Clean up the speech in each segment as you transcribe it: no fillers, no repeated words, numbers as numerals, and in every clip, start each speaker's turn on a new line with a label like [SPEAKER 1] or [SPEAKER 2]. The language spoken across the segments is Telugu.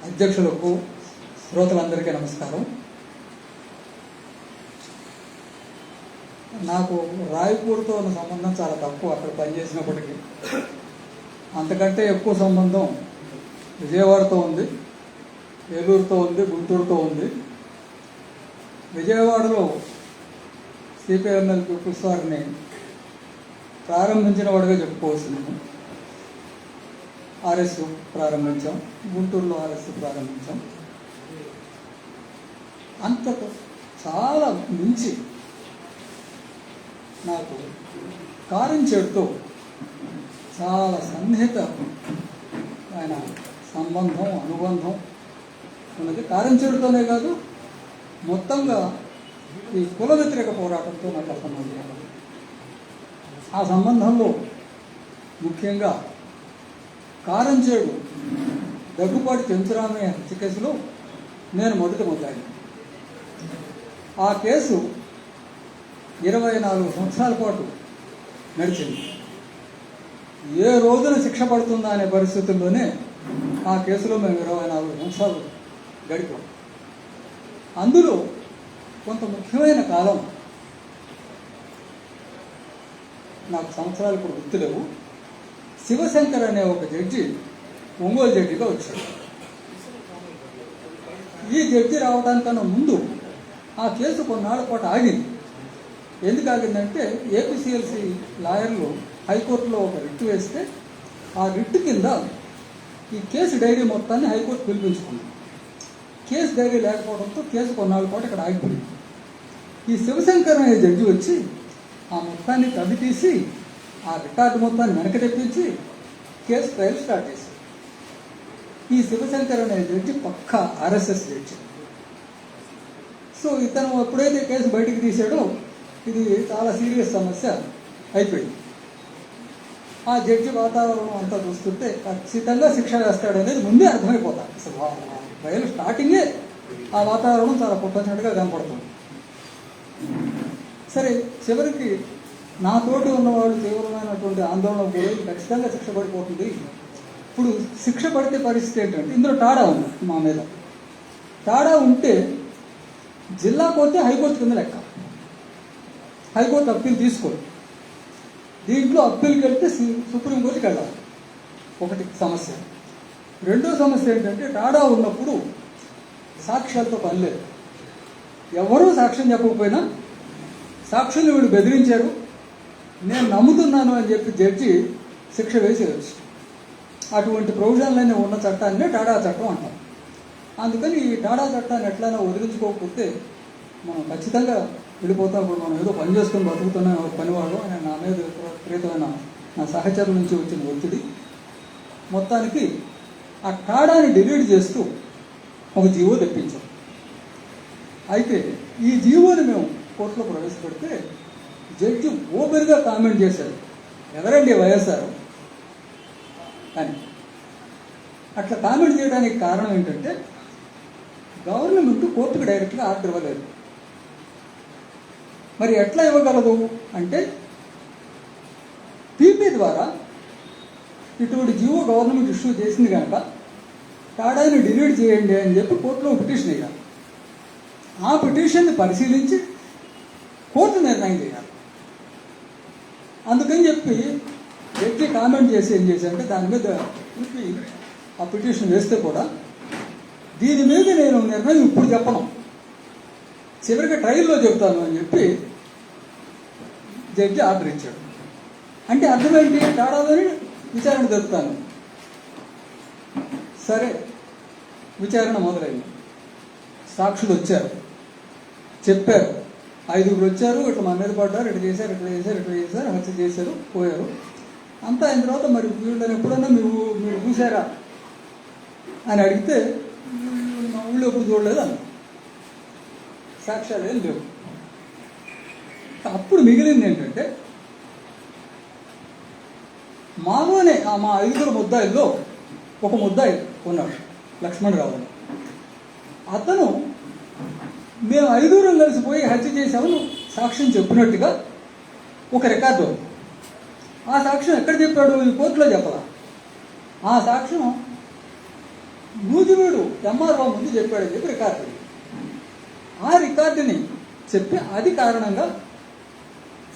[SPEAKER 1] అధ్యక్షులకు శ్రోతలందరికీ నమస్కారం. నాకు రాయపూర్తో ఉన్న సంబంధం చాలా తక్కువ. అక్కడ పనిచేసినప్పటికీ అంతకంటే ఎక్కువ సంబంధం విజయవాడతో ఉంది, ఏలూరుతో ఉంది, గుంటూరుతో ఉంది. విజయవాడలో సిపిఎంఎల్ పీపుల్స్ వారిని ప్రారంభించిన వాడిగా చెప్పుకోవాల్సింది. ఆర్ఎస్ ప్రారంభించాం, గుంటూరులో ఆర్ఎస్ ప్రారంభించాం. అంతకు చాలా మించి నాకు కారంచేడుతో చాలా సన్నిహిత ఆయన సంబంధం, అనుబంధం ఉన్నది. కారంచేడుతోనే కాదు, మొత్తంగా ఈ కుల వ్యతిరేక పోరాటంతో నాకు సంబంధం. ఆ సంబంధంలో ముఖ్యంగా కారంచేడు దగ్గుపాటి చెంచురామయ్య హత్య కేసులో నేను మొదటి ముద్దాయి. ఆ కేసు 24 సంవత్సరాల పాటు నడిచింది. ఏ రోజున శిక్ష పడుతుందా అనే పరిస్థితుల్లోనే ఆ కేసులో మేము 24 సంవత్సరాలు గడిపాం. అందులో కొంత ముఖ్యమైన కాలం నాకు సంవత్సరాలు ఇప్పుడు గుర్తులేవు. శివశంకర్ అనే ఒక జడ్జి ఒంగోలు జడ్జిగా వచ్చాడు. ఈ జడ్జి రావడానికన్నా ముందు ఆ కేసు కొన్నాళ్ళ పాటు ఆగింది. ఎందుకు ఆగిందంటే ఏపీసీఎల్సీ లాయర్లు హైకోర్టులో ఒక రిట్ వేస్తే ఆ రిట్ కింద ఈ కేసు డైరీ మొత్తాన్ని హైకోర్టు పిలిపించుకుంది. కేసు డైరీ లేకపోవడంతో కేసు కొన్నాళ్ళ పాటు ఇక్కడ ఆగిపోయింది. ఈ శివశంకర్ అనే జడ్జి వచ్చి ఆ మొత్తాన్ని తవ్వి తీసి ఆ రికార్డు మొత్తాన్ని వెనక్కి తెప్పించి కేసు ట్రయల్ స్టార్ట్ చేశారు. ఈ శివశంకర్ అనే జడ్జి పక్కా ఆర్ఎస్ఎస్ జడ్జి. సో ఇతను ఎప్పుడైతే కేసు బయటికి తీశాడో ఇది చాలా సీరియస్ సమస్య అయిపోయింది. ఆ జడ్జి వాతావరణం అంతా చూస్తుంటే ఖచ్చితంగా శిక్ష వేస్తాడనేది ముందే అర్థమైపోతాడు. అసలు ట్రయల్ స్టార్టింగే ఆ వాతావరణం చాలా పుట్టినట్టుగా కనపడుతుంది. సరే, చివరికి నాతోటి ఉన్నవాళ్ళు తీవ్రమైనటువంటి ఆందోళన పోయి ఖచ్చితంగా శిక్ష పడిపోతుంది. ఇప్పుడు శిక్ష పడితే పరిస్థితి ఏంటంటే ఇందులో టాడా ఉంది మా మీద. టాడా ఉంటే జిల్లా పోతే హైకోర్టు కింద లెక్క. హైకోర్టు అప్పీల్ తీసుకోదు. దీంట్లో అప్పీల్కి వెళ్తే సుప్రీంకోర్టుకి వెళ్ళాలి. ఒకటి సమస్య. రెండో సమస్య ఏంటంటే టాడా ఉన్నప్పుడు సాక్ష్యాలతో పని లేదు. ఎవరూ సాక్ష్యం చెప్పకపోయినా సాక్షులు వీళ్ళు బెదిరించారు, నేను నమ్ముతున్నాను అని చెప్పి జడ్జి శిక్ష వేసేయచ్చు. అటువంటి ప్రొవిజన్లన్నీ ఉన్న చట్టాన్నే టాడా చట్టం అంటాం. అందుకని ఈ టాడా చట్టాన్ని ఎట్లయినా వదిలించుకోకపోతే మనం ఖచ్చితంగా వెళ్ళిపోతాం. ఇప్పుడు మనం ఏదో పని చేసుకొని బతుకుతున్నాం పనివాడు అని నా మీద విపరీతమైన నా సహచరుల నుంచి వచ్చిన ఒత్తిడి. మొత్తానికి ఆ టాడాని డిలీట్ చేస్తూ ఒక జీవో తెప్పించాం. అయితే ఈ జీవోని మేము కోర్టులో ప్రవేశపెడితే జడ్జి ఓపెన్గా కామెంట్ చేశారు, ఎవరండి వైఎస్ఆర్ అని. అట్లా కామెంట్ చేయడానికి కారణం ఏంటంటే గవర్నమెంట్ కోర్టుకు డైరెక్ట్గా ఆర్డర్ ఇవ్వలేదు. మరి ఎట్లా ఇవ్వగలదు అంటే పీపీ ద్వారా ఇటువంటి జీవో గవర్నమెంట్ ఇష్యూ చేసింది కనుక టాడాని డిలీట్ చేయండి అని చెప్పి కోర్టులో పిటిషన్ వేయాలి. ఆ పిటిషన్ని పరిశీలించి కోర్టు నిర్ణయం చేయాలి. అందుకని చెప్పి జడ్జి కామెంట్ చేసి ఏం చేశారంటే దాని మీద పీపీ ఆ పిటిషన్ వేస్తే కూడా దీని మీద నేను నిర్ణయం ఇప్పుడు చెప్పను, చివరికి ట్రయల్లో చెప్తాను అని చెప్పి జడ్జి ఆర్డర్ ఇచ్చాడు. అంటే అర్థమేంటి? టాడాలని విచారణ జరుపుతాను. సరే, విచారణ మొదలైంది. సాక్షులు వచ్చారు, చెప్పారు. 5గురు వచ్చారు, ఇట్లా మా మీద పడ్డారు, ఇట్లా చేశారు, ఇట్లా చేశారు, ఇట్లా చేశారు, హత్య చేశారు, పోయారు. అంతా అయిన తర్వాత మరి వీళ్ళని ఎప్పుడన్నా మీరు చూసారా అని అడిగితే మా ఊళ్ళో ఎప్పుడు చూడలేదు అన్న. సాక్ష్యాలు ఏం లేవు. అప్పుడు మిగిలింది ఏంటంటే మాలోనే మా 5గురు ముద్దాయిల్లో ఒక ముద్దాయి ఉన్నాడు, లక్ష్మణరావు అని. అతను మేము 5గురం కలిసిపోయి హత్య చేశామని సాక్ష్యం చెప్పినట్టుగా ఒక రికార్డు. ఆ సాక్ష్యం ఎక్కడ చెప్పాడు? ఈ కోర్టులో చెప్పాల. ఆ సాక్ష్యం నూజివీడు ఎంఆర్ఓ ముందు చెప్పాడని చెప్పి రికార్డు. ఆ రికార్డుని చెప్పి అది కారణంగా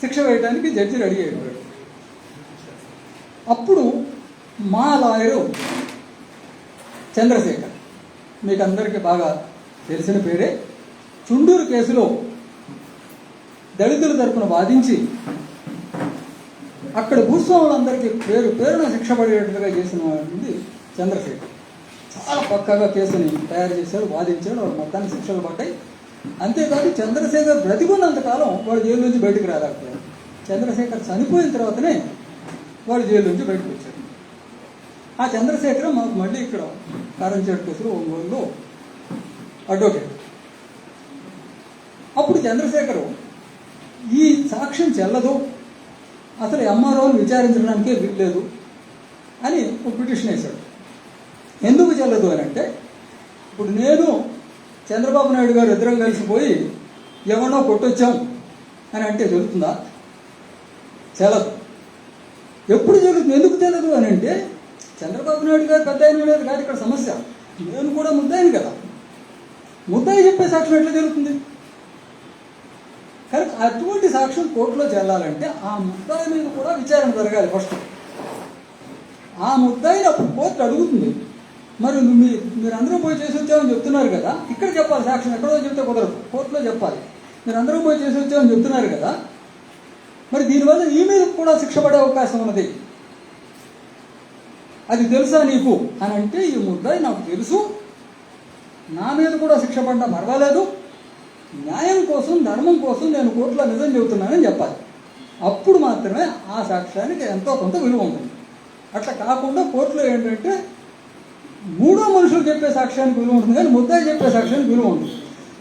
[SPEAKER 1] శిక్ష వేయడానికి జడ్జి రెడీ అయిపోయాడు. అప్పుడు మా లాయరు చంద్రశేఖర్, మీకు అందరికీ బాగా తెలిసిన పేరే, చుండూరు కేసులో దళితుల తరపున వాదించి అక్కడ భూస్వాములందరికీ పేరున శిక్ష పడేటట్టుగా చేసిన వాడి చంద్రశేఖర్. చాలా పక్కాగా కేసుని తయారు చేశాడు, వాదించాడు, వాడు మొత్తానికి శిక్షలు పడ్డాయి. అంతేకాదు చంద్రశేఖర్ బ్రతికున్నంతకాలం వాడు జైలు నుంచి బయటకు రాలేకపోయాడు. చంద్రశేఖర్ చనిపోయిన తర్వాతనే వాడు జైలు నుంచి బయటకు వచ్చాడు. ఆ చంద్రశేఖర్ మాకు మళ్ళీ ఇక్కడ కారంచేడు కేసులో ఒంగోలులో అడ్వకేట్. అప్పుడు చంద్రశేఖరు ఈ సాక్ష్యం చెల్లదు, అసలు ఎంఆర్ఓని విచారించడానికే వీల్లేదు అని ఒక పిటిషన్ వేశాడు. ఎందుకు చెల్లదు అని అంటే, ఇప్పుడు నేను చంద్రబాబు నాయుడు గారు ఇద్దరం కలిసిపోయి ఎవరినో కొట్టొచ్చాం అని అంటే జరుగుతుందా? చెల్లదు. ఎప్పుడు జరుగుతుంది? ఎందుకు చెల్లదు అని అంటే, చంద్రబాబు నాయుడు గారు పెద్ద అయిన లేదు కాదు ఇక్కడ సమస్య, నేను కూడా ముద్దాయిని కదా. ముద్దాయి చెప్పే సాక్ష్యం ఎట్లా జరుగుతుంది? కనుక అటువంటి సాక్ష్యం కోర్టులో చెల్లాలంటే ఆ ముద్దాయి మీద కూడా విచారణ జరగాలి ఫస్ట్. ఆ ముద్దాయిని అప్పుడు కోర్టు అడుగుతుంది, మరి మీరందరూ పోయి చేసి వచ్చామని చెప్తున్నారు కదా, ఇక్కడ చెప్పాలి సాక్ష్యం, ఎక్కడో చెప్తే కుదరదు, కోర్టులో చెప్పాలి. మీరందరూ పోయి చేసి వచ్చామని చెప్తున్నారు కదా, మరి దీనివల్ల ఈ మీద కూడా శిక్ష పడే అవకాశం ఉన్నది, అది తెలుసా నీకు అని అంటే, ఈ ముద్దాయి నాకు తెలుసు, నా మీద కూడా శిక్ష పడ్డా పర్వాలేదు, న్యాయం కోసం ధర్మం కోసం నేను కోర్టులో నిజం చెబుతున్నానని చెప్పాలి. అప్పుడు మాత్రమే ఆ సాక్ష్యానికి ఎంతో కొంత విలువ ఉంటుంది. అట్లా కాకుండా కోర్టులో ఏంటంటే మూడో మనుషులు చెప్పే సాక్ష్యానికి విలువ ఉంటుంది, కానీ ముద్దాయి చెప్పే సాక్ష్యానికి విలువ ఉంటుంది.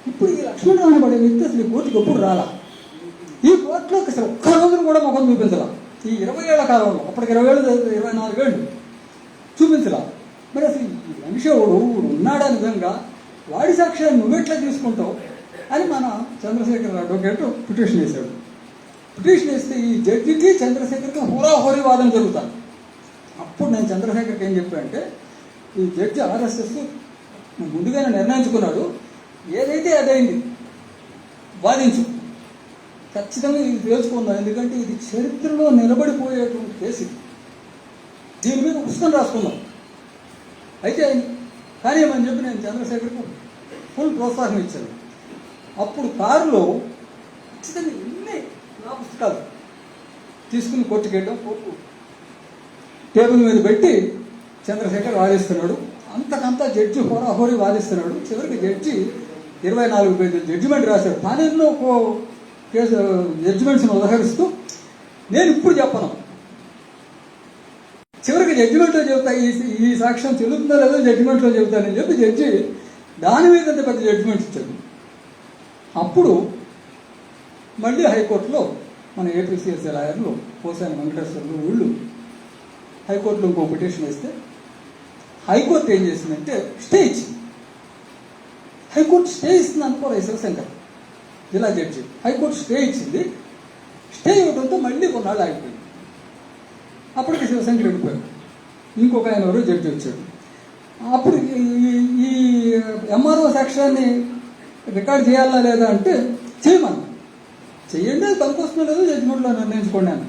[SPEAKER 1] ఇప్పుడు ఈ లక్ష్మణరావు అనబడే వ్యక్తి అసలు ఈ కోర్టుకి ఎప్పుడు రాలా. ఈ కోర్టులో అసలు ఒక్క రోజును కూడా ముఖం చూపించలా. ఈ 20 ఏళ్ల కాలంలో, అప్పటికి 20 ఏళ్ళు 24 ఏళ్ళు చూపించలా. మరి అసలు ఈ మనిషివాడు ఉన్నాడా నిజంగా, వాడి సాక్ష్యాన్ని నువ్వెట్లా తీసుకుంటావు అని మన చంద్రశేఖర్ అడ్వకేట్ పిటిషన్ వేశాడు. పిటిషన్ వేస్తే ఈ జడ్జికి చంద్రశేఖర్కి హోరాహోరీ వాదన జరుగుతాను. అప్పుడు నేను చంద్రశేఖర్కి ఏం చెప్పానంటే, ఈ జడ్జి ఆర్ఎస్ఎస్ ముందుగానే నిర్ణయించుకున్నాడు, ఏదైతే అదైంది వాదించు, ఖచ్చితంగా ఇది తెలుసుకుందాం, ఎందుకంటే ఇది చరిత్రలో నిలబడిపోయేటువంటి కేసు, దీని మీద పుస్తకం రాసుకుందాం అయితే కానీ ఏమని చెప్పి నేను చంద్రశేఖర్కు ఫుల్ ప్రోత్సాహం ఇచ్చాను. అప్పుడు కారులో ఖచ్చితంగా ఇన్ని నా పుస్తకాలు తీసుకుని కోర్టుకెళ్ళాం. కోర్టు టేబుల్ మీద పెట్టి చంద్రశేఖర్ వాదిస్తున్నాడు, అంతకంతా జడ్జి హోరాహోరీ వాదిస్తున్నాడు. చివరికి జడ్జి 24 పేజీల జడ్జిమెంట్ రాశాడు. తానేన్నో కేసు జడ్జిమెంట్స్ని ఉదహరిస్తూ నేను ఇప్పుడు చెప్పను, చివరికి జడ్జిమెంట్లో చెబుతా, ఈ సాక్ష్యం చెల్లుతుందో లేదో జడ్జిమెంట్లో చెబుతానని చెప్పి జడ్జి దాని మీద పెద్ద జడ్జిమెంట్స్ ఇచ్చాడు. అప్పుడు మళ్ళీ హైకోర్టులో మన ఏపీసీఎస్సీ లాయర్లు పోసాని వెంకటేశ్వర్లు వీళ్ళు హైకోర్టులో ఇంకో పిటిషన్ వేస్తే హైకోర్టు ఏం చేసిందంటే స్టే ఇచ్చింది. హైకోర్టు స్టే ఇస్తుంది అనుకోలే శివశంకర్ జిల్లా జడ్జి. హైకోర్టు స్టే ఇచ్చింది. స్టే ఇవ్వడంతో మళ్ళీ కొన్నాళ్ళు ఆగిపోయింది. అప్పటికి శివశంకర్ వెళ్ళిపోయాడు. ఇంకొక ఆయన ఎవరో జడ్జి వచ్చాడు. అప్పుడు ఈ ఎంఆర్ఓ సాక్ష్యాన్ని రికార్డ్ చేయాలా లేదా అంటే చేయమని, చెయ్యండి, అది పనికొస్తుందో లేదో జడ్జిమెంట్లో నిర్ణయించుకోండి అని.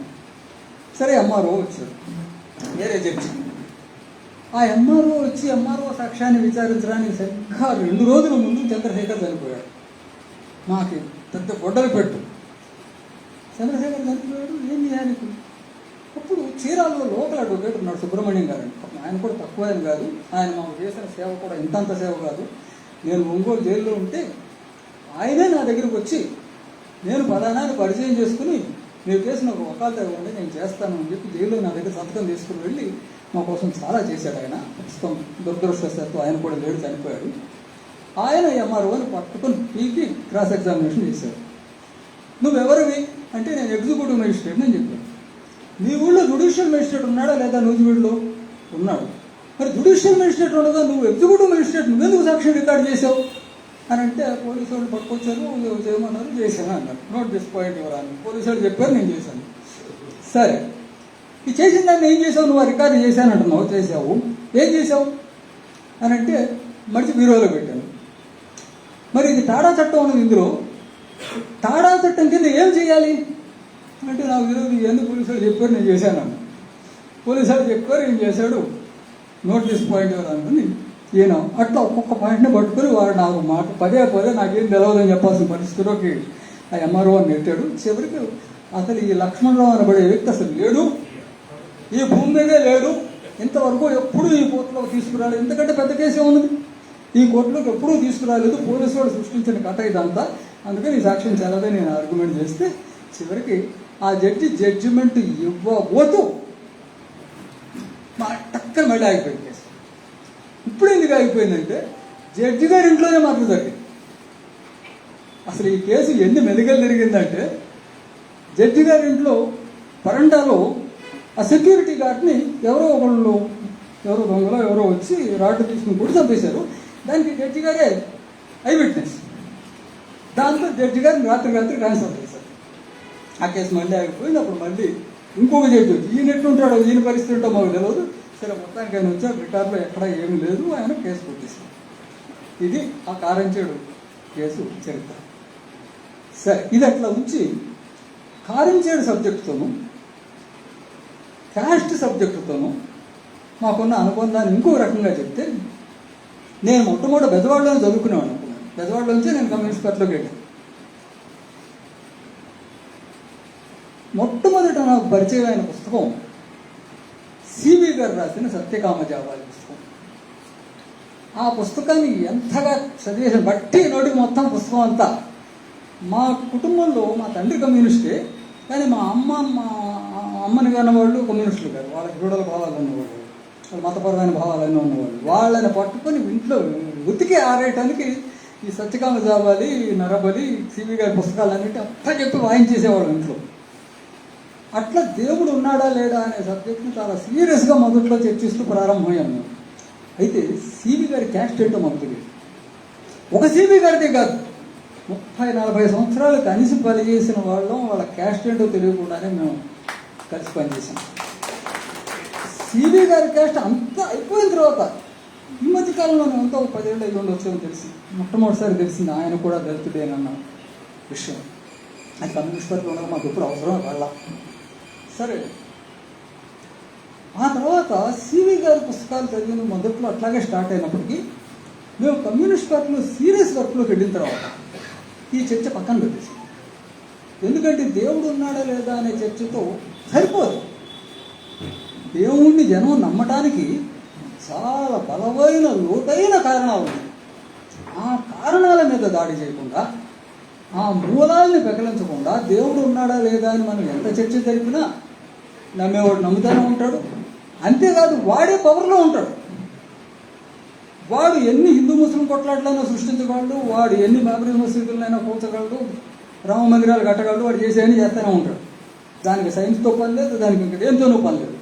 [SPEAKER 1] సరే ఎంఆర్ఓ వచ్చాడు, వేరే జడ్జి. ఆ ఎంఆర్ఓ వచ్చి ఎంఆర్ఓ సాక్ష్యాన్ని విచారించడానికి సరిగ్గా 2 రోజుల ముందు చంద్రశేఖర్ చనిపోయాడు. మాకు పెద్ద గొడ్డలు పెట్టు, చంద్రశేఖర్ చనిపోయాడు, ఏం చేయాలి? అప్పుడు చీరాలలో లోకల్ అడ్వకేట్ ఉన్నాడు సుబ్రహ్మణ్యం గారు. ఆయన కూడా తక్కువ ఆయన కాదు, ఆయన మాకు చేసిన సేవ కూడా ఇంతంత సేవ కాదు. నేను ఒంగోలు జైల్లో ఉంటే ఆయనే నా దగ్గరికి వచ్చి నేను ఫలానాన్ని పరిచయం చేసుకుని మీరు చేసిన ఒక వకాలత ఇవ్వండి నేను చేస్తాను అని చెప్పి జైల్లో నా దగ్గర సంతకం తీసుకుని వెళ్ళి మా కోసం చాలా చేశాడు. ఆయన ప్రస్తుతం దురదృష్టవశాత్తు ఆయన కూడా లేడు, చనిపోయాడు. ఆయన ఎంఆర్ఓని పట్టుకుని పీకి క్రాస్ ఎగ్జామినేషన్ చేశాడు. నువ్వెవరివి అంటే నేను ఎగ్జిక్యూటివ్ మేజిస్ట్రేట్ అని చెప్పాను. నీ ఊళ్ళో జ్యుడిషియల్ మేజిస్ట్రేట్ ఉన్నాడా లేదా? నూజివీడులో ఉన్నాడు. మరి జ్యుడిషియల్ మేజిస్ట్రేట్ ఉండగా నువ్వు ఎగ్జిక్యూటివ్ మేజిస్ట్రేట్ నువ్వెందుకు సాక్ష్యం రికార్డ్ చేసావు అని అంటే పోలీసు వాళ్ళు పట్టుకొచ్చారు, చేయమన్నారు, చేశాను అన్నారు. నోట్ దిస్ పాయింట్ ఎవరని పోలీసు వాళ్ళు చెప్పారు, నేను చేశాను. సరే, ఈ చేసిన దాన్ని ఏం చేసావు? నువ్వు ఆ రికార్డు చేశానంటున్నావు, చేసావు, ఏం చేసావు? అని అంటే మడిచి బీరోలో పెట్టాను. మరి ఇది టాడా చట్టం ఉన్నది. ఇందులో టాడా చట్టం కింద ఏం చేయాలి అంటే నాకు తెలియదు, ఎందుకు పోలీసు వాళ్ళు చెప్పారు, నేను చేశాను అన్న. పోలీసు వాళ్ళు చెప్పారు, ఏం చేశాడు, నోట్ దిస్ పాయింట్ అనుకుని ఈయన అట్లా ఒక్కొక్క పాయింట్ని పట్టుకుని వాడు నాకు మాట పదే నాకేం తెలియదని చెప్పాల్సిన పరిస్థితిలోకి ఆ ఎంఆర్ఓ అని నెట్టాడు. చివరికి అసలు ఈ లక్ష్మణరావు అనబడే వ్యక్తి అసలు లేడు, ఈ భూమి మీదే లేడు, ఇంతవరకు ఎప్పుడూ ఈ కోర్టులోకి తీసుకురాలేదు. ఎందుకంటే పెద్ద కేసే ఉన్నది, ఈ కోర్టులోకి ఎప్పుడూ తీసుకురాలేదు, పోలీసు వాళ్ళు సృష్టించిన కథ ఇదంతా, అందుకని ఈ సాక్ష్యం చెల్లదని నేను ఆర్గ్యుమెంట్ చేస్తే చివరికి ఆ జడ్జిమెంట్ ఇవ్వబోతూ మా టక్కన మళ్ళీ ఆగిపోయింది కేసు. ఇప్పుడు ఎందుకు ఆగిపోయిందంటే జడ్జి గారి ఇంట్లోనే మాత్రం జరిగింది. అసలు ఈ కేసు ఎన్ని మెలికలు జరిగిందంటే జడ్జి గారి ఇంట్లో వరండాలో ఆ సెక్యూరిటీ గార్డ్ని ఎవరో దొంగలో ఎవరో వచ్చి రాడ్డు తీసుకుని కూడా చంపేశారు. దానికి జడ్జి గారే ఐ విట్నెస్. దాంతో జడ్జి గారిని రాత్రి ట్రాన్స్ఫర్ చేశారు. ఆ కేసు మళ్ళీ ఆగిపోయింది. అప్పుడు మళ్ళీ ఇంకొక జడ్జి వచ్చి ఈయన ఎట్లుంటాడో, ఈయన పరిస్థితి ఉంటాడో మాకు తెలియదు. సరే, మొత్తానికి ఆయన వచ్చారు, రికార్డులో ఎక్కడా ఏమీ లేదు, ఆయన కేసు కొట్టేశారు. ఇది ఆ కారంచేడు కేసు చరిత్ర. సరే, ఇది అట్లా ఉంచి కారంచేడు సబ్జెక్టుతోనూ క్యాస్ట్ సబ్జెక్టుతోనూ మాకున్న అనుబంధాన్ని ఇంకొక రకంగా చెప్తే, నేను మొట్టమొదటి బెజవాడలోనే చదువుకునేవాడు అనుకున్నాను. బెజవాడలోంచి నేను కమ్యూనిస్ట్ పార్టీలోకి వెళ్ళాను. మొట్టమొదట నాకు పరిచయం అయిన పుస్తకం సివి గారు రాసిన సత్యకామ జావాలి పుస్తకం. ఆ పుస్తకాన్ని ఎంతగా చదివేసిన బట్టి నోటికి మొత్తం పుస్తకం అంతా. మా కుటుంబంలో మా తండ్రి కమ్యూనిస్టే, కానీ మా అమ్మని కన్నవాళ్ళు కమ్యూనిస్టులు గారు. వాళ్ళకి గూడల భావాలు ఉన్నవాళ్ళు, వాళ్ళ మతపరమైన భావాలన్నీ ఉన్నవాళ్ళు. వాళ్ళని పట్టుకొని ఇంట్లో ఉతికి ఆరేయటానికి ఈ సత్యకామ జావాలి, నరబలి, సివి గారి పుస్తకాలన్నిటి అప్ప చెప్పి వాయించేసేవాళ్ళు ఇంట్లో. అట్లా దేవుడు ఉన్నాడా లేడా అనే సబ్జెక్ట్ని చాలా సీరియస్గా మొదట్లో చర్చిస్తూ ప్రారంభమయ్యాను. అయితే సివి గారి క్యాస్ట్ ఏంటో మాకు తెలియదు. ఒక సివి గారిదే కాదు, 30-40 సంవత్సరాలు కలిసి పనిచేసిన వాళ్ళం, వాళ్ళ క్యాస్ట్ ఏంటో తెలియకుండానే మేము కలిసి పనిచేసాం. సివి గారి క్యాస్ట్ అంతా అయిపోయిన తర్వాత ఈ మధ్య కాలంలో అంతా 10 ఏళ్ళు అయ్యి ఉండొచ్చేమో తెలిసి మొట్టమొదటిసారి తెలిసింది ఆయన కూడా దళితుడేనన్న విషయం. అది కమ్యూనిస్ట్ పార్టీలో ఉండగా మాకు ఎప్పుడు అవసరం వాళ్ళ. సరే, ఆ తర్వాత సివి గారి పుస్తకాలు చదివిన మొదట్లో అట్లాగే స్టార్ట్ అయినప్పటికీ మేము కమ్యూనిస్ట్ పార్టీలో సీరియస్ వర్క్లోకి వెళ్ళిన తర్వాత ఈ చర్చ పక్కన పెట్టేసాం. ఎందుకంటే దేవుడు ఉన్నాడా లేదా అనే చర్చతో సరిపోదు. దేవుణ్ణి జనం నమ్మటానికి చాలా బలమైన లోతైన కారణాలు ఉన్నాయి. ఆ కారణాల మీద దాడి చేయకుండా, ఆ మూలాల్ని పెకలించకుండా దేవుడు ఉన్నాడా లేదా అని మనం ఎంత చర్చ జరిపినా నమ్మేవాడు నమ్ముతూనే ఉంటాడు. అంతేకాదు, వాడే పవర్లో ఉంటాడు. వాడు ఎన్ని హిందూ ముస్లిం కొట్లాట్లైనా సృష్టించగలడు, వాడు ఎన్ని బాబరీ మసీదులైనా కూల్చగలడు, రామ మందిరాలు కట్టగలడు, వాడు చేసేయని చేస్తూనే ఉంటాడు. దానికి సైన్స్తో పని లేదు, దానికి ఇంకేంతోనూ పని లేదు.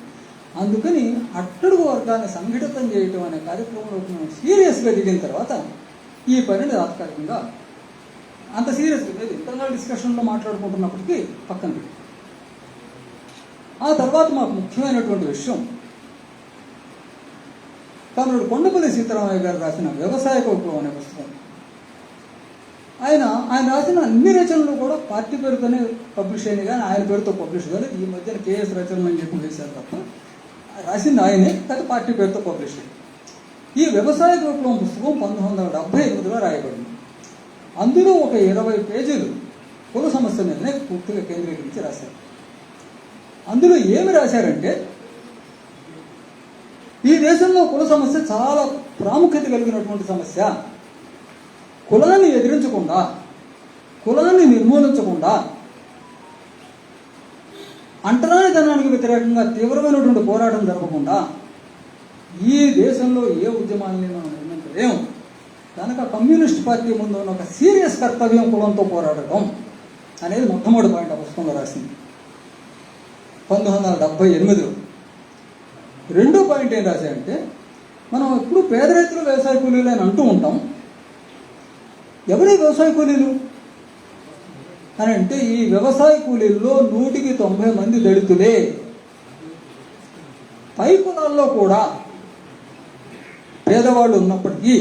[SPEAKER 1] అందుకని అట్టడుగు వర్గాన్ని సంఘటితం చేయటం అనే కార్యక్రమంలో మేము సీరియస్గా దిగిన తర్వాత ఈ పనిని తాత్కాలికంగా అంత సీరియస్గా లేదు, ఇంటర్నల్ డిస్కషన్లో మాట్లాడుకుంటున్నప్పటికీ పక్కన పెట్టి. ఆ తర్వాత మాకు ముఖ్యమైనటువంటి విషయం కామ్రేడ్ కొండపల్లి సీతారామయ్య గారు రాసిన వ్యవసాయ విప్లవం అనే పుస్తకం. ఆయన రాసిన అన్ని రచనలు కూడా పార్టీ పేరుతోనే పబ్లిష్ అయింది, కానీ ఆయన పేరుతో పబ్లిష్ కాదు. ఈ మధ్యన కేఎస్ రచనలు అని చెప్పి వేశారు తప్ప రాసింది ఆయనే, కానీ పార్టీ పేరుతో పబ్లిష్ అయింది. ఈ వ్యవసాయ విప్లవం పుస్తకం 1978లో రాయబడింది. అందులో ఒక 20 పేజీలు కుల సమస్య మీదనే పూర్తిగా కేంద్రీకరించి రాశారు. అందులో ఏమి రాశారంటే, ఈ దేశంలో కుల సమస్య చాలా ప్రాముఖ్యత కలిగినటువంటి సమస్య. కులాన్ని ఎదిరించకుండా, కులాన్ని నిర్మూలించకుండా, అంటరానితనానికి వ్యతిరేకంగా తీవ్రమైనటువంటి పోరాటం జరగకుండా ఈ దేశంలో ఏ ఉద్యమాన్ని మనం నిర్మించలేము. కనుక కమ్యూనిస్ట్ పార్టీ ముందు ఉన్న ఒక సీరియస్ కర్తవ్యం కులంతో పోరాడటం అనేది మొట్టమొదటి పాయింట్ ఆ పుస్తకంలో రాసింది 1978లో. రెండో పాయింట్ ఏం రాశాయంటే, మనం ఎప్పుడు పేద రైతులు వ్యవసాయ కూలీలు అని అంటూ ఉంటాం. ఎవరి వ్యవసాయ కూలీలు అని అంటే, ఈ వ్యవసాయ కూలీల్లో 100కి 90 మంది దళితులే. పై కులాల్లో కూడా పేదవాళ్ళు ఉన్నప్పటికీ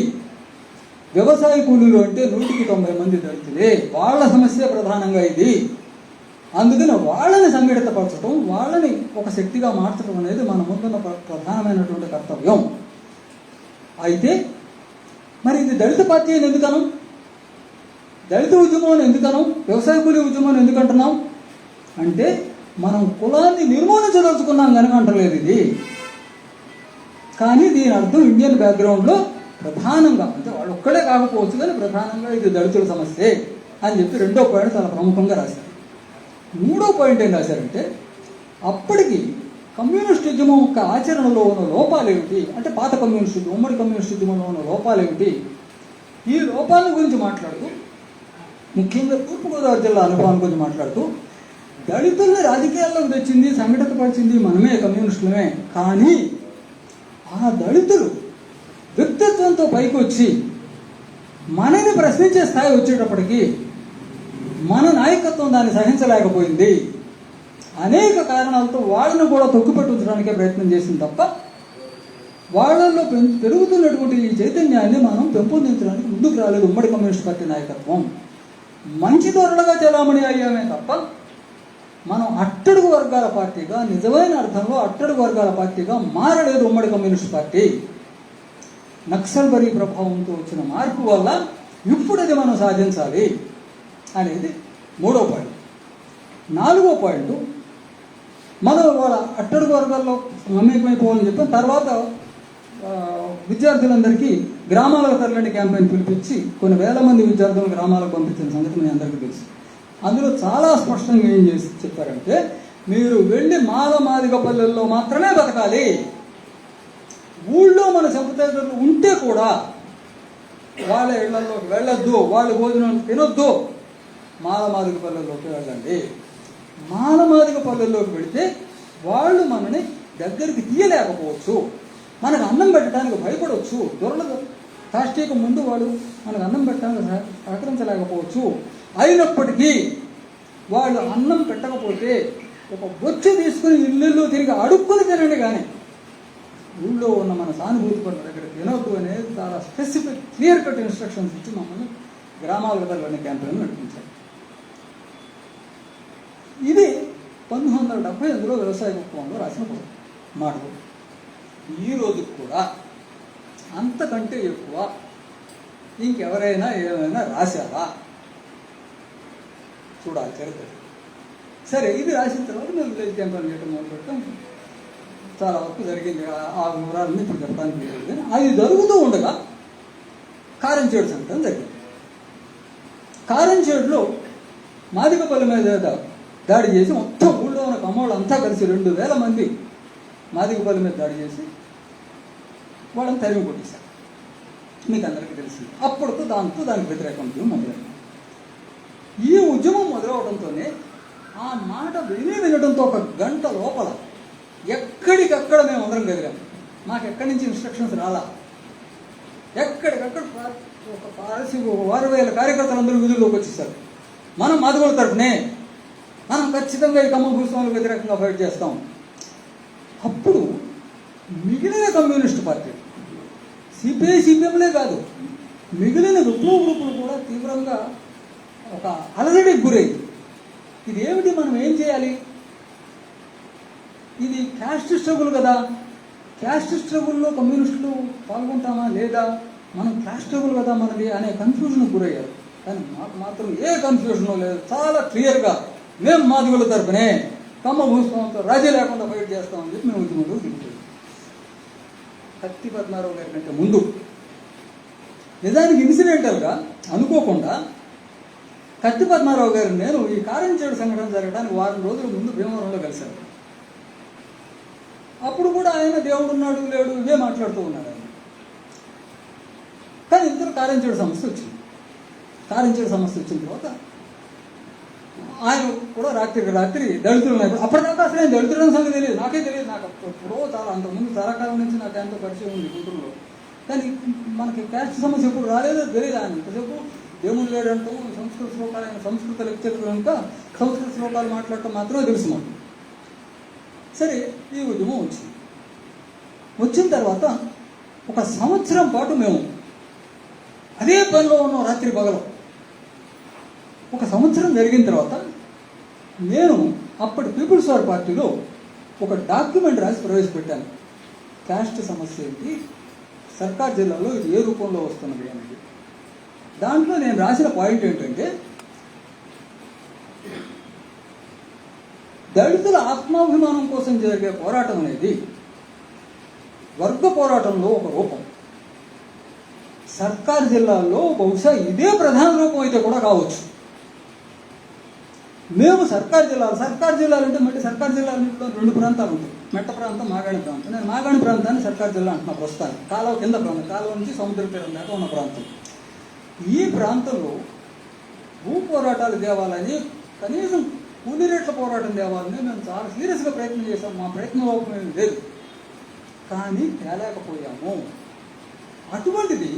[SPEAKER 1] వ్యవసాయ కూలీలు అంటే 190 మంది దళితులే. వాళ్ళ సమస్య ప్రధానంగా ఇది. అందుకని వాళ్ళని సంఘటితపరచడం, వాళ్ళని ఒక శక్తిగా మార్చడం అనేది మన ముందున్న ప్రధానమైనటువంటి కర్తవ్యం. అయితే మరి ఇది దళిత పార్టీ అని ఎందుకనం, దళిత ఉద్యమం అని ఎందుకనం, వ్యవసాయ కూలీ ఉద్యమం అని ఎందుకంటున్నాం అంటే మనం కులాన్ని నిర్మూలించదలుచుకున్నాం కనుక అంటలేదు ఇది. కానీ దీని అర్థం ఇండియన్ బ్యాక్గ్రౌండ్లో ప్రధానంగా, అంటే వాళ్ళు ఒక్కడే కాకపోవచ్చు కానీ ప్రధానంగా ఇది దళితుల సమస్యే అని చెప్పి 2వ పాయింట్ చాలా ప్రముఖంగా రాశారు. 3వ పాయింట్ ఏం రాశారంటే అప్పటికి కమ్యూనిస్ట్ ఉద్యమం యొక్క ఆచరణలో ఉన్న లోపాలు ఏమిటి, అంటే పాత కమ్యూనిస్ట్ ఉద్యమం, ఉమ్మడి కమ్యూనిస్ట్ ఉద్యమంలో ఉన్న లోపాలు ఏమిటి, ఈ లోపాల గురించి మాట్లాడుతూ, ముఖ్యంగా తూర్పుగోదావరి జిల్లా అనుభవం గురించి మాట్లాడుతూ, దళితుల్ని రాజకీయాల్లోకి తెచ్చింది, సంఘటితపరిచింది మనమే, కమ్యూనిస్టులమే. కానీ ఆ దళితులు వ్యక్తిత్వంతో పైకి వచ్చి మనని ప్రశ్నించే స్థాయి వచ్చేటప్పటికి మన నాయకత్వం దాన్ని సహించలేకపోయింది. అనేక కారణాలతో వాళ్ళను కూడా తొక్కిపెట్టించడానికే ప్రయత్నం చేసింది తప్ప వాళ్ళల్లో పెరుగుతున్నటువంటి ఈ చైతన్యాన్ని మనం పెంపొందించడానికి ముందుకు రాలేదు ఉమ్మడి కమ్యూనిస్ట్ పార్టీ నాయకత్వం. మంచి ధోరణిగా చెలామణి అయ్యామే తప్ప మనం అట్టడుగు వర్గాల పార్టీగా, నిజమైన అర్థంలో అట్టడుగు వర్గాల పార్టీగా మారలేదు ఉమ్మడి కమ్యూనిస్ట్ పార్టీ. నక్సల్బరీ ప్రభావంతో వచ్చిన మార్పు వల్ల ఇప్పుడు అది మనం సాధించాలి అనేది 3వ పాయింట్. 4వ పాయింట్, మనం వాళ్ళ అట్టడుగు వర్గాల్లో మమేకమైపోవాలని చెప్పాం. తర్వాత విద్యార్థులందరికీ గ్రామాలకు తరలిండి క్యాంపెయిన్ పిలిపించి కొన్ని వేల మంది విద్యార్థులను గ్రామాలకు పంపించిన సంగతి మీ అందరికీ తెలుసు. అందులో చాలా స్పష్టంగా ఏం చేసి చెప్పారంటే, మీరు వెళ్ళి మాదిగ పల్లెల్లో మాత్రమే బతకాలి, ఊళ్ళో మన సంప్రదాయాలు ఉంటే కూడా వాళ్ళ ఇళ్లలోకి వెళ్ళొద్దు, వాళ్ళ భోజనం తినొద్దు, మాదిగ పల్లెల్లోకి వెళ్ళండి. మాదిగ పల్లెల్లోకి వెళితే వాళ్ళు మనని దగ్గరికి తీయలేకపోవచ్చు, మనకు అన్నం పెట్టడానికి భయపడవచ్చు, దొరలదు కాష్టీకి ముందు వాళ్ళు మనకు అన్నం పెట్టడానికి సహకరించలేకపోవచ్చు. అయినప్పటికీ వాళ్ళు అన్నం పెట్టకపోతే ఒక బొచ్చు తీసుకుని ఇల్లు తిరిగి అడుక్కుని తినండి, కానీ ఊళ్ళో ఉన్న మన సానుభూతి పనుల దగ్గర తినొద్దు అనేది చాలా స్పెసిఫిక్ క్లియర్ కట్ ఇన్స్ట్రక్షన్స్ ఇచ్చి మమ్మల్ని గ్రామాల తరలిన క్యాంపెయిన్ నడిపించారు. ఇది 1978లో వ్యవసాయ విప్లవంలో రాసిన మాటలు. ఈ రోజుకి కూడా అంతకంటే ఎక్కువ ఇంకెవరైనా ఏమైనా రాశారా చూడాలి చరిత్ర. సరే, ఇది రాసిన తర్వాత మేము విలేజ్ క్యాంపెయిన్ చేయడం మొదలు పెట్టాం. చాలా వరకు జరిగింది. ఆ వివరాలను ఇప్పుడు చెప్పడానికి లేదు. అది జరుగుతూ ఉండగా కారంచేడు సంఘటన జరిగింది. కారంచేడులో మాదిగపల్లి మీద దాడి చేసి మొత్తం ఊళ్ళో ఉన్న కమ్మోళ్ళు అంతా కలిసి 2000 మంది మాదిగపల్లి మీద దాడి చేసి వాళ్ళని తరిమి కొట్టేశారు. మీకు అందరికీ తెలిసింది. అప్పటితో దానికి వ్యతిరేకం మొదలైంది. ఈ ఉద్యమం మొదలవడంతోనే ఆ మాట వినడంతో 1 గంట లోపల ఎక్కడికక్కడ మేము అందరం కదిలాము. మాకు ఎక్కడి నుంచి ఇన్స్ట్రక్షన్స్ రాలా. ఎక్కడికక్కడ ఒక 6,000 కార్యకర్తలందరూ విధుల్లోకి వచ్చేసారు. మనం మాదిగోళ్ళ తరఫునే, మనం ఖచ్చితంగా ఈ ఖమ్మం భూస్వాములకు వ్యతిరేకంగా ఫైట్ చేస్తాం. అప్పుడు మిగిలిన కమ్యూనిస్ట్ పార్టీ, సిపిఐ సిపిఎంలే కాదు, మిగిలిన విప్లవ గ్రూపులు కూడా తీవ్రంగా ఒక అలజడికి గురైంది. ఇది ఏమిటి, మనం ఏం చేయాలి, ఇది క్యాస్ట్ స్ట్రగుల్ కదా, క్యాస్ట్ స్ట్రగుల్లో కమ్యూనిస్టులు పాల్గొంటామా లేదా, మనం క్యాస్ట్ స్ట్రగుల్ కదా మనది అనే కన్ఫ్యూజన్కి గురయ్యారు. కానీ మాకు మాత్రం ఏ కన్ఫ్యూజన్ లేదు. చాలా క్లియర్గా మేము మాదిగోళ్ళ తరపునే ఖమ్మ భూస్వామితో రాజీ లేకుండా ఫైట్ చేస్తామని చెప్పి మేము ఉద్యమంలో దిగుతాం. కత్తి పద్మారావు గారి కంటే ముందు నిజానికి ఇన్సిడెంటల్గా అనుకోకుండా కత్తి పద్మారావు గారు నేను ఈ కారంచేడు సంఘటన జరగడానికి 1 రోజుల ముందు భీమవరంలో కలిశాను. అప్పుడు కూడా ఆయన దేవుడు ఉన్నాడు లేడు ఇవే మాట్లాడుతూ ఉన్నాడు ఆయన. కానీ ఇంతలో కారంచేడు సమస్య వచ్చింది. కారంచేడు సమస్య వచ్చిన తర్వాత ఆయన కూడా రాత్రి దళితులు ఉన్నాయి. అప్పటిదాకా అసలు ఆయన దళితుల సంగతి తెలియదు, నాకే తెలియదు. నాకు ఎప్పుడో అంతకుముందు చాలా కాలం నుంచి నాకు ఎంతో పరిచయం ఉంది గుంటూరులో. కానీ మనకి క్యాస్ట్ సమస్య ఎప్పుడు రాలేదో తెలియదు. ఆయన ఇంతసేపు దేవుడు లేడంటూ సంస్కృత శ్లోకాలు, ఆయన సంస్కృత లెక్చర్ కనుక సంస్కృత శ్లోకాలు మాట్లాడటం మాత్రమే తెలుసు మాకు. సరే, ఈ ఉద్యమం వచ్చింది. వచ్చిన తర్వాత ఒక సంవత్సరం పాటు మేము అదే పనిలో ఉన్నాం, రాత్రి పగలు. ఒక సంవత్సరం జరిగిన తర్వాత నేను అప్పటి పీపుల్స్ వార్ పార్టీలో ఒక డాక్యుమెంట్ రాసి ప్రవేశపెట్టాను. క్యాస్ట్ సమస్య ఏంటి, సర్కార్ జిల్లాలో ఇది ఏ రూపంలో వస్తున్నది అనేది. దాంట్లో నేను రాసిన పాయింట్ ఏంటంటే, దళితుల ఆత్మాభిమానం కోసం జరిగే పోరాటం అనేది వర్గ పోరాటంలో ఒక రూపం. సర్కార్ జిల్లాల్లో బహుశా ఇదే ప్రధాన రూపం అయితే కూడా కావచ్చు. మేము సర్కార్ జిల్లాలు అంటే మళ్ళీ సర్కార్ జిల్లాలో రెండు ప్రాంతాలు ఉంటాయి. మెట్ట ప్రాంతం, మాగాణి ప్రాంతం. నేను మాగాణి ప్రాంతాన్ని సర్కార్ జిల్లా అంటున్నా ప్రస్తుతానికి. కాలువ కింద ప్రాంతం, కాలువ నుంచి సముద్ర తీరం దాకా ఉన్న ప్రాంతం. ఈ ప్రాంతంలో భూ పోరాటాలు తేవాలని, కనీసం కూలీ రేట్ల పోరాటం తేవాలని మేము చాలా సీరియస్గా ప్రయత్నం చేశాం. మా ప్రయత్నం లోపం ఏమి లేదు, కానీ తేలేకపోయాము. అటువంటిది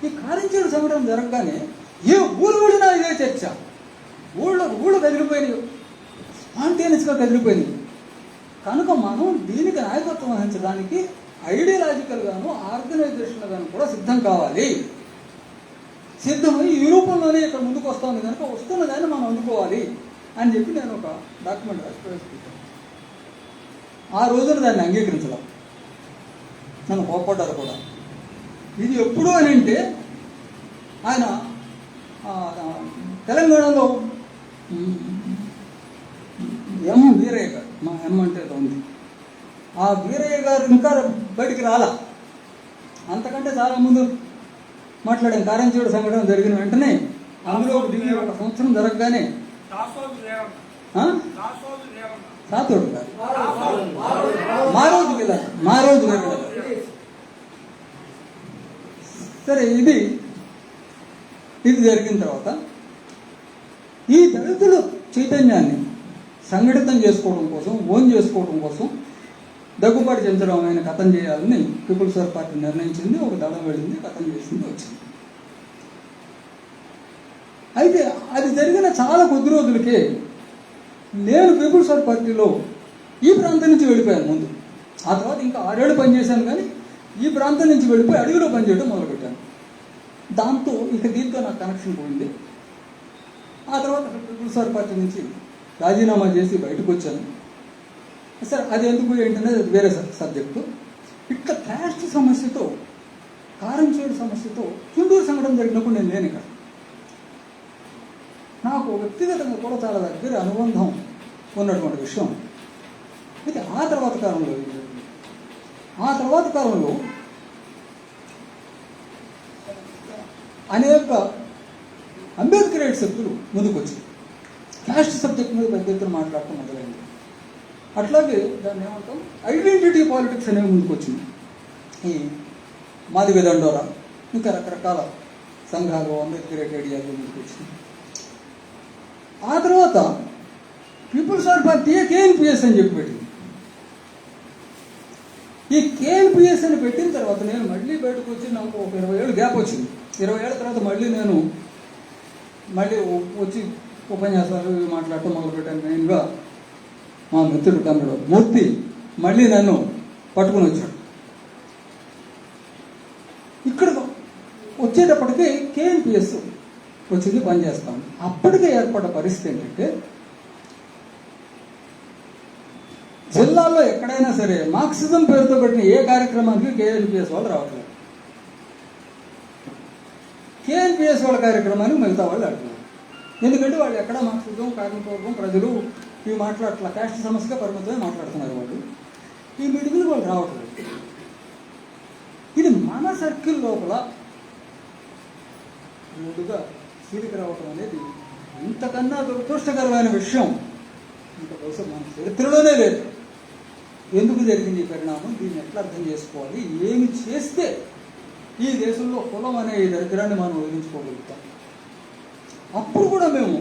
[SPEAKER 1] ఈ కారించేడు సంఘటన జరగగానే ఏ ఊరు వెళ్ళినా ఇదే చర్చ. ఊళ్ళు కదిలిపోయినాయి, స్పాంటేనియస్గా కదిలిపోయినాయి. కనుక మనం దీనికి నాయకత్వం వహించడానికి ఐడియాలజికల్గాను ఆర్గనైజేషన్గాను కూడా సిద్ధం కావాలి. సిద్ధమై ఈ రూపంలోనే ఇక్కడ ముందుకు వస్తుంది కనుక వస్తున్న దాన్ని మనం అందుకోవాలి అని చెప్పి నేను ఒక డాక్యుమెంట్ రాసి ప్రవేశపెట్టాను. ఆ రోజున దాన్ని అంగీకరించడం, నన్ను కోప్పడ్డారు కూడా. ఇది ఎప్పుడు అని అంటే, ఆయన తెలంగాణలో ఎం వీరయ్య గారు, మా ఎం అంటే ఉంది, ఆ వీరయ్య గారు ఇంకా బయటికి రాలా. అంతకంటే చాలా ముందు మాట్లాడాం. కారంచేడు సంఘటన జరిగిన వెంటనే అందులో దిగి ఒక సంవత్సరం జరగగానే సాతోడు గారు మారోజు గారు. సరే, ఇది జరిగిన తర్వాత ఈ దళితుల చైతన్యాన్ని సంఘటితం చేసుకోవడం కోసం, ఓన్ చేసుకోవడం కోసం దగ్గుబాటి చంద్రరావు ఆయన కథం చేయాలని పీపుల్స్ వార్ పార్టీ నిర్ణయించింది. ఒక దళం వెళ్ళింది, కథం చేసింది, వచ్చింది. అయితే అది జరిగిన చాలా కొద్ది రోజులకే నేను పీపుల్స్ వార్ పార్టీలో ఈ ప్రాంతం నుంచి వెళ్ళిపోయాను ముందు. ఆ తర్వాత ఇంకా 6 ఏళ్ళు పనిచేశాను, కానీ ఈ ప్రాంతం నుంచి వెళ్ళిపోయి అడవిలో పనిచేయడం మొదలుపెట్టాను. దాంతో దీంతో నాకు కనెక్షన్ పోయింది. ఆ తర్వాత పీపుల్స్ వార్ పార్టీ నుంచి రాజీనామా చేసి బయటకు వచ్చాను. సరే, అది ఎందుకు ఏంటనేది అది వేరే సబ్జెక్టు. ఇట్లా క్యాస్ట్ సమస్యతో, కారంచేడు సమస్యతో చుండూరు సంఘటన జరిగినప్పుడు నేను లేను ఇక్కడ. నాకు వ్యక్తిగతంగా కూడా చాలా దగ్గర అనుబంధం ఉన్నటువంటి విషయం. అయితే ఆ తర్వాత కాలంలో అనేక అంబేద్కర్ శక్తులు ముందుకొచ్చి క్యాస్ట్ సబ్జెక్ట్ మీద పెద్ద ఎత్తున మాట్లాడటం మొదలైంది. అట్లాగే దాన్ని ఏమంటాం, ఐడెంటిటీ పాలిటిక్స్ అనేవి ముందుకు వచ్చింది. ఈ మాదిగ దండోరా, ఇంకా రకరకాల సంఘాలు, అంబేద్కర్ ఐడియాలు ముందుకు వచ్చింది. ఆ తర్వాత పీపుల్స్ వార్ పార్టీ కేఎన్పిఎస్ అని చెప్పి పెట్టింది. ఈ కేఎన్పిఎస్ అని పెట్టిన తర్వాత నేను మళ్ళీ బయటకు వచ్చి నాకు ఒక 20 ఏళ్ళు గ్యాప్ వచ్చింది. 20 ఏళ్ళ తర్వాత నేను వచ్చి ఉపన్యాసాలు మాట్లాడటం మొదలుపెట్టాను. మెయిన్గా మా మిత్రుడు తమ్ముడు మూర్తి మళ్ళీ నన్ను పట్టుకుని వచ్చాడు. ఇక్కడ వచ్చేటప్పటికి కేఎన్పిఎస్ వచ్చింది, పనిచేస్తాం. అప్పటికే ఏర్పడ్డ పరిస్థితి ఏంటంటే, జిల్లాలో ఎక్కడైనా సరే మార్క్సిజం పేరుతో పెట్టిన ఏ కార్యక్రమానికి కేఎన్పిఎస్ వాళ్ళు రావట్లేదు. కేఎన్పిఎస్ వాళ్ళ కార్యక్రమానికి మిగతా వాళ్ళు అడుగుతున్నారు. ఎందుకంటే వాళ్ళు ఎక్కడ మార్క్సిజం, కార్మికవర్గం, ప్రజలు ఇవి మాట్లాడట్లా, క్యాస్ట్ సమస్యగా పరిమితమే మాట్లాడుతున్నారు. వాళ్ళు ఈ మీటింగ్లు వాళ్ళు రావట్లేదు. ఇది మన సర్కిల్ లోపల ముందుగా సీలికి రావటం అనేది ఇంతకన్నా దురదృష్టకరమైన విషయం ఇంకా బహుశా మన చరిత్రలోనే లేదు. ఎందుకు జరిగింది ఈ పరిణామం, దీన్ని ఎట్లా అర్థం చేసుకోవాలి, ఏమి చేస్తే ఈ దేశంలో కులం అనే ఈ దరిద్రాన్ని మనం వదిలించుకోగలుగుతాం. అప్పుడు కూడా మేము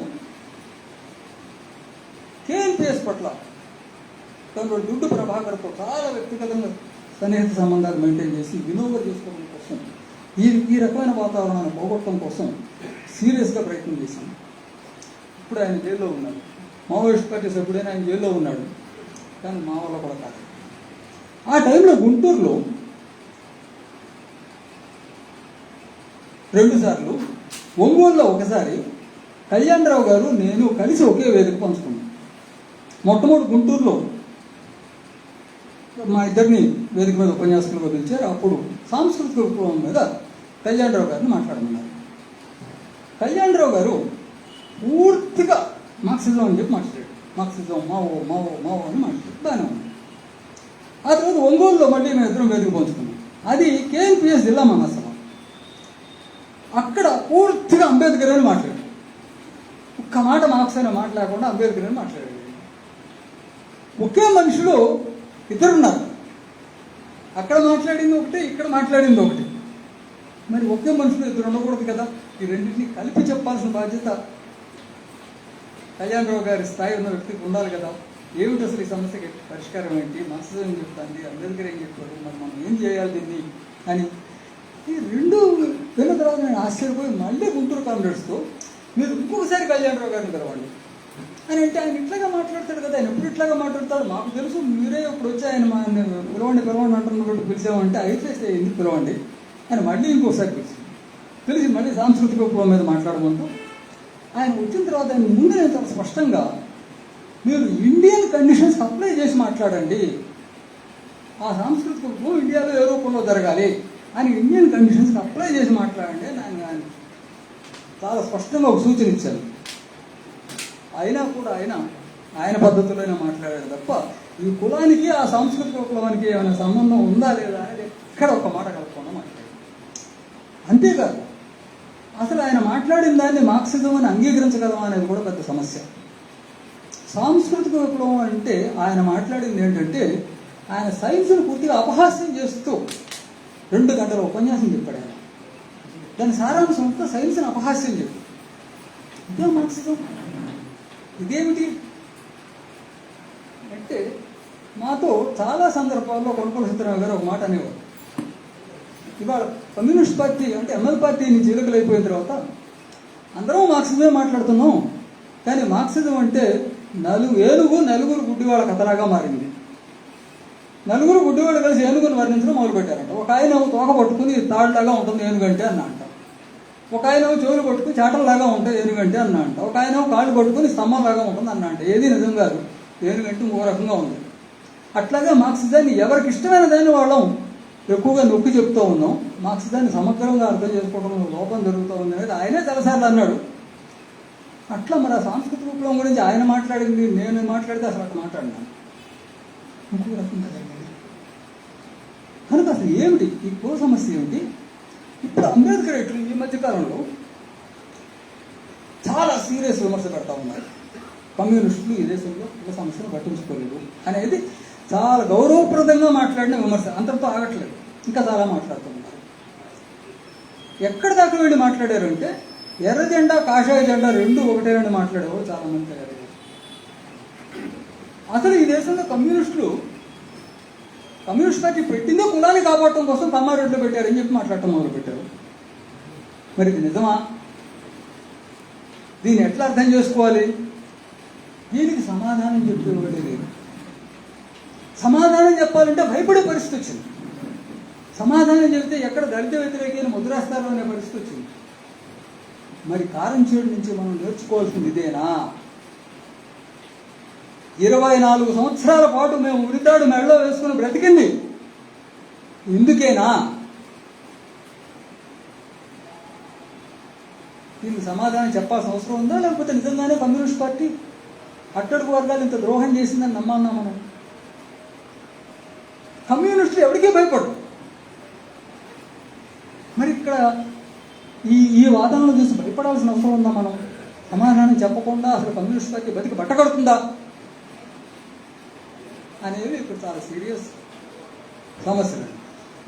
[SPEAKER 1] కేఎన్పిఎస్ పట్ల తను దుడ్డు ప్రభాకర్తో చాలా వ్యక్తిగతంగా సన్నిహిత సంబంధాలు మెయింటైన్ చేసి వినోదం చేసుకోవడం కోసం, ఈ రకమైన వాతావరణాన్ని పోగొట్టడం కోసం సీరియస్గా ప్రయత్నం చేశాను. ఇప్పుడు ఆయన జైల్లో ఉన్నాడు. మావోయిస్ట్ పార్టీ సభ్యుడైనా ఆయన జైల్లో ఉన్నాడు, కానీ మా వల్ల కూడా కాదు. ఆ టైంలో గుంటూరులో 2 సార్లు, ఒంగోలులో ఒకసారి కళ్యాణరావు గారు నేను కలిసి ఒకే వేదిక పంచుకున్నాం. మొట్టమొదటి గుంటూరులో మా ఇద్దరిని వేదిక మీద ఉపన్యాసకులుగా పిలిచారు. అప్పుడు సాంస్కృతిక విప్లవం మీద కళ్యాణరావు గారిని మాట్లాడమన్నారు. కళ్యాణరావు గారు పూర్తిగా మార్క్సిజం అని చెప్పి మాట్లాడాడు. మార్క్సిజం మావో మావో మావో అని మాట్లాడాడు. బాగానే ఉంది. ఆ తర్వాత ఒంగోలులో మళ్ళీ మేము ఇద్దరం వేదిక పంచుకున్నాం. అది కేఎన్పిఎస్ జిల్లా మహాసభ. అక్కడ పూర్తిగా అంబేద్కర్ అని మాట్లాడాడు. ఒక్క మాట మార్క్స్ అనే మాట్లాడకుండా అంబేద్కర్ అని మాట్లాడాడు. ఒకే మనుషులు ఇద్దరున్నారు. అక్కడ మాట్లాడింది ఒకటి, ఇక్కడ మాట్లాడింది ఒకటి. మరి ఒకే మనుషులు ఇద్దరు ఉండకూడదు కదా. ఈ రెండింటినీ కలిపి చెప్పాల్సిన బాధ్యత కళ్యాణరావు గారి స్థాయి ఉన్న వ్యక్తికి ఉండాలి కదా. ఏమిటి అసలు ఈ సమస్యకి పరిష్కారం ఏంటి, మార్క్సిజం ఏం చెప్తాంది, అంబేద్కర్ ఏం చెప్పాడు, మరి మనం ఏం చేయాలి దీన్ని అని ఈ రెండు విన్న తర్వాత నేను ఆశ్చర్యపోయి మళ్ళీ గుంటూరు కామ్రేడ్స్తో మీరు ఇంకొకసారి కళ్యాణరావు గారిని పిలవండి అని అంటే, ఆయన ఇట్లాగా మాట్లాడతాడు కదా, ఆయన ఎప్పుడు ఇట్లాగా మాట్లాడతాడు, మాకు తెలుసు, మీరే ఇప్పుడు వచ్చి ఆయన పిలవండి అంటున్నట్టు పిలిచామంటే అయితే ఎందుకు పిలవండి అని మళ్ళీ ఇంకోసారి పిలిచి మళ్ళీ సాంస్కృతిక విప్లవం మీద మాట్లాడమంటూ ఆయన వచ్చిన తర్వాత ఆయన ముందు నేను చాలా స్పష్టంగా మీరు ఇండియన్ కండిషన్స్ అప్లై చేసి మాట్లాడండి, ఆ సాంస్కృతిక విప్లవం ఇండియాలో ఏ రూపంలో జరగాలి అని ఇండియన్ కండిషన్స్కి అప్లై చేసి మాట్లాడండి అని ఆయన చాలా స్పష్టంగా ఒక సూచన ఇచ్చారు. అయినా కూడా ఆయన పద్ధతిలోనే మాట్లాడాడు తప్ప ఈ కులానికి ఆ సాంస్కృతిక విప్లవానికి ఏమైనా సంబంధం ఉందా లేదా అనేది ఎక్కడ ఒక మాట కలుపుకుండా మాట్లాడాడు. అంతేకాదు అసలు ఆయన మాట్లాడిన దాన్ని మార్క్సిజం అని అంగీకరించగలమా అనేది కూడా పెద్ద సమస్య. సాంస్కృతిక విప్లవం అంటే ఆయన మాట్లాడింది ఏంటంటే, ఆయన సైన్స్ను పూర్తిగా అపహాస్యం చేస్తూ 2 గంటల ఉపన్యాసం చెప్పాడు. ఆయన దాని సారాంశం అంతా సైన్స్ని అపహాస్యం చెప్పాడు. ఇదే మార్క్సిజం. ఇదేమిటి అంటే, మాతో చాలా సందర్భాల్లో కొనుగోలు సత్యనారాయణ గారు ఒక మాట అనేవారు. ఇవాళ కమ్యూనిస్ట్ పార్టీ అంటే ఎంఎల్ పార్టీని చీలికలైపోయిన తర్వాత అందరం మార్క్సిజమే మాట్లాడుతున్నాం, కానీ మార్క్సిజం అంటే నలుగురు గుడ్డివాళ్ళ కథలాగా మారింది. నలుగురు గుడ్డివాళ్ళు కలిసి ఏనుగుని వర్ణించడం మొదలుపెట్టారంట. ఒక ఆయన తోక పట్టుకుని తాడులాగా ఉంటుంది ఏనుగంటే అన్న అంట, ఒక ఆయన చెవులు పట్టుకుని చాటల్లాగా ఉంటాయి ఏనుగంటే అన్న అంట, ఒక ఆయన కాళ్ళు పట్టుకుని స్తంభంలాగా ఉంటుంది అన్న అంట. ఏది నిజం కాదు, ఏనుగంటే ఇంకో రకంగా ఉంది. అట్లాగే మార్క్సిజాన్ని ఎవరికి ఇష్టమైన దాన్ని వాళ్ళం ఎక్కువగా నొక్కి చెప్తూ ఉన్నాం. మార్క్సిజాన్ని సమగ్రంగా అర్థం చేసుకోవడం లోపం జరుగుతూ ఉంది అనేది ఆయనే చాలాసార్లు అన్నాడు. అట్లా మరి ఆ సాంస్కృతిక విప్లవం గురించి ఆయన మాట్లాడింది నేను మాట్లాడితే అసలు అట్లా మాట్లాడినాను ఇంకో రకంగా జరిగింది. కనుక అసలు ఏమిటి ఈ కుల సమస్య ఏమిటి? ఇప్పుడు అంబేద్కర్ ఈ మధ్యకాలంలో చాలా సీరియస్ విమర్శ పెడతా ఉన్నారు. కమ్యూనిస్టులు ఈ దేశంలో కుల సమస్యను పట్టించుకోలేదు అనేది చాలా గౌరవప్రదంగా మాట్లాడిన విమర్శ. అంతటితో ఆగట్లేదు, ఇంకా చాలా మాట్లాడుతున్నారు. ఎక్కడి దాకా వీళ్ళు మాట్లాడారంటే ఎర్ర జెండా కాషాయ జెండా 2 ఒకటేనని మాట్లాడేవారు చాలా మంది తయారయ్యారు. అసలు ఈ దేశంలో కమ్యూనిస్ట్ పార్టీ పెట్టిందే కులాన్ని కాపాడటం కోసం తమ్మారెడ్డిలో పెట్టారని చెప్పి మాట్లాడటం మొదలు పెట్టారు. మరి ఇది నిజమా? దీన్ని ఎట్లా అర్థం చేసుకోవాలి? దీనికి సమాధానం చెప్పేవాడే లేదు. సమాధానం చెప్పాలంటే భయపడే పరిస్థితి వచ్చింది. సమాధానం చెబితే ఎక్కడ దళిత వ్యతిరేకమైన ముద్రాస్తారో అనే పరిస్థితి వచ్చింది. మరి కారంచేడు నుంచి మనం నేర్చుకోవాల్సింది ఇదేనా? 24 సంవత్సరాల పాటు మేము ఉరితాడు మెడలో వేసుకుని బ్రతికింది ఇందుకేనా? దీనికి సమాధానం చెప్పాల్సిన అవసరం ఉందా? లేకపోతే నిజంగానే కమ్యూనిస్ట్ పార్టీ అట్టడుగు వర్గాలు ఇంత ద్రోహం చేసిందని నమ్మన్నా మనం? కమ్యూనిస్టులు ఎవరికీ భయపడరు. మరి ఇక్కడ ఈ వాదనలు చూసి భయపడాల్సిన అవసరం ఉందా మనం? సమాధానం చెప్పకుండా అసలు కమ్యూనిస్ట్ పార్టీ బతికి బట్టకడుతుందా అనేది ఇప్పుడు చాలా సీరియస్ సమస్యలు.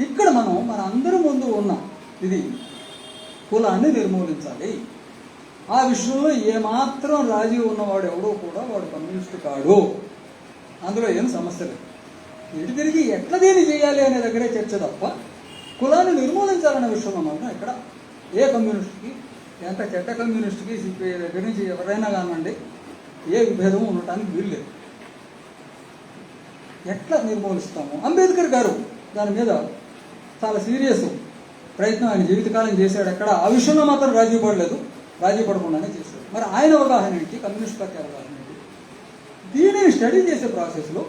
[SPEAKER 1] ఇక్కడ మన అందరి ముందు ఉన్న ఇది కులాన్ని నిర్మూలించాలి. ఆ విషయంలో ఏమాత్రం రాజీ ఉన్నవాడు ఎవడో కూడా వాడు కమ్యూనిస్ట్ కాడు, అందులో ఏం సమస్య లేదు. ఎటు తిరిగి ఎట్లా దీన్ని చేయాలి అనే దగ్గరే చర్చ తప్ప కులాన్ని నిర్మూలించాలనే విషయంలో మాత్రం ఇక్కడ ఏ కమ్యూనిస్ట్కి, ఎంత చెడ్డ కమ్యూనిస్ట్కి సిపిఐ దగ్గర నుంచి ఎవరైనా కానివ్వండి ఏ విభేదం ఉండటానికి వీలు లేదు. ఎట్లా నిర్మూలిస్తాము? అంబేద్కర్ గారు దాని మీద చాలా సీరియస్ ప్రయత్నం ఆయన జీవితకాలం చేశాడు. ఎక్కడ ఆ విషయంలో మాత్రం రాజీ పడలేదు, రాజీ పడకుండానే చేశాడు. మరి ఆయన అవగాహన ఏంటి, కమ్యూనిస్ట్ పార్టీ అవగాహన ఏంటి? దీనిని స్టడీ చేసే ప్రాసెస్లో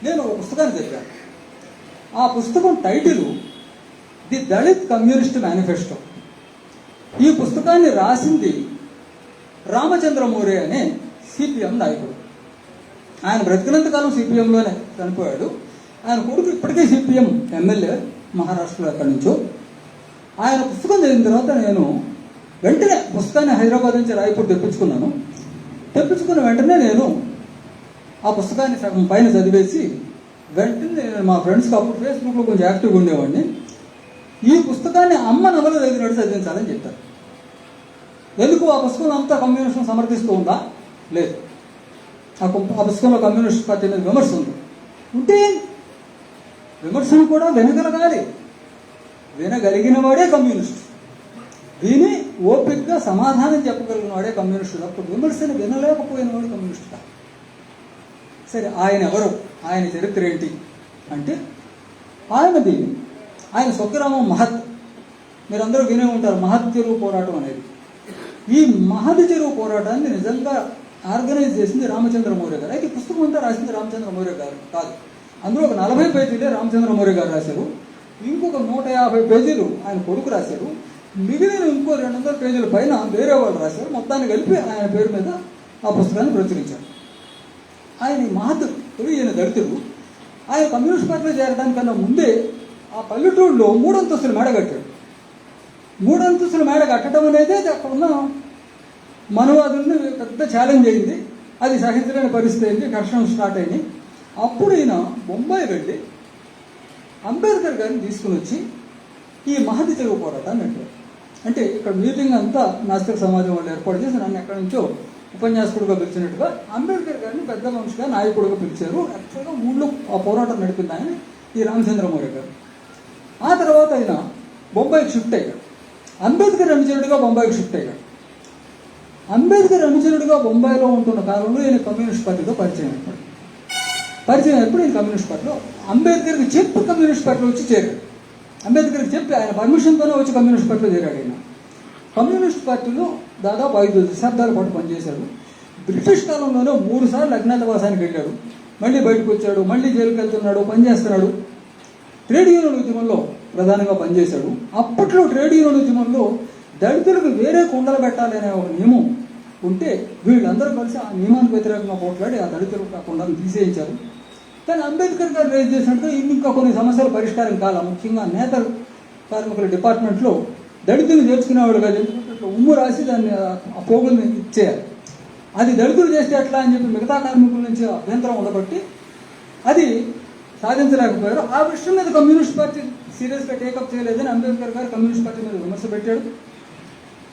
[SPEAKER 1] నేను ఒక పుస్తకాన్ని చదివాను. ఆ పుస్తకం title the Dalit communist manifesto. ఈ పుస్తకాన్ని రాసింది రామచంద్ర మోరే అనే సిపిఎం నాయకుడు. ఆయన బ్రతికినంతకాలం సిపిఎంలోనే చనిపోయాడు. ఆయన కొడుకు ఇప్పటికే సిపిఎం ఎమ్మెల్యే మహారాష్ట్రలో ఎక్కడి నుంచో. ఆయన పుస్తకం చదివిన తర్వాత నేను వెంటనే పుస్తకాన్ని హైదరాబాద్ నుంచి రాయపూర్ తెప్పించుకున్నాను. తెప్పించుకున్న వెంటనే నేను ఆ పుస్తకాన్ని సగం పైన చదివేసి వెంటనే మా ఫ్రెండ్స్కి అప్పుడు ఫేస్బుక్లో కొంచెం యాక్టివ్గా ఉండేవాడిని. ఈ పుస్తకాన్ని అమ్మ నవల చదివినట్టు చదివించాలని చెప్పారు. ఎందుకు? ఆ పుస్తకంలో అంతా కమ్యూనిస్ట్ను సమర్థిస్తూ ఉందా? లేదు. ఆ పుస్తకంలో కమ్యూనిస్ట్ పార్టీ మీద విమర్శ ఉంది. ఉంటే విమర్శను కూడా వినగలగాలి. వినగలిగిన వాడే కమ్యూనిస్ట్. విని ఓపికగా సమాధానం చెప్పగలిగిన వాడే కమ్యూనిస్టు. తప్ప విమర్శను వినలేకపోయిన వాడు కమ్యూనిస్ట్ కాదు. సరే, ఆయన ఎవరు, ఆయన చరిత్ర ఏంటి అంటే, ఆయన స్వగ్రామం మహత్. మీరందరూ వినే ఉంటారు మహత్ చెరువు పోరాటం అనేది. ఈ మహత్ చెరువు పోరాటాన్ని నిజంగా ఆర్గనైజ్ చేసింది రామచంద్ర మౌర్య గారు. అయితే పుస్తకం అంతా రాసింది రామచంద్ర మౌర్య గారు కాదు. అందులో ఒక 40 పేజీలే రామచంద్ర మౌర్య గారు రాశారు. ఇంకొక 150 పేజీలు ఆయన కొడుకు రాశారు. మిగిలిన ఇంకో 200 పేజీల పైన వేరే వాళ్ళు రాశారు. మొత్తాన్ని కలిపి ఆయన పేరు మీద ఆ పుస్తకాన్ని ప్రచురించారు. ఆయన మహతుడు, ఈయన దళితుడు. ఆయన కమ్యూనిస్ట్ పార్టీలో చేరడానికన్నా ముందే ఆ పల్లెటూరులో 3 అంతస్తుల మేడ కట్టాడు. 3 అంతస్తుల మేడ కట్టడం అనేది అక్కడ ఉన్న మనువాదుల్ని పెద్ద ఛాలెంజ్ అయింది. అది సహించలేని పరిస్థితి అయింది. ఘర్షణ స్టార్ట్ అయింది. అప్పుడు ఈయన బొంబాయి వెళ్ళి అంబేద్కర్ గారిని తీసుకుని వచ్చి ఈ మహతి చెరువు పోరాటాన్ని పెట్టారు. అంటే ఇక్కడ మీటింగ్ అంతా నాస్తిక సమాజం వాళ్ళు ఏర్పాటు చేసి నన్ను ఎక్కడి నుంచో ఉపన్యాసకుడుగా పిలిచినట్టుగా అంబేద్కర్ గారిని పెద్ద మనిషిగా నాయకుడుగా పిలిచారు. యాక్చువల్గా ఊళ్ళో ఆ పోరాటం నడిపింది ఆయన ఈ రామచంద్ర మౌర్య గారు. ఆ తర్వాత ఆయన బొంబాయికి షిఫ్ట్ అయ్యాడు. అంబేద్కర్ అనుచరుడిగా బొంబాయికి షిఫ్ట్ అయ్యాడు. అంబేద్కర్ అనుచరుడిగా బొంబాయిలో ఉంటున్న కాలంలో ఈయన కమ్యూనిస్ట్ పార్టీతో పరిచయం అయిపోయాడు. పరిచయం ఎప్పుడు ఈయన కమ్యూనిస్ట్ పార్టీలో అంబేద్కర్కి చెప్పి కమ్యూనిస్ట్ పార్టీలో వచ్చి చేరాడు. అంబేద్కర్కి చెప్పి ఆయన పర్మిషన్తోనే వచ్చి కమ్యూనిస్ట్ పార్టీలో చేరాడు. ఆయన కమ్యూనిస్ట్ పార్టీలో దాదాపు 5 దశాబ్దాల పాటు పనిచేశాడు. బ్రిటిష్ కాలంలోనే 3 సార్లు అజ్ఞాతవాసానికి వెళ్ళాడు. మళ్ళీ బయటకు వచ్చాడు, మళ్ళీ జైలుకి వెళ్తున్నాడు, పనిచేస్తున్నాడు. ట్రేడ్ యూనియన్ ఉద్యమంలో ప్రధానంగా పనిచేశాడు. అప్పట్లో ట్రేడ్ యూనియన్ ఉద్యమంలో దళితులకు వేరే కుండలు పెట్టాలనే ఒక నియమం ఉంటే వీళ్ళందరూ కలిసి ఆ నియమానికి వ్యతిరేకంగా పోట్లాడి ఆ దళితులకు ఆ కుండలను తీసేయించారు. కానీ అంబేద్కర్ గారు రేజ్ చేసినట్టుగా ఇంకా కొన్ని సమస్యలు పరిష్కారం కాల. ముఖ్యంగా నేత కార్మికుల డిపార్ట్మెంట్లో దళితులు చేర్చుకునేవాడు కాదు. ఎందుకంటే ఉమ్ము రాసి దాన్ని ఆ పోగుల్ని ఇచ్చేయాలి. అది దళితులు చేస్తే ఎట్లా అని చెప్పి మిగతా కార్మికుల నుంచి అభ్యంతరం ఉండబట్టి అది సాధించలేకపోయారు. ఆ విషయం మీద కమ్యూనిస్ట్ పార్టీ సీరియస్గా టేకప్ చేయలేదని అంబేద్కర్ గారు కమ్యూనిస్ట్ పార్టీ మీద విమర్శ పెట్టాడు.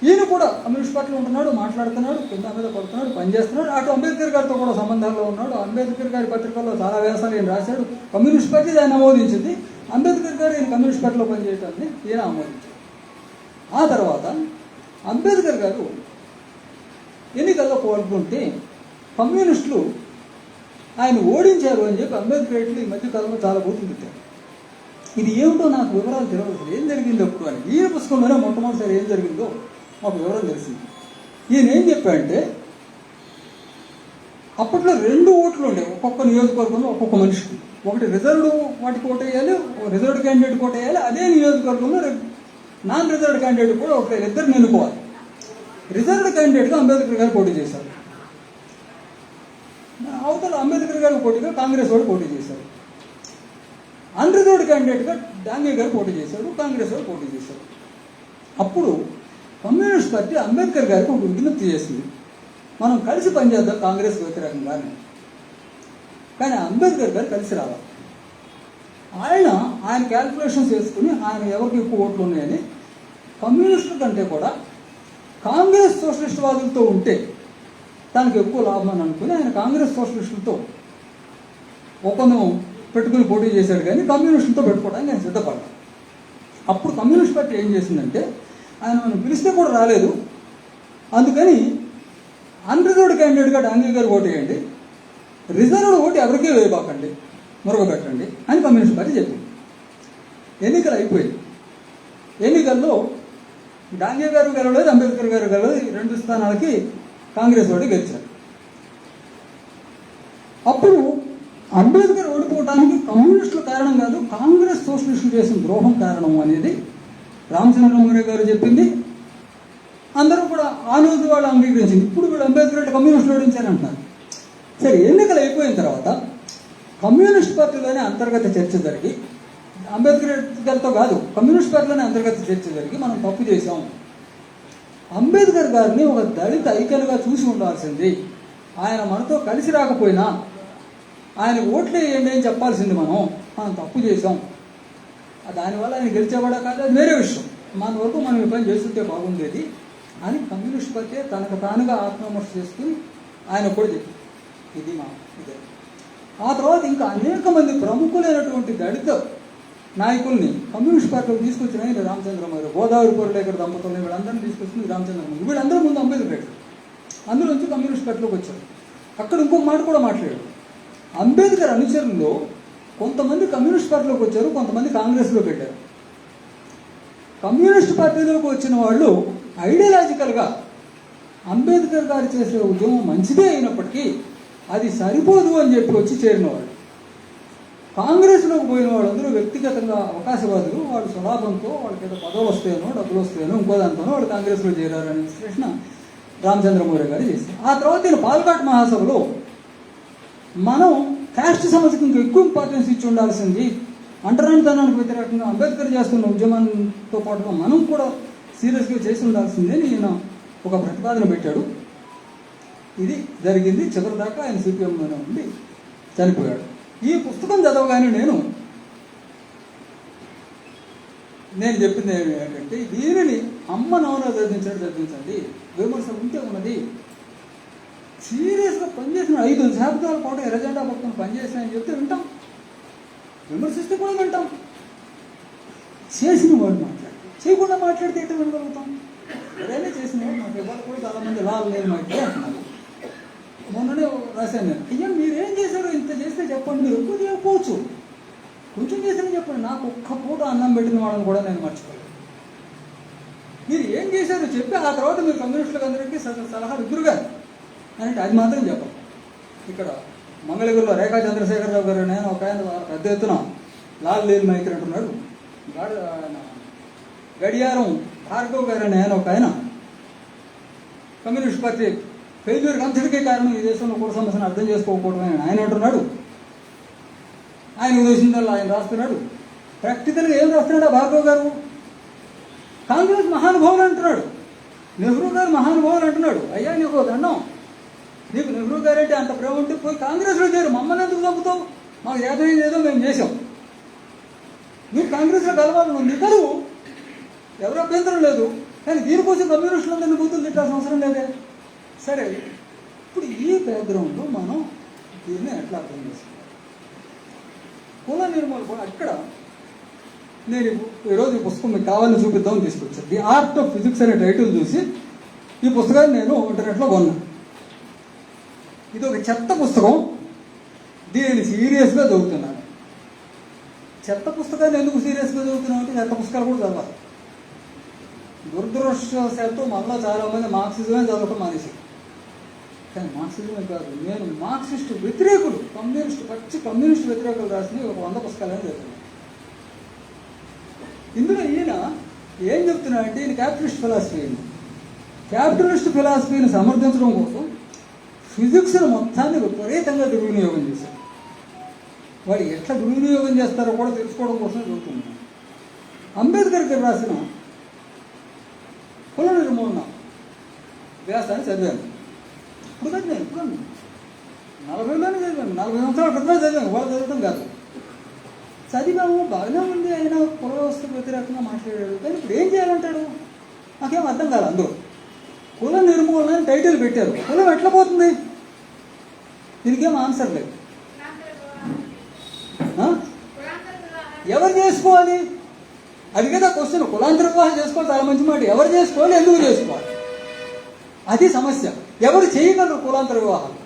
[SPEAKER 1] ఈయన కూడా కమ్యూనిస్ట్ పార్టీలో ఉంటున్నాడు, మాట్లాడుతున్నాడు, కింద మీద పడుతున్నాడు, పనిచేస్తున్నాడు. అటు అంబేద్కర్ గారితో కూడా సంబంధాల్లో ఉన్నాడు. అంబేద్కర్ గారి పత్రికల్లో చాలా వ్యాసాలు ఈయన రాశాడు. కమ్యూనిస్ట్ పార్టీ దాన్ని ఆమోదించింది. అంబేద్కర్ గారు ఈయన కమ్యూనిస్ట్ పార్టీలో పనిచేయటాన్ని ఈయన ఆమోదించాడు. ఆ తర్వాత అంబేద్కర్ గారు ఎన్నికల్లో పాల్గొంటే కమ్యూనిస్టులు ఆయన ఓడించారు అని చెప్పి అంబేద్కర్ ఈ మధ్యకాలంలో చాలా బూతులు పెట్టారు. ఇది ఏమిటో నాకు వివరాలు తెలియదు, ఏం జరిగిందో అప్పుడు అని. ఈయన పుస్తకంలోనే మొట్టమొదటిసారి ఏం జరిగిందో మాకు వివరం తెలిసింది. ఈయన ఏం చెప్పాడంటే అప్పట్లో 2 ఓట్లు ఉండేవి ఒక్కొక్క నియోజకవర్గంలో ఒక్కొక్క మనిషికి. ఒకటి రిజర్వ్డ్ వాటికి ఓటు వేయాలి, రిజర్వ్డ్ క్యాండిడేట్కి ఓటు వేయాలి. అదే నియోజకవర్గంలో నాన్ రిజర్వ్డ్ క్యాండిడేట్ కూడా ఒక 2 ఎన్నుకోవాలి. రిజర్వ్డ్ క్యాండిడేట్గా అంబేద్కర్ గారు పోటీ చేశారు. అవతల అంబేద్కర్ గారికి పోటీగా కాంగ్రెస్ వాడు పోటీ చేశారు. అన్రిజర్వ్డ్ క్యాండిడేట్గా డాంగే గారు పోటీ చేశారు, కాంగ్రెస్ వాడు పోటీ చేశారు. అప్పుడు కమ్యూనిస్ట్ పార్టీ అంబేద్కర్ గారికి ఒక విజ్ఞప్తి చేసింది, మనం కలిసి పనిచేద్దాం కాంగ్రెస్ వ్యతిరేకంగానే. కానీ అంబేద్కర్ గారు కలిసి రావాలి. ఆయన క్యాల్కులేషన్స్ వేసుకుని ఆయన ఎవరికి ఎక్కువ ఓట్లు ఉన్నాయని కమ్యూనిస్టుల కంటే కూడా కాంగ్రెస్ సోషలిస్ట్ వాదులతో ఉంటే తనకు ఎక్కువ లాభం అని అనుకుని ఆయన కాంగ్రెస్ సోషలిస్టులతో ఒప్పందం పెట్టుకుని పోటీ చేశాడు. కానీ కమ్యూనిస్టులతో పెట్టుకోవడానికి ఆయన సిద్ధపడ్డాడు. అప్పుడు కమ్యూనిస్ట్ పార్టీ ఏం చేసిందంటే ఆయన మనం పిలిస్తే కూడా రాలేదు, అందుకని అన్రిజర్వ్డ్ క్యాండిడేట్గా డాంగే గారు ఓటు వేయండి, రిజర్వ్డ్ ఓటు ఎవరికీ వేయబాకండి, మురగబెట్టండి అని కమ్యూనిస్ట్ పార్టీ చెప్పింది. ఎన్నికలు అయిపోయింది. ఎన్నికల్లో డాంగే గారు గెలవలేదు, అంబేద్కర్ గారు గెలవలేదు. 2 స్థానాలకి కాంగ్రెస్ వాడు గెలిచారు. అప్పుడు అంబేద్కర్ ఓడిపోవడానికి కమ్యూనిస్టుల కారణం కాదు, కాంగ్రెస్ సోషలిస్టులు చేసిన ద్రోహం కారణం అనేది రామచంద్రమౌళి గారు చెప్పింది. అందరూ కూడా ఆ రోజు వాళ్ళు అంగీకరించింది. ఇప్పుడు వీళ్ళు అంబేద్కర్ కమ్యూనిస్టులు ఓడించారంటున్నారు. సరే, ఎన్నికలు అయిపోయిన తర్వాత కమ్యూనిస్ట్ పార్టీలోనే అంతర్గత చర్చ జరిగి, అంబేద్కర్ గారితో కాదు, కమ్యూనిస్ట్ పార్టీలోనే అంతర్గత చర్చ జరిగి మనం తప్పు చేశాం, అంబేద్కర్ గారిని ఒక దళిత ఐక్యలుగా చూసి ఉండాల్సింది, ఆయన మనతో కలిసి రాకపోయినా ఆయన ఓట్లు వేయండి అని చెప్పాల్సింది, మనం తప్పు చేశాం, దానివల్ల ఆయన గెలిచేవాడా కాదు, అది వేరే విషయం, మన వరకు మనం ఈ పని చేస్తుంటే బాగుండేది అని కమ్యూనిస్ట్ పార్టీ తనకు తానుగా ఆత్మవిమర్శ చేసుకుని ఆయన కూడా చెప్పింది. ఇది ఇదే. ఆ తర్వాత ఇంకా అనేక మంది ప్రముఖులైనటువంటి దళిత నాయకుల్ని కమ్యూనిస్ట్ పార్టీలోకి తీసుకొచ్చిన ఆయన రామచంద్రమౌళి, గోదావరి పొరలేకర్ దంపతుల్ని వీళ్ళందరినీ తీసుకొచ్చింది రామచంద్రమౌళి. వీళ్ళందరూ ముందు అంబేద్కర్, అందులోంచి కమ్యూనిస్ట్ పార్టీలోకి వచ్చారు. అక్కడ ఇంకొక మాట కూడా మాట్లాడాడు. అంబేద్కర్ అనుచరుల్లో కొంతమంది కమ్యూనిస్ట్ పార్టీలోకి వచ్చారు, కొంతమంది కాంగ్రెస్లోకి వెళ్ళారు. కమ్యూనిస్ట్ పార్టీలోకి వచ్చిన వాళ్ళు ఐడియాలజికల్గా అంబేద్కర్ గారు చేసే ఉద్యమం మంచిదే అయినప్పటికీ అది సరిపోదు అని చెప్పి వచ్చి చేరిన వాళ్ళు. కాంగ్రెస్లోకి పోయిన వాళ్ళందరూ వ్యక్తిగతంగా అవకాశవాదులు, వాళ్ళు స్వలాభంతో వాళ్ళకి ఏదో పదవులు వస్తాయనో డబ్బులు వస్తాయనో ఇంకో దాంతోనో వాళ్ళు కాంగ్రెస్లో చేరారనే విశ్లేషణ రామచంద్రమౌళి గారు చేశారు. ఆ తర్వాత నేను పాల్ఘాట్ మహాసభలో మనం క్యాస్ట్ సమస్యకు ఇంకా ఎక్కువ ఇంపార్టెన్స్ ఇచ్చి ఉండాల్సింది, అంటరానితనానికి వ్యతిరేకంగా అంబేద్కర్ చేస్తున్న ఉద్యమంతో పాటుగా మనం కూడా సీరియస్గా చేసి ఉండాల్సిందే అని ఈయన ఒక ప్రతిపాదన పెట్టాడు. ఇది జరిగింది. చివరిదాకా ఆయన సిపిఎంలోనే ఉండి చనిపోయాడు. ఈ పుస్తకం చదవగానే నేను చెప్పింది ఏంటంటే, దీనిని అమ్మ నవన చదివించండి, విమర్శ ఉంటే ఉన్నది, సీరియస్గా పనిచేసిన 5 దశాబ్దాల పాటు ఎర్రజెండా పక్కన పనిచేసినాయని చెప్తే వింటాం, విమర్శిస్తే కూడా వింటాం. చేసిన వాడు చేయకుండా మాట్లాడితే ఎట్లా వినగలుగుతాం? ఎవరైనా చేసిన వాడు మాకు ఎవరు కూడా చాలామంది లాభం లేదు మాట్లాడి అంటున్నారు. మొన్ననే రాశాను నేను, అయ్యా మీరేం చేశారో ఇంత చేస్తే చెప్పండి, మీరు ఎక్కువ చేయకపోవచ్చు, కొంచెం చేశారని చెప్పండి. నాకు ఒక్క పూట అన్నం పెట్టిన వాళ్ళని కూడా నేను మర్చిపోలేదు. మీరు ఏం చేశారో చెప్పి ఆ తర్వాత మీరు కమ్యూనిస్టులకు అందరికీ సలహాలు ఇద్దరుగా అంటే అది మాత్రం చెప్పండి. ఇక్కడ మంగళగిరిలో రేఖా చంద్రశేఖరరావు గారు నేను ఒక ఆయన పెద్ద ఎత్తున లాల్ లేని మైకర్ అంటున్నాడు, గడియారం భార్గవ్ గారు అని ఆయన ఒక ఆయన కమ్యూనిస్ట్ పార్టీ ఫెయిల్యూర్కి అంతటికే కారణం ఈ దేశంలో కూడా సమస్యను అర్థం చేసుకోకపోవడం అని ఆయన అంటున్నాడు. ఆయన ఉద్దేశించాలి ఆయన రాస్తున్నాడు. ప్రాక్టికల్గా ఏం రాస్తున్నాడు ఆ భార్గవ్ గారు? కాంగ్రెస్ మహానుభావులు అంటున్నాడు, నెహ్రూ గారు మహానుభావులు అంటున్నాడు. అయ్యా నీకు దండం, నీకు నెహ్రూ గారంటే అంత ప్రేమ ఉంటే పోయి కాంగ్రెస్లో చేరు, మమ్మల్ని ఎందుకు చంపుతావు? మాకు ఏదో మేము చేసాం, నువ్వు కాంగ్రెస్లో కలవాలి, నువ్వు కలువు, ఎవరు అభ్యంతరం లేదు. కానీ దీనికోసం కమ్యూనిస్టులందరినీ బూతులు తిట్టాల్సిన అవసరం లేదే. సరే, ఇప్పుడు ఈ బ్యాక్గ్రౌండ్లో మనం దీన్ని ఎట్లా అర్థం చేసుకోవాలి? కుల నిర్మూలన కూడా అక్కడ నేను ఈరోజు ఈ పుస్తకం మీకు కావాలని చూపిద్దామని తీసుకొచ్చాను. ది ఆర్ట్ ఆఫ్ ఫిజిక్స్ అనే టైటిల్ చూసి ఈ పుస్తకాన్ని నేను ఇంటర్నెట్లో కొన్నాను. ఇది ఒక చెత్త పుస్తకం, దీనిని సీరియస్గా చదువుతున్నాను. చెత్త పుస్తకాన్ని ఎందుకు సీరియస్గా చదువుతున్నాను అంటే చెత్త పుస్తకాలు కూడా చదవాలి. దురదృష్టవశాత్తు మనలో చాలామంది మార్క్సిజమే చదవటం మానేసి, కానీ మార్క్సిజమే కాదు, నేను మార్క్సిస్ట్ వ్యతిరేకులు పచ్చి కమ్యూనిస్ట్ వ్యతిరేకులు రాసిన ఒక 100 పుస్తకాలని చదువుతున్నాను. ఇందులో ఈయన ఏం చెప్తున్నాడంటే, ఈయన క్యాపిటలిస్ట్ ఫిలాసఫీని సమర్థించడం కోసం ఫిజిక్స్ను మొత్తాన్ని విపరీతంగా దుర్వినియోగం చేశారు. వాడు ఎట్లా దుర్వినియోగం చేస్తారో కూడా తెలుసుకోవడం కోసం చదువుతున్నాను. అంబేద్కర్ గారు రాసిన కుల నిర్మూలన వ్యాసాన్ని చదివాను. ఇప్పుడు కాదు, నేను ఇప్పుడు 40లోనే చదివాను, 40 సంవత్సరాల క్రితమే చదివాను, వాళ్ళు చదవడం కాదు. చదివాము, బాగానే ఉంది, అయినా కుల వ్యవస్థకు వ్యతిరేకంగా మాట్లాడాడు. కానీ ఇప్పుడు ఏం చేయాలంటాడు? నాకేం అర్థం కాదు. అందరూ కుల నిర్మూలన అని టైటిల్ పెట్టారు, కులం ఎట్లా పోతుంది? దీనికేం ఆన్సర్ లేదు. ఎవరు చేసుకోవాలి? అది కదా క్వశ్చన్. కులాంతర వివాహం చేసుకోవాలి, చాలా మంచి మాట. ఎవరు చేసుకోవాలి, ఎందుకు చేసుకోవాలి, అది సమస్య. ఎవరు చేయగలరు కులాంతర వివాహాలు?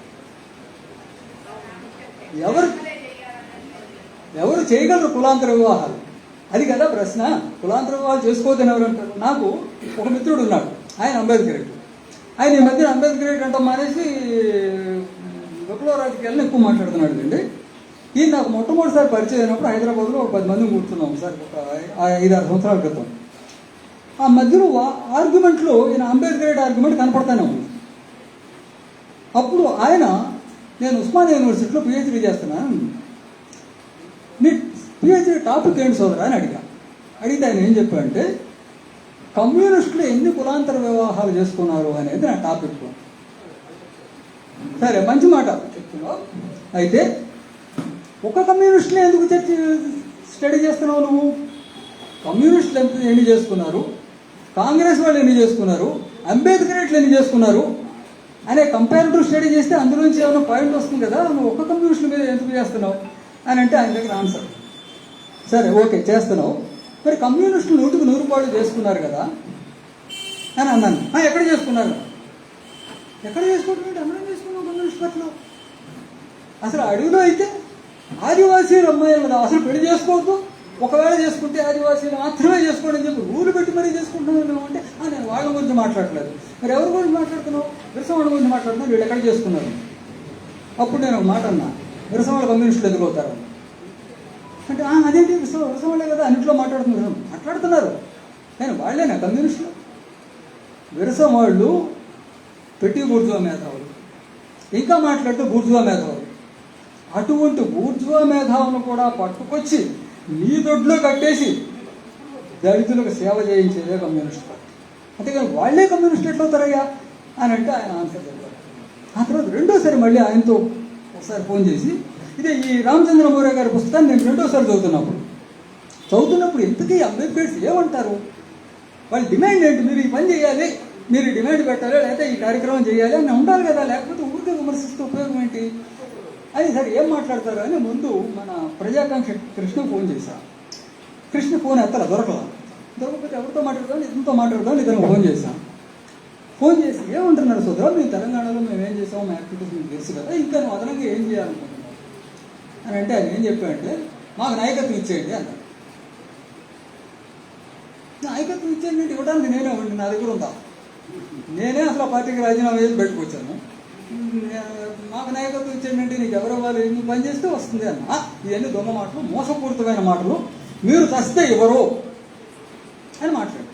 [SPEAKER 1] ఎవరు చేయగలరు కులాంతర వివాహాలు? అది కదా ప్రశ్న. కులాంతర వివాహాలు చేసుకోవద్దని ఎవరు అంటారు? నాకు ఒక మిత్రుడు ఉన్నాడు, ఆయన అంబేద్కర్. ఆయన ఈ మధ్యన అంబేద్కర్ అంటే మానేసి విప్లవ రాజకీయాలను ఎక్కువ మాట్లాడుతున్నాడు అండి. ఈయన నాకు మొట్టమొదటిసారి పరిచయం అయినప్పుడు హైదరాబాద్లో ఒక 10 మంది కూర్చున్నాం సార్, ఒక 5-6 సంవత్సరాల క్రితం. ఆ మధ్యలో ఆర్గ్యుమెంట్లో ఈయన అంబేద్కర్ ఆర్గ్యుమెంట్ కనపడతానే ఉంది. అప్పుడు ఆయన, నేను ఉస్మానియా యూనివర్సిటీలో పిహెచ్డీ చేస్తున్నాను, నీ పిహెచ్డీ టాపిక్ ఏంటి సోదరా అని అడిగితే ఆయన ఏం చెప్పాడంటే, కమ్యూనిస్టులు ఎన్ని కులాంతర వివాహాలు చేసుకున్నారు అనేది నా టాపిక్. సరే, మంచి మాట చెప్తున్నావు. అయితే ఒక కమ్యూనిస్టులే ఎందుకు స్టడీ చేస్తున్నావు నువ్వు? కమ్యూనిస్టులు ఎన్ని చేసుకున్నారు, కాంగ్రెస్ వాళ్ళు ఎన్ని చేసుకున్నారు, అంబేద్కరేట్లు ఎన్ని చేసుకున్నారు అనే కంపారిటివ్ స్టడీ చేస్తే అందులోంచి ఏమైనా పాయింట్ వస్తుంది కదా, నువ్వు ఒక్క కమ్యూనిస్టుల మీద ఎందుకు చేస్తున్నావు అని అంటే ఆయన దగ్గర ఆన్సర్. సరే, ఓకే చేస్తున్నావు, మరి కమ్యూనిస్టులు 100కి 100 పాళ్ళు చేసుకున్నారు కదా అని అన్నాను. ఎక్కడ చేసుకున్నారు? ఎక్కడ చేసుకోవడం? అందరం చేసుకున్నాం కమ్యూనిస్ట్ పార్టీలో. అసలు అడవిలో అయితే ఆదివాసీలు అమ్మాయిలు అసలు పెళ్లి చేసుకోవద్దు, ఒకవేళ చేసుకుంటే ఆదివాసీలు మాత్రమే చేసుకోండి అని చెప్పి రూలు పెట్టి మరీ చేసుకుంటున్నాను అంటే నేను వాళ్ళ గురించి మాట్లాడలేదు. మరి ఎవరి గురించి మాట్లాడుతున్నావు? విరసవాళ్ళ గురించి మాట్లాడుతున్నావు. వీళ్ళు ఎక్కడ చేసుకున్నారు? అప్పుడు నేను ఒక మాట అన్నా, విరసవాళ్ళ కమ్యూనిస్టులు ఎదురవుతారు అంటే అదేంటి విరసవాళ్ళే కదా అన్నింటిలో మాట్లాడుతున్నారు. నేను వాళ్ళేనా కమ్యూనిస్టులు? విరసవాళ్ళు పెట్టి బూర్జువా మేధావులు, ఇంకా మాట్లాడితే బూర్జువా మేధావులు. అటువంటి బూర్జువా మేధావులను కూడా పట్టుకొచ్చి నీ దొడ్లో కట్టేసి దళితులకు సేవ చేయించేదే కమ్యూనిస్ట్ పార్టీ. అంతేకాని వాళ్ళే కమ్యూనిస్ట్ ఎట్లా అవుతారయ్యా అని అంటే ఆయన ఆన్సర్ చెప్పారు. ఆ తర్వాత రెండోసారి మళ్ళీ ఆయనతో ఒకసారి ఫోన్ చేసి, ఇదే ఈ రామచంద్ర మౌర్య గారి పుస్తకాన్ని నేను రెండోసారి చదువుతున్నప్పుడు ఇంతకీ అంబేద్కర్స్ ఏమంటారు, వాళ్ళ డిమాండ్ ఏంటి, మీరు ఈ పని చేయాలి, మీరు డిమాండ్ పెట్టాలి, లేకపోతే ఈ కార్యక్రమం చేయాలి అని ఉండాలి కదా, లేకపోతే ఊరికే విమర్శిస్తూ ఉపయోగం ఏంటి అని. సరే ఏం మాట్లాడతారు అని ముందు మన ప్రజాకాంక్ష కృష్ణ ఫోన్ చేశా. కృష్ణ ఫోన్ దొరకకపోతే ఎవరితో మాట్లాడదాం, ఇతనితో మాట్లాడదాం, ఇతను ఫోన్ చేసి ఏమంటున్నారు సోదరా, మేము తెలంగాణలో మేము ఏం చేసాము, మా యాక్టివిటీస్ మీకు తెలుసు కదా, ఇంకా నువ్వు అదనంగా ఏం చేయాలనుకుంటున్నావు అని అంటే ఆయన ఏం చెప్పాడంటే, మాకు నాయకత్వం ఇచ్చేయండి అన్నాడు. నాయకత్వం ఇచ్చేయండి అంటే ఇవ్వడానికి నేనే ఉండి నా దగ్గర ఉందా, నేనే అసలు పార్టీకి రాజీనామా చేసి బయటకు వచ్చాను, మాకు నాయకత్వం ఇచ్చేయండి అంటే నీకు ఎవరు వాళ్ళు నువ్వు పని చేస్తే వస్తుంది అన్న. ఇవన్నీ దొంగ మాటలు, మోసపూరితమైన మాటలు, మీరు చస్తే ఎవరు అని మాట్లాడు.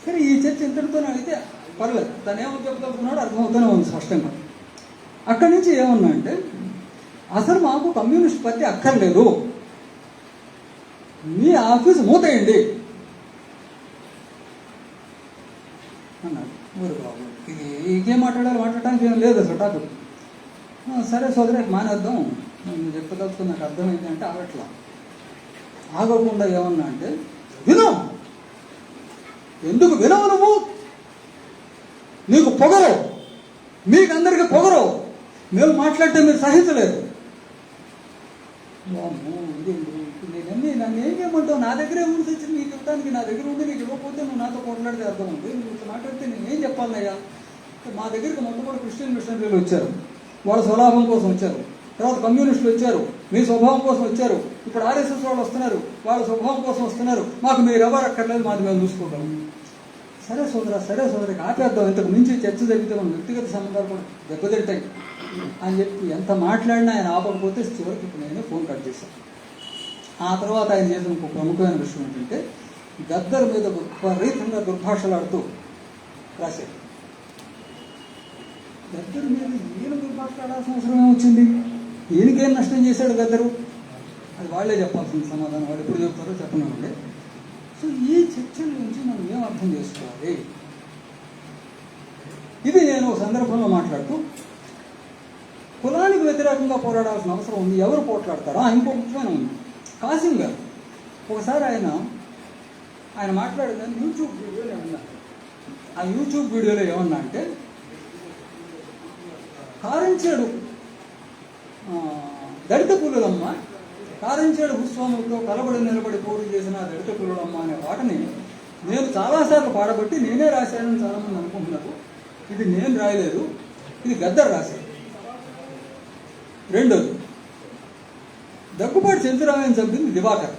[SPEAKER 1] సరే ఈ చర్చ ఇంతటితోనే అయితే పర్లేదు, తను ఏమో చెప్తున్నాడు అర్థమవుతూనే ఉంది స్పష్టంగా. అక్కడి నుంచి ఏమన్నా అంటే, అసలు మాకు కమ్యూనిస్ట్ పార్టీ అక్కర్లేదు, మీ ఆఫీస్ మూతేయండి అన్నాడు. ఊరు బాబు ఇది ఇంకేం మాట్లాడడానికి ఏం లేదు అసలు టాపిక్. సరే సోదరికి మానేద్దాం, నేను చెప్పదలుచుకున్న నాకు అర్థమైంది అంటే ఆగకుండా ఏమన్నా అంటే, విను, ఎందుకు వినవు నువ్వు, నీకు పొగరు, మీకు అందరికీ పొగరు, మేము మాట్లాడితే మీరు సహించలేదు. నేనన్నీ నన్ను ఏం చేయమంటావు, నా దగ్గరే ఉండి తెచ్చి నీకు ఇవ్వడానికి, నా దగ్గర ఉండి నీకు ఇవ్వకపోతే నువ్వు నాతో కొట్లాడితే అర్థం ఉంది, నువ్వు మాట్లాడితే నేను ఏం చెప్పాలయ్యా. మా దగ్గరికి మొట్టమొదటి క్రిస్టియన్ మిషనరీలు వచ్చారు, వాళ్ళ స్వలాభం కోసం వచ్చారు, తర్వాత కమ్యూనిస్టులు వచ్చారు, మీ స్వభావం కోసం వచ్చారు, ఇప్పుడు ఆర్ఎస్ఎస్ వాళ్ళు వస్తున్నారు, వాళ్ళ స్వభావం కోసం వస్తున్నారు, మాకు మీరు ఎవరు అక్కర్లేదు, మాది మేము చూసుకుంటాం. సరే సోదరికి ఆపేద్దాం, ఇంతకు మించి చర్చ జరిగితే మన వ్యక్తిగత సంబంధాలు కూడా దెబ్బతింటాయి అని చెప్పి ఎంత మాట్లాడినా ఆయన ఆపకపోతే చివరికి ఇప్పుడు నేనే ఫోన్ కట్ చేశాను. ఆ తర్వాత ఆయన చేసిన ఒక ప్రముఖమైన విషయం ఏంటంటే, గద్దర్ మీద విపరీతంగా దుర్భాషలాడుతూ రాశారు. గద్దరు మీద ఈయన దుర్భాషలాడాల్సిన అవసరం ఏమొచ్చింది, ఈయనకేం నష్టం చేశాడు గద్దరు, అది వాళ్ళే చెప్పాల్సిన సమాధానం, వాళ్ళు ఎప్పుడు చెప్తారో చెప్పనండి. సో ఈ చర్చల నుంచి మనం ఏం అర్థం చేసుకోవాలి, ఇది నేను ఒక సందర్భంలో మాట్లాడుతూ, కులానికి వ్యతిరేకంగా పోరాడాల్సిన అవసరం ఉంది, ఎవరు పోట్లాడతారో ఇంకో ముఖ్యమైన ఉంది. కాసిం గారు ఒకసారి ఆయన మాట్లాడేదాన్ని యూట్యూబ్ వీడియోలో ఏమన్నా, ఆ యూట్యూబ్ వీడియోలో ఏమన్నా అంటే, కారంచేడు దళిత పులులమ్మ, కారంచేడు భూస్వాములతో కలబడి నిలబడి పోరు చేసిన దళిత పులులమ్మ అనే పాటని నేను చాలాసార్లు పాడబట్టి నేనే రాశానని చాలామంది అనుకుంటున్నారు. ఇది నేను రాయలేదు, ఇది గద్దర్ రాశాడు. రెండోది, దగ్గుబాటి చెంచురామయ్యని చంపింది దివాకర్.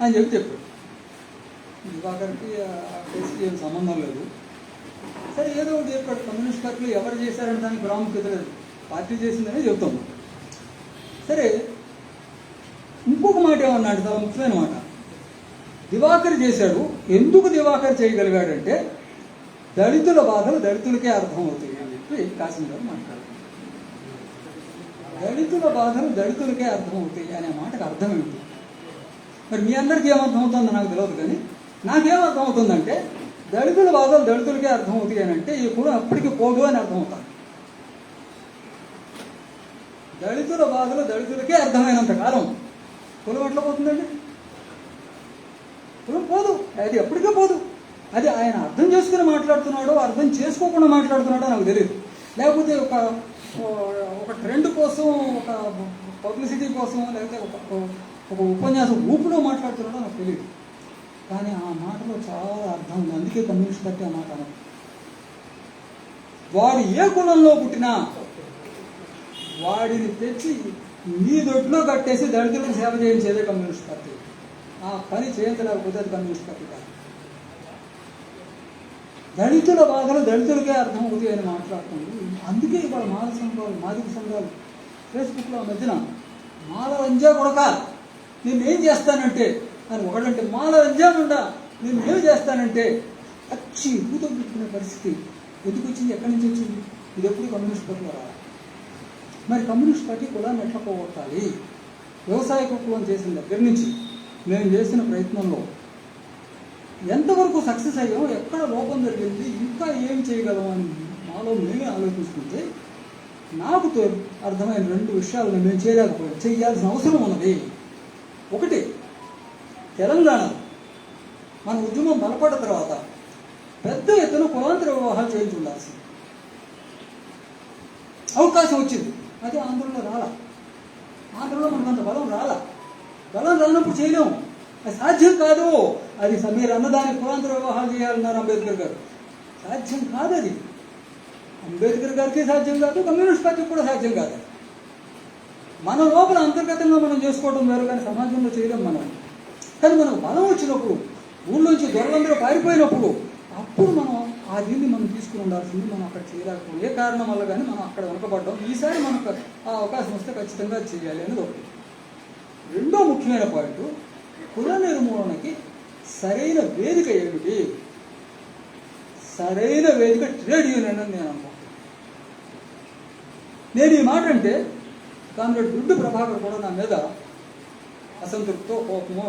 [SPEAKER 1] అని చెప్పాడు. దివాకర్కి ఆ కేసుకి ఏం సంబంధం లేదు. సరే ఏదో ఒకటి చెప్పాడు. కమ్యూనిస్ట్ పార్టీలు ఎవరు చేశారని దానికి ప్రాముఖ్యత లేదు, పార్టీ చేసిందనే చెబుతాం. సరే ఇంకొక మాట ఏమన్నాడు, చాలా ముఖ్యమైన మాట. దివాకర్ చేశాడు. ఎందుకు దివాకర్ చేయగలిగాడంటే దళితుల బాధలు దళితులకే అర్థమవుతాయి అని చెప్పి కాసిం గారు మాట్లాడారు. దళితుల బాధలు దళితులకే అర్థమవుతాయి అనే మాటకు అర్థం ఏంటి? మరి మీ అందరికీ ఏమర్థమవుతుందో నాకు తెలియదు, కానీ నాకేమర్థమవుతుందంటే దళితుల బాధలు దళితులకే అర్థమవుతాయి అని అంటే ఈ కులం అప్పటికి పోదు అని అర్థమవుతాను. దళితుల బాధలు దళితులకే అర్థమైనంత కాలం కులం ఎట్లా పోతుందండి? కులం పోదు, అది ఎప్పటికే పోదు. అది ఆయన అర్థం చేసుకుని మాట్లాడుతున్నాడో అర్థం చేసుకోకుండా మాట్లాడుతున్నాడో నాకు తెలియదు. లేకపోతే ఒక ట్రెండ్ కోసం, ఒక పబ్లిసిటీ కోసం, లేకపోతే ఒక ఉపన్యాసం ఊపులో మాట్లాడుతున్నాడో నాకు తెలియదు. కానీ ఆ మాటలో చాలా అర్థం ఉంది. అందుకే కమ్యూనిస్ట్ పార్టీ ఆ మాట అన్నారు. వాడు ఏ కులంలో పుట్టినా వాడిని తెచ్చి నీ దొడ్లో కట్టేసి దళితులకు సేవ చేయించేదే కమ్యూనిస్ట్ పార్టీ. ఆ పని చేయించలేకపోతే అది కమ్యూనిస్ట్ పార్టీ కాదు. దళితుల బాధలు దళితులకే అర్థమవుతాయి అని మాట్లాడుతుంది. అందుకే ఇవాళ మాల సంఘాలు, మాదిక సంఘాలు ఫేస్బుక్లో మధ్యన మాల రంజా కొడక నేనేం చేస్తానంటే అని ఒకడంటే, మాల రంజా ఉండా నేనేం చేస్తానంటే అచ్చి భూతం పెట్టుకునే పరిస్థితి ఎందుకు వచ్చింది? ఎక్కడి నుంచి వచ్చింది? ఇది ఎప్పుడు కమ్యూనిస్ట్ పార్టీలో రావాలి. మరి కమ్యూనిస్ట్ పార్టీ కులాన్ని ఎట్లా పోగొట్టాలి? వ్యవసాయ కులం చేసిన దగ్గర నుంచి మేము చేసిన ప్రయత్నంలో ఎంతవరకు సక్సెస్ అయ్యామో, ఎక్కడ లోపం జరిగింది, ఇంకా ఏం చేయగలం అని మాలో మేమే ఆలోచించుకుంటే నాకు అర్థమైన 2 విషయాలను మేము చేయలేకపోయాం. చేయాల్సిన అవసరం ఉన్నది. ఒకటి, తెలంగాణలో మన ఉద్యమం బలపడ్డ తర్వాత పెద్ద ఎత్తున కులాంతర వివాహాలు చేయించి ఉండాల్సింది. అవకాశం వచ్చింది, అది ఆంధ్రలో రాలా. ఆంధ్రలో మనకు అంత బలం రాలా. బలం రానప్పుడు చేయలేము, అది సాధ్యం కాదు. అది మీరు అన్నదానికి కులాంతర వివాహాలు చేయాలన్నారు అంబేద్కర్ గారు. సాధ్యం కాదు. అది అంబేద్కర్ గారికి సాధ్యం కాదు, కమ్యూనిస్ట్ పార్టీకి కూడా సాధ్యం కాదు. మన లోపల అంతర్గతంగా మనం చేసుకోవడం వేరు, కానీ సమాజంలో చేయలేం మనం. కానీ మనకు బలం వచ్చినప్పుడు, ఊళ్ళోంచి దొరలందరూ పారిపోయినప్పుడు, అప్పుడు మనం ఆ దీన్ని మనం తీసుకుని ఉండాల్సింది. మనం అక్కడ చేయలేకపోతే ఏ కారణం వల్ల కానీ మనం అక్కడ వెనకబడ్డాం. ఈసారి మనకు ఆ అవకాశం వస్తే ఖచ్చితంగా చేయాలి అనేది ఒకటి. రెండో ముఖ్యమైన పాయింట్, కుల నిర్మూలనకి సరైన వేదిక ఏమిటి? సరైన వేదిక ట్రేడ్ యూనియన్ అని నేను అనుకుంటున్నాను. నేను ఈ మాట అంటే కామ్రేడ్ గుడ్డు ప్రభాకర్ కూడా నా మీద అసంతృప్తితో కోపము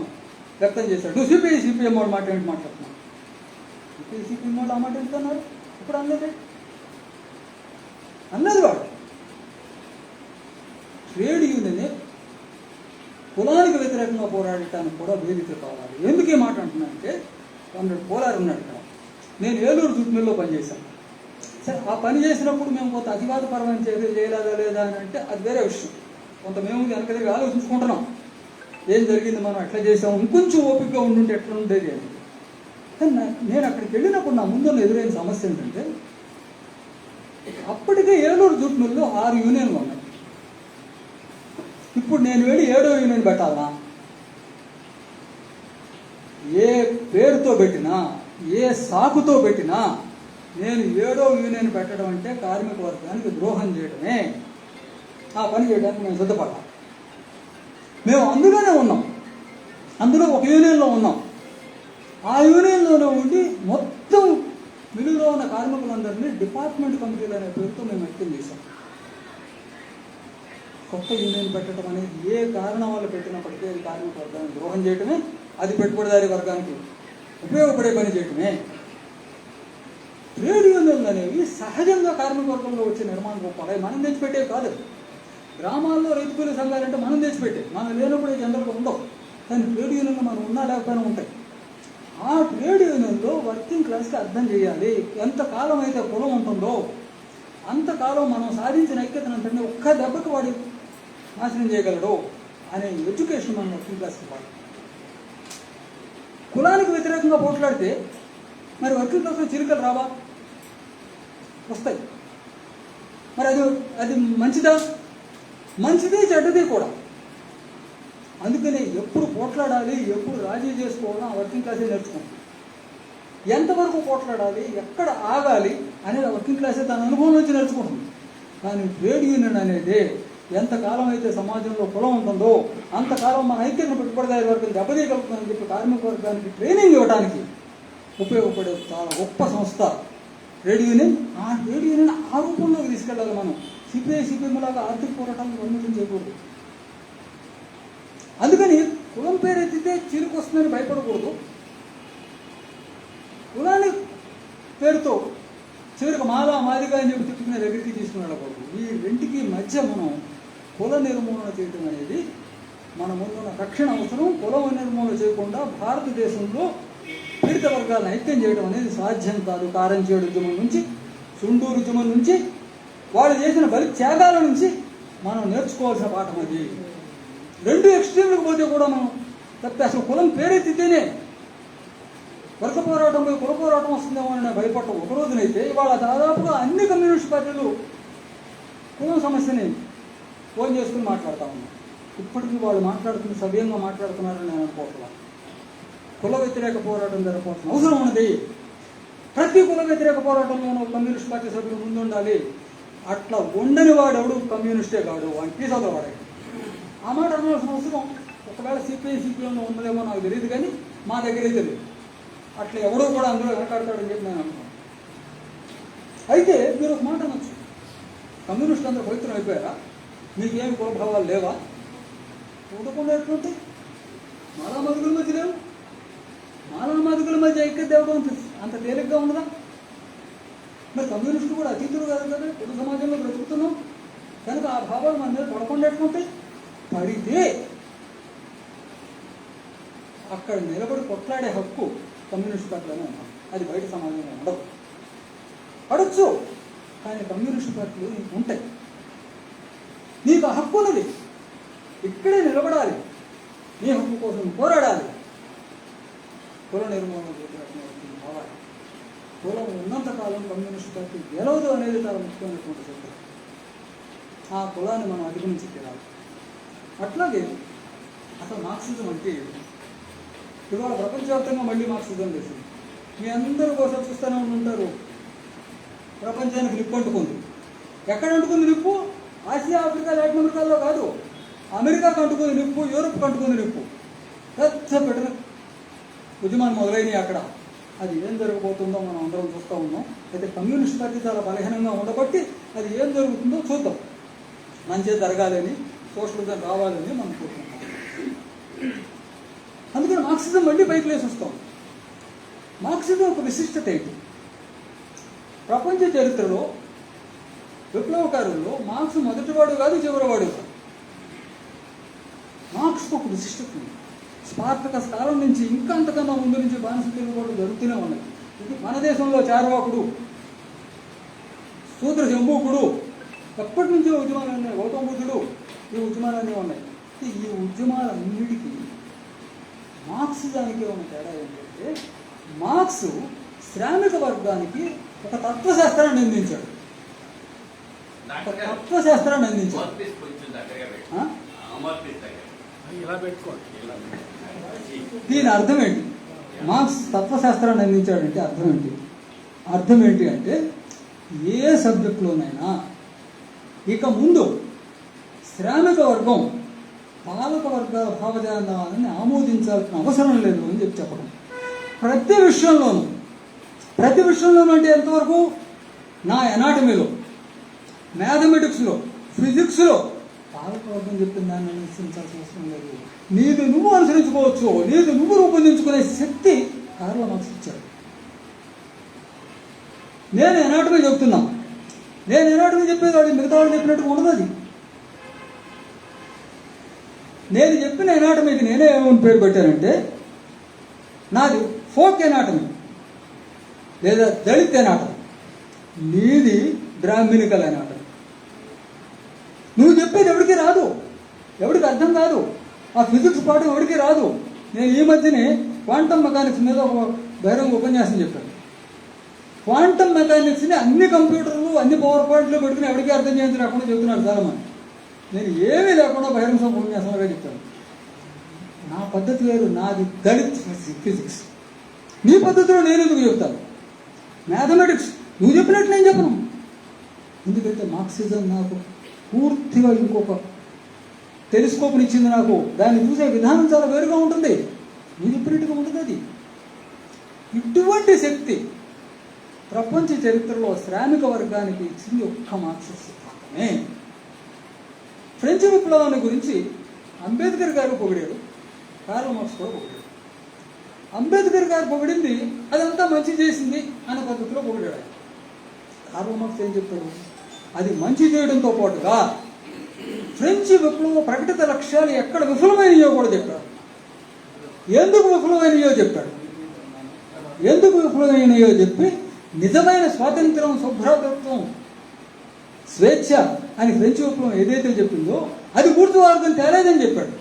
[SPEAKER 1] వ్యక్తం చేశాడు. నువ్వు సిపిఎం వాడు మాట ఏంటి మాట్లాడుతున్నావు? సిపిఎం వాళ్ళు ఆ మాట ఎందుకన్నారు? ఇప్పుడు అన్నది వాడు. ట్రేడ్ యూనియన్ కులానికి వ్యతిరేకంగా పోరాడటానికి కూడా వేదిక కావాలి. ఎందుకు మాట అంటున్నానంటే, కామ్రేడ్ పోలార్ ఉన్నాడు ఇక్కడ, నేను ఏలూరు జూట్ మిల్లో పనిచేశాను. సరే, ఆ పని చేసినప్పుడు మేము కొంత అతివాదపరమైన చర్యలు చేయలేదా లేదా అని అంటే అది వేరే విషయం. కొంత మేము వెనక దగ్గర ఆలోచించుకుంటున్నాం, ఏం జరిగింది, మనం ఎట్లా చేసాము, ఇంకొంచెం ఓపికగా ఉండుంటే ఎట్లా ఉండేది అని. కానీ నేను అక్కడికి వెళ్ళినప్పుడు నా ముందు ఎదురైన సమస్య ఏంటంటే, అప్పటికే ఏలూరు జూట్ మిల్లో 6 యూనియన్లు ఉన్నాయి. ఇప్పుడు నేను వెళ్ళి 7వ యూనియన్ పెట్టాలా? ఏ పేరుతో పెట్టినా, ఏ సాకుతో పెట్టినా నేను 7వ యూనియన్ పెట్టడం అంటే కార్మిక వర్గానికి ద్రోహం చేయడమే. ఆ పని చేయడానికి మేము సిద్ధపడ్డాం. మేము అందులోనే ఉన్నాం, అందులో ఒక యూనియన్లో ఉన్నాం. ఆ యూనియన్లోనే ఉండి మొత్తం మిలుగులో ఉన్న కార్మికులందరినీ డిపార్ట్మెంట్ కమిటీలు అనే పేరుతో మేము ఐక్యం చేశాం. కొత్త యూనియన్ పెట్టడం అనేది ఏ కారణం వల్ల పెట్టినప్పటికీ అది కార్మిక వర్గానికి ద్రోహం చేయటమే, అది పెట్టుబడిదారీ వర్గానికి ఉపయోగపడే పని చేయటమే. ట్రేడ్ యూనియన్లు అనేవి సహజంగా కార్మిక వర్గంలో వచ్చే నిర్మాణ రూపాలు, మనం తెచ్చిపెట్టేవి కాదు. గ్రామాల్లో రైతు కూలీ సంఘాలంటే మనం తెచ్చిపెట్టే, మనం లేనప్పుడు జనరల్గా ఉండవు. కానీ ట్రేడ్ యూనియన్లు మనం ఉన్నా లేకపోయినా ఉంటాయి. ఆ ట్రేడ్ యూనియన్లో వర్కింగ్ క్లాస్కి అర్థం చేయాలి, ఎంతకాలం అయితే కులం ఉంటుందో అంతకాలం మనం సాధించిన ఐక్యతనంటే ఒక్క దెబ్బకి వాడి నాశనం చేయగలడు అనే ఎడ్యుకేషన్ మనం వర్కింగ్ క్లాస్కి ఇవ్వాలి. కులానికి వ్యతిరేకంగా పోట్లాడితే మరి వర్కింగ్ క్లాస్లో చిలుకలు రావా? వస్తాయి. మరి అది మంచిదా? మంచిది, చెడ్డది కూడా. అందుకని ఎప్పుడు పోట్లాడాలి, ఎప్పుడు రాజీ చేసుకోవాలో ఆ వర్కింగ్ క్లాసే నేర్చుకుంటాం. ఎంతవరకు పోట్లాడాలి, ఎక్కడ ఆగాలి అనేది ఆ వర్కింగ్ క్లాసే తన అనుభవం నుంచి నేర్చుకుంటుంది. కానీ ట్రేడ్ యూనియన్ అనేది ఎంతకాలం అయితే సమాజంలో కులం ఉంటుందో అంతకాలం మన ఐక్యతను పెట్టుబడిదారి వర్గం దెబ్బతీయగలుగుతుందని చెప్పి కార్మిక వర్గానికి ట్రైనింగ్ ఇవ్వడానికి ఉపయోగపడే చాలా గొప్ప సంస్థ ట్రేడ్ యూనియన్. ఆ ట్రేడ్ యూనియన్ ఆ రూపంలోకి తీసుకెళ్ళాలి. మనం సిపిఎం లాగా ఆర్థిక పోరాటాలను అన్నిటిని చేయకూడదు. అందుకని కులం పేరెత్తితే చీరుకు వస్తుందని భయపడకూడదు. కులాన్ని పేరుతో చివరికి మాదిగా అని చెప్పి తిట్టుకునే దగ్గరికి తీసుకుని వెళ్ళకూడదు. ఈ రెంటికి మధ్య మనం కుల నిర్మూలన చేయడం అనేది మన ముందున్న రక్షణ అవసరం. కుల నిర్మూలన చేయకుండా భారతదేశంలో పీడిత వర్గాలను ఐక్యం చేయడం అనేది సాధ్యం కాదు. కారంచేడు ఉద్యమం నుంచి, సుండూరు ఉద్యమం నుంచి, వాళ్ళు చేసిన బలి త్యాగాల నుంచి మనం నేర్చుకోవాల్సిన పాఠం అది. రెండు ఎక్స్ట్రీమ్లకు పోతే కూడా మనం తప్పి అసలు కులం పేరెత్తితేనే వర్గ పోరాటం పోయి కుల పోరాటం వస్తుందేమో అని భయపడటం ఒక రోజునైతే ఇవాళ దాదాపుగా అన్ని కమ్యూనిస్ట్ పార్టీలు కులం సమస్యని ఫోన్ చేసుకుని మాట్లాడుతూ ఉన్నారు. ఇప్పటికీ వాళ్ళు మాట్లాడుతున్న సవ్యంగా మాట్లాడుతున్నారని నేను అనుకోవట్లా. కుల వ్యతిరేక పోరాటం జరగవలసిన అవసరం ఉన్నది. ప్రతి కుల వ్యతిరేక పోరాటంలోనూ కమ్యూనిస్ట్ పార్టీ సభ్యులు ముందుండాలి. అట్లా ఉండని వాడెవడు కమ్యూనిస్టే కాడు, వాడిని తీసవలో వాడే. ఆ మాట అనవలసిన అవసరం ఒకవేళ సిపిఎంలో ఉన్నదేమో నాకు తెలియదు, కానీ మా దగ్గరే తెలియదు. అట్లా ఎవడో కూడా అందులో వెనకాడతాడని చెప్పి నేను అనుకున్నాను. అయితే మీరు ఒక మాట అనొచ్చు, కమ్యూనిస్టులు అందరూ పవిత్రం అయిపోయారా, మీకేమి కులభావాలు లేవా? ఉండకుండా ఎట్లుంటాయి? మాలామాదిగుల మధ్య లేవు. మాలామాదిగుల మధ్య ఐక్యత దేవడం అంత తేలిగ్గా ఉండదా? మరి కమ్యూనిస్టులు కూడా అతీతులు కాదు కదా, పొదు సమాజంలో బ్రతుకుతున్నాం కనుక ఆ భావాలు మన మీద పడకుండా ఎట్లుంటాయి? పడితే అక్కడ నిలబడి కొట్లాడే హక్కు కమ్యూనిస్ట్ పార్టీలోనే ఉన్నాం. అది బయట సమాజంలో ఉండదు. పడచ్చు, కానీ కమ్యూనిస్ట్ పార్టీలు నీకు ఉంటాయి. నీకు ఆ హక్కు ఉన్నది. ఇక్కడే నిలబడాలి, నీ హక్కు కోసం పోరాడాలి. కుల నిర్మూలన కావాలి. కులం ఉన్నంతకాలం కమ్యూనిస్ట్ పార్టీ గెలవదు అనేది చాలా ముఖ్యమైనటువంటి సత్యం. ఆ కులాన్ని మనం అధిగమించి తీరాలి. అట్లాగే అసలు మార్క్సిజం అంటే ఇవాళ ప్రపంచవ్యాప్తంగా మళ్ళీ మార్క్సిజం చేసింది. మీ అందరూ కోసం చూస్తూనే ఉంటారు. ప్రపంచానికి నిప్పు అంటుకుంది. ఎక్కడ అంటుకుంది నిప్పు? ఆసియా, ఆఫ్రికా, లాటిన్ అమెరికాలో కాదు, అమెరికాకు అంటుకుంది నిప్పు, యూరోప్కి అంటుకుంది నిప్పు. పెద్ద పెట్టిన ఉద్యమాన్ని మొదలైనవి అక్కడ. అది ఏం జరగబోతుందో మనం అందరం చూస్తూ ఉన్నాం. అయితే కమ్యూనిస్ట్ పార్టీ చాలా బలహీనంగా ఉండబట్టి అది ఏం జరుగుతుందో చూద్దాం. మంచిగా జరగాలని, సోషలిజం రావాలని మనం కోరుకుంటాం. అందుకని మార్క్సిజం మళ్ళీ పైకి లేసి వస్తాం. మార్క్సిజం ఒక విశిష్టత ఏంటి? ప్రపంచ చరిత్రలో విప్లవకారుల్లో మార్క్స్ మొదటివాడు కాదు, చివరివాడు కాదు. మార్క్స్కి ఒక విశిష్టత ఉంది. స్పార్టకస్ కాలం నుంచి ఇంకా అంతకన్నా ముందు నుంచి బానిస తిరుగుబాటు జరుగుతూనే ఉన్నాయి. ఇది మన దేశంలో చార్వాకుడు, శూద్ర జంబూకుడు, ఎప్పటి నుంచో ఉద్యమాలు ఉన్నాయి. గౌతమ బుద్ధుడు, ఈ ఉద్యమాలన్నీ ఉన్నాయి. ఈ ఉద్యమాలన్నిటికీ మార్క్సిజానికి ఉన్న తేడా ఏంటంటే, మార్క్స్ శ్రామిక వర్గానికి ఒక తత్వశాస్త్రాన్ని అందించాడు. తత్వశాస్త్రాన్ని అందించాడు. దీని అర్థం ఏంటి? మార్క్స్ తత్వశాస్త్రాన్ని అందించాడంటే అర్థం ఏంటి? అర్థం ఏంటి అంటే, ఏ సబ్జెక్టులోనైనా ఇక ముందు శ్రామిక వర్గం పాలక వర్గాల భావజాలాన్ని ఆమోదించాల్సిన అవసరం లేదు అని చెప్పడం. ప్రతి విషయంలోనూ అంటే ఎంతవరకు? నా ఎనాటమీలో, మ్యాథమెటిక్స్లో, ఫిజిక్స్లో పాలక వర్గం చెప్పిన దాన్ని అనుసరించాల్సిన అవసరం లేదు. నీది నువ్వు అనుసరించుకోవచ్చు. నీది నువ్వు రూపొందించుకునే శక్తి కార్ల్ మార్క్స్ ఇచ్చాడు. నేను ఎనాటమీ చెప్తున్నా, నేను ఎనాటమీ చెప్పేది వాడు మిగతా వాళ్ళు చెప్పినట్టుగా ఉండదు. అది నేను చెప్పిన ఎనాటమీకి నేనే ఏమని పేరు పెట్టానంటే, నాది ఫోక్ ఎనాటమీ లేదా దళిత్ ఎనాటమీ, నీది బ్రాహ్మణికల్ ఎనాటమీ. నువ్వు చెప్పేది ఎవరికి రాదు, ఎవరికి అర్థం కాదు. ఆ ఫిజిక్స్ పాఠం ఎవరికి రాదు. నేను ఈ మధ్యనే క్వాంటమ్ మెకానిక్స్ మీద ఒక బహిరంగ ఉపన్యాసం చెప్పాను. క్వాంటమ్ మెకానిక్స్ని అన్ని కంప్యూటర్లు, అన్ని పవర్ పాయింట్లు పెట్టుకుని ఎవరికి అర్థం చేయించి రాకుండా చెబుతున్నాడు చాలామంది. నేను ఏమీ లేకుండా బహిరంగ ఉపన్యాసంగా చెప్తాను. నా పద్ధతి వేరు, నాది దళిత్ ఫిజిక్స్. నీ పద్ధతిలో నేను ఎందుకు చెప్తాను? మ్యాథమెటిక్స్ నువ్వు చెప్పినట్టు నేను చెప్పను. ఎందుకంటే మార్క్సిజం నాకు పూర్తిగా ఇంకొక టెలిస్కోప్ని ఇచ్చింది. నాకు దాన్ని చూసే విధానం చాలా వేరుగా ఉంటుంది, నువ్వు చెప్పినట్టుగా ఉంటుంది. అది ఇటువంటి శక్తి ప్రపంచ చరిత్రలో శ్రామిక వర్గానికి ఇచ్చింది ఒక్క మార్క్సిస్ట్ సిద్ధాంతమే. ఫ్రెంచ్ విప్లవాన్ని గురించి అంబేద్కర్ గారు పొగిడారు, కార్ల్ మార్క్స్ కూడా పొగిడారు. అంబేద్కర్ గారు పొగిడింది అదంతా మంచి చేసింది అనే పద్ధతిలో పొగిడాడు. కార్ల్ మార్క్స్ ఏం చెప్పాడు? అది మంచి చేయడంతో పాటుగా ఫ్రెంచ్ విప్లవ ప్రకటిత లక్ష్యాలు ఎక్కడ విఫలమైనయో కూడా చెప్పాడు. ఎందుకు విఫలమైనయో చెప్పాడు. ఎందుకు విఫలమైనయో చెప్పి నిజమైన స్వాతంత్రం, శుభ్రతత్వం, స్వేచ్ఛ అని ఫ్రెంచ్ విప్లవం ఏదైతే చెప్పిందో అది పూర్తి వర్గం తేలేదని చెప్పాడు.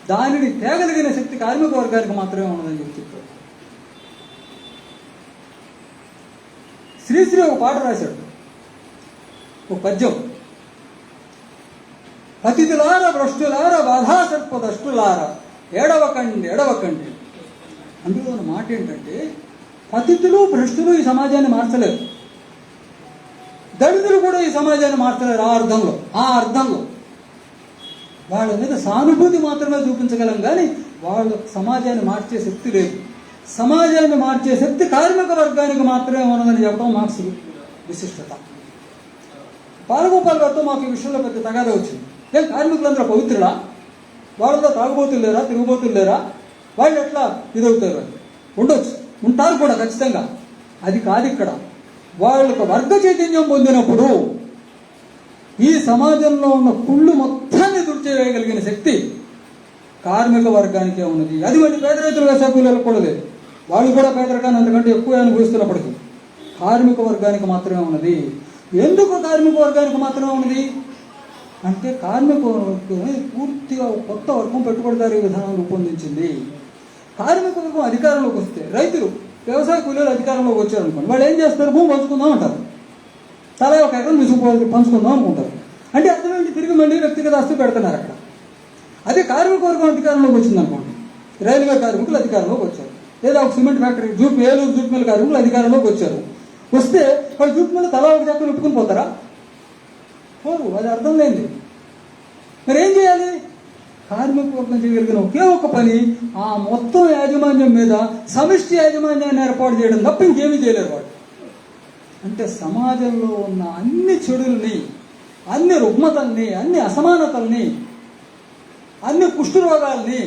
[SPEAKER 1] దానిని తేగలిగిన శక్తి కార్మిక వర్గానికి మాత్రమే ఉన్నదని చెప్పాడు. శ్రీశ్రీ ఒక పాట రాశాడు, ఒక పద్యం. పతితులార భ్రష్టులార బాధాసర్పదష్టులార ఏడవకండి ఏడవకండి. అందులో ఉన్న మాట ఏంటంటే, పతితులు భ్రష్టులు ఈ సమాజాన్ని మార్చలేరు, దళితులు కూడా ఈ సమాజాన్ని మార్చలేరు. ఆ అర్థంలో వాళ్ళ మీద సానుభూతి మాత్రమే చూపించగలం, కానీ వాళ్ళ సమాజాన్ని మార్చే శక్తి లేదు. సమాజాన్ని మార్చే శక్తి కార్మిక వర్గానికి మాత్రమే ఉన్నదని చెప్పడం మార్క్స్ విశిష్టత. బాలగోపాల్ గారితో మాకు ఈ విషయంలో పెద్ద తగాదా వచ్చింది. ఏం కార్మికులందరూ పవిత్రులా? వాళ్ళతో తాగుబోతులు లేరా, తిరుగుబోతులు లేరా? వాళ్ళు ఎట్లా ఇదవుతారు? ఉండొచ్చు, ఉంటారు కూడా ఖచ్చితంగా. అది కాదు ఇక్కడ. వాళ్ళకు వర్గ చైతన్యం పొందినప్పుడు ఈ సమాజంలో ఉన్న కుళ్ళు మొత్తాన్ని తుడిచివేయగలిగిన శక్తి కార్మిక వర్గానికే ఉన్నది. అది మరి పేద రైతులు, వ్యవసాయకులకు కూడా లేదు. వాళ్ళు కూడా పేదరికాన్ని అంతకంటే ఎక్కువ అనుభవిస్తున్నప్పటికీ కార్మిక వర్గానికి మాత్రమే ఉన్నది. ఎందుకు కార్మిక వర్గానికి మాత్రమే ఉన్నది అంటే, కార్మిక వర్గం పూర్తిగా కొత్త వర్గం పెట్టుబడిదారీ విధానం రూపొందించింది. కార్మిక వర్గం అధికారంలోకి వస్తే, రైతులు, వ్యవసాయ కూలీలు అధికారంలోకి వచ్చారనుకోండి, వాళ్ళు ఏం చేస్తారు? భూమి పంచుకుందాం అంటారు. తలా ఒక ఎకరం పంచుకుందాం అనుకుంటారు. అంటే అర్థం ఏంటి? తిరిగి మళ్ళీ వ్యక్తిగత ఆస్తి పెడుతున్నారు అక్కడ. అదే కార్మిక వర్గం అధికారంలోకి వచ్చిందనుకోండి, రైల్వే కార్మికులు అధికారంలోకి వచ్చారు, లేదా ఒక cement factory Eluru jute mill కార్మికులు అధికారంలోకి వచ్చారు. వస్తే వాళ్ళు జూట్ మిల్ తలా ఒక చక్కలు ఒప్పుకుని పోతారా? పోరు. అది అర్థం లేనిది. మరి ఏం చేయాలి? కార్మిక వర్గం చేయగలిగిన ఒకే ఒక పని, ఆ మొత్తం యాజమాన్యం మీద సమిష్టి యాజమాన్యాన్ని ఏర్పాటు చేయడం తప్ప ఇంకేమీ చేయలేరు వాళ్ళు. అంటే సమాజంలో ఉన్న అన్ని చెడుల్ని, అన్ని రుగ్మతల్ని, అన్ని అసమానతల్ని, అన్ని కుష్ఠరోగాల్ని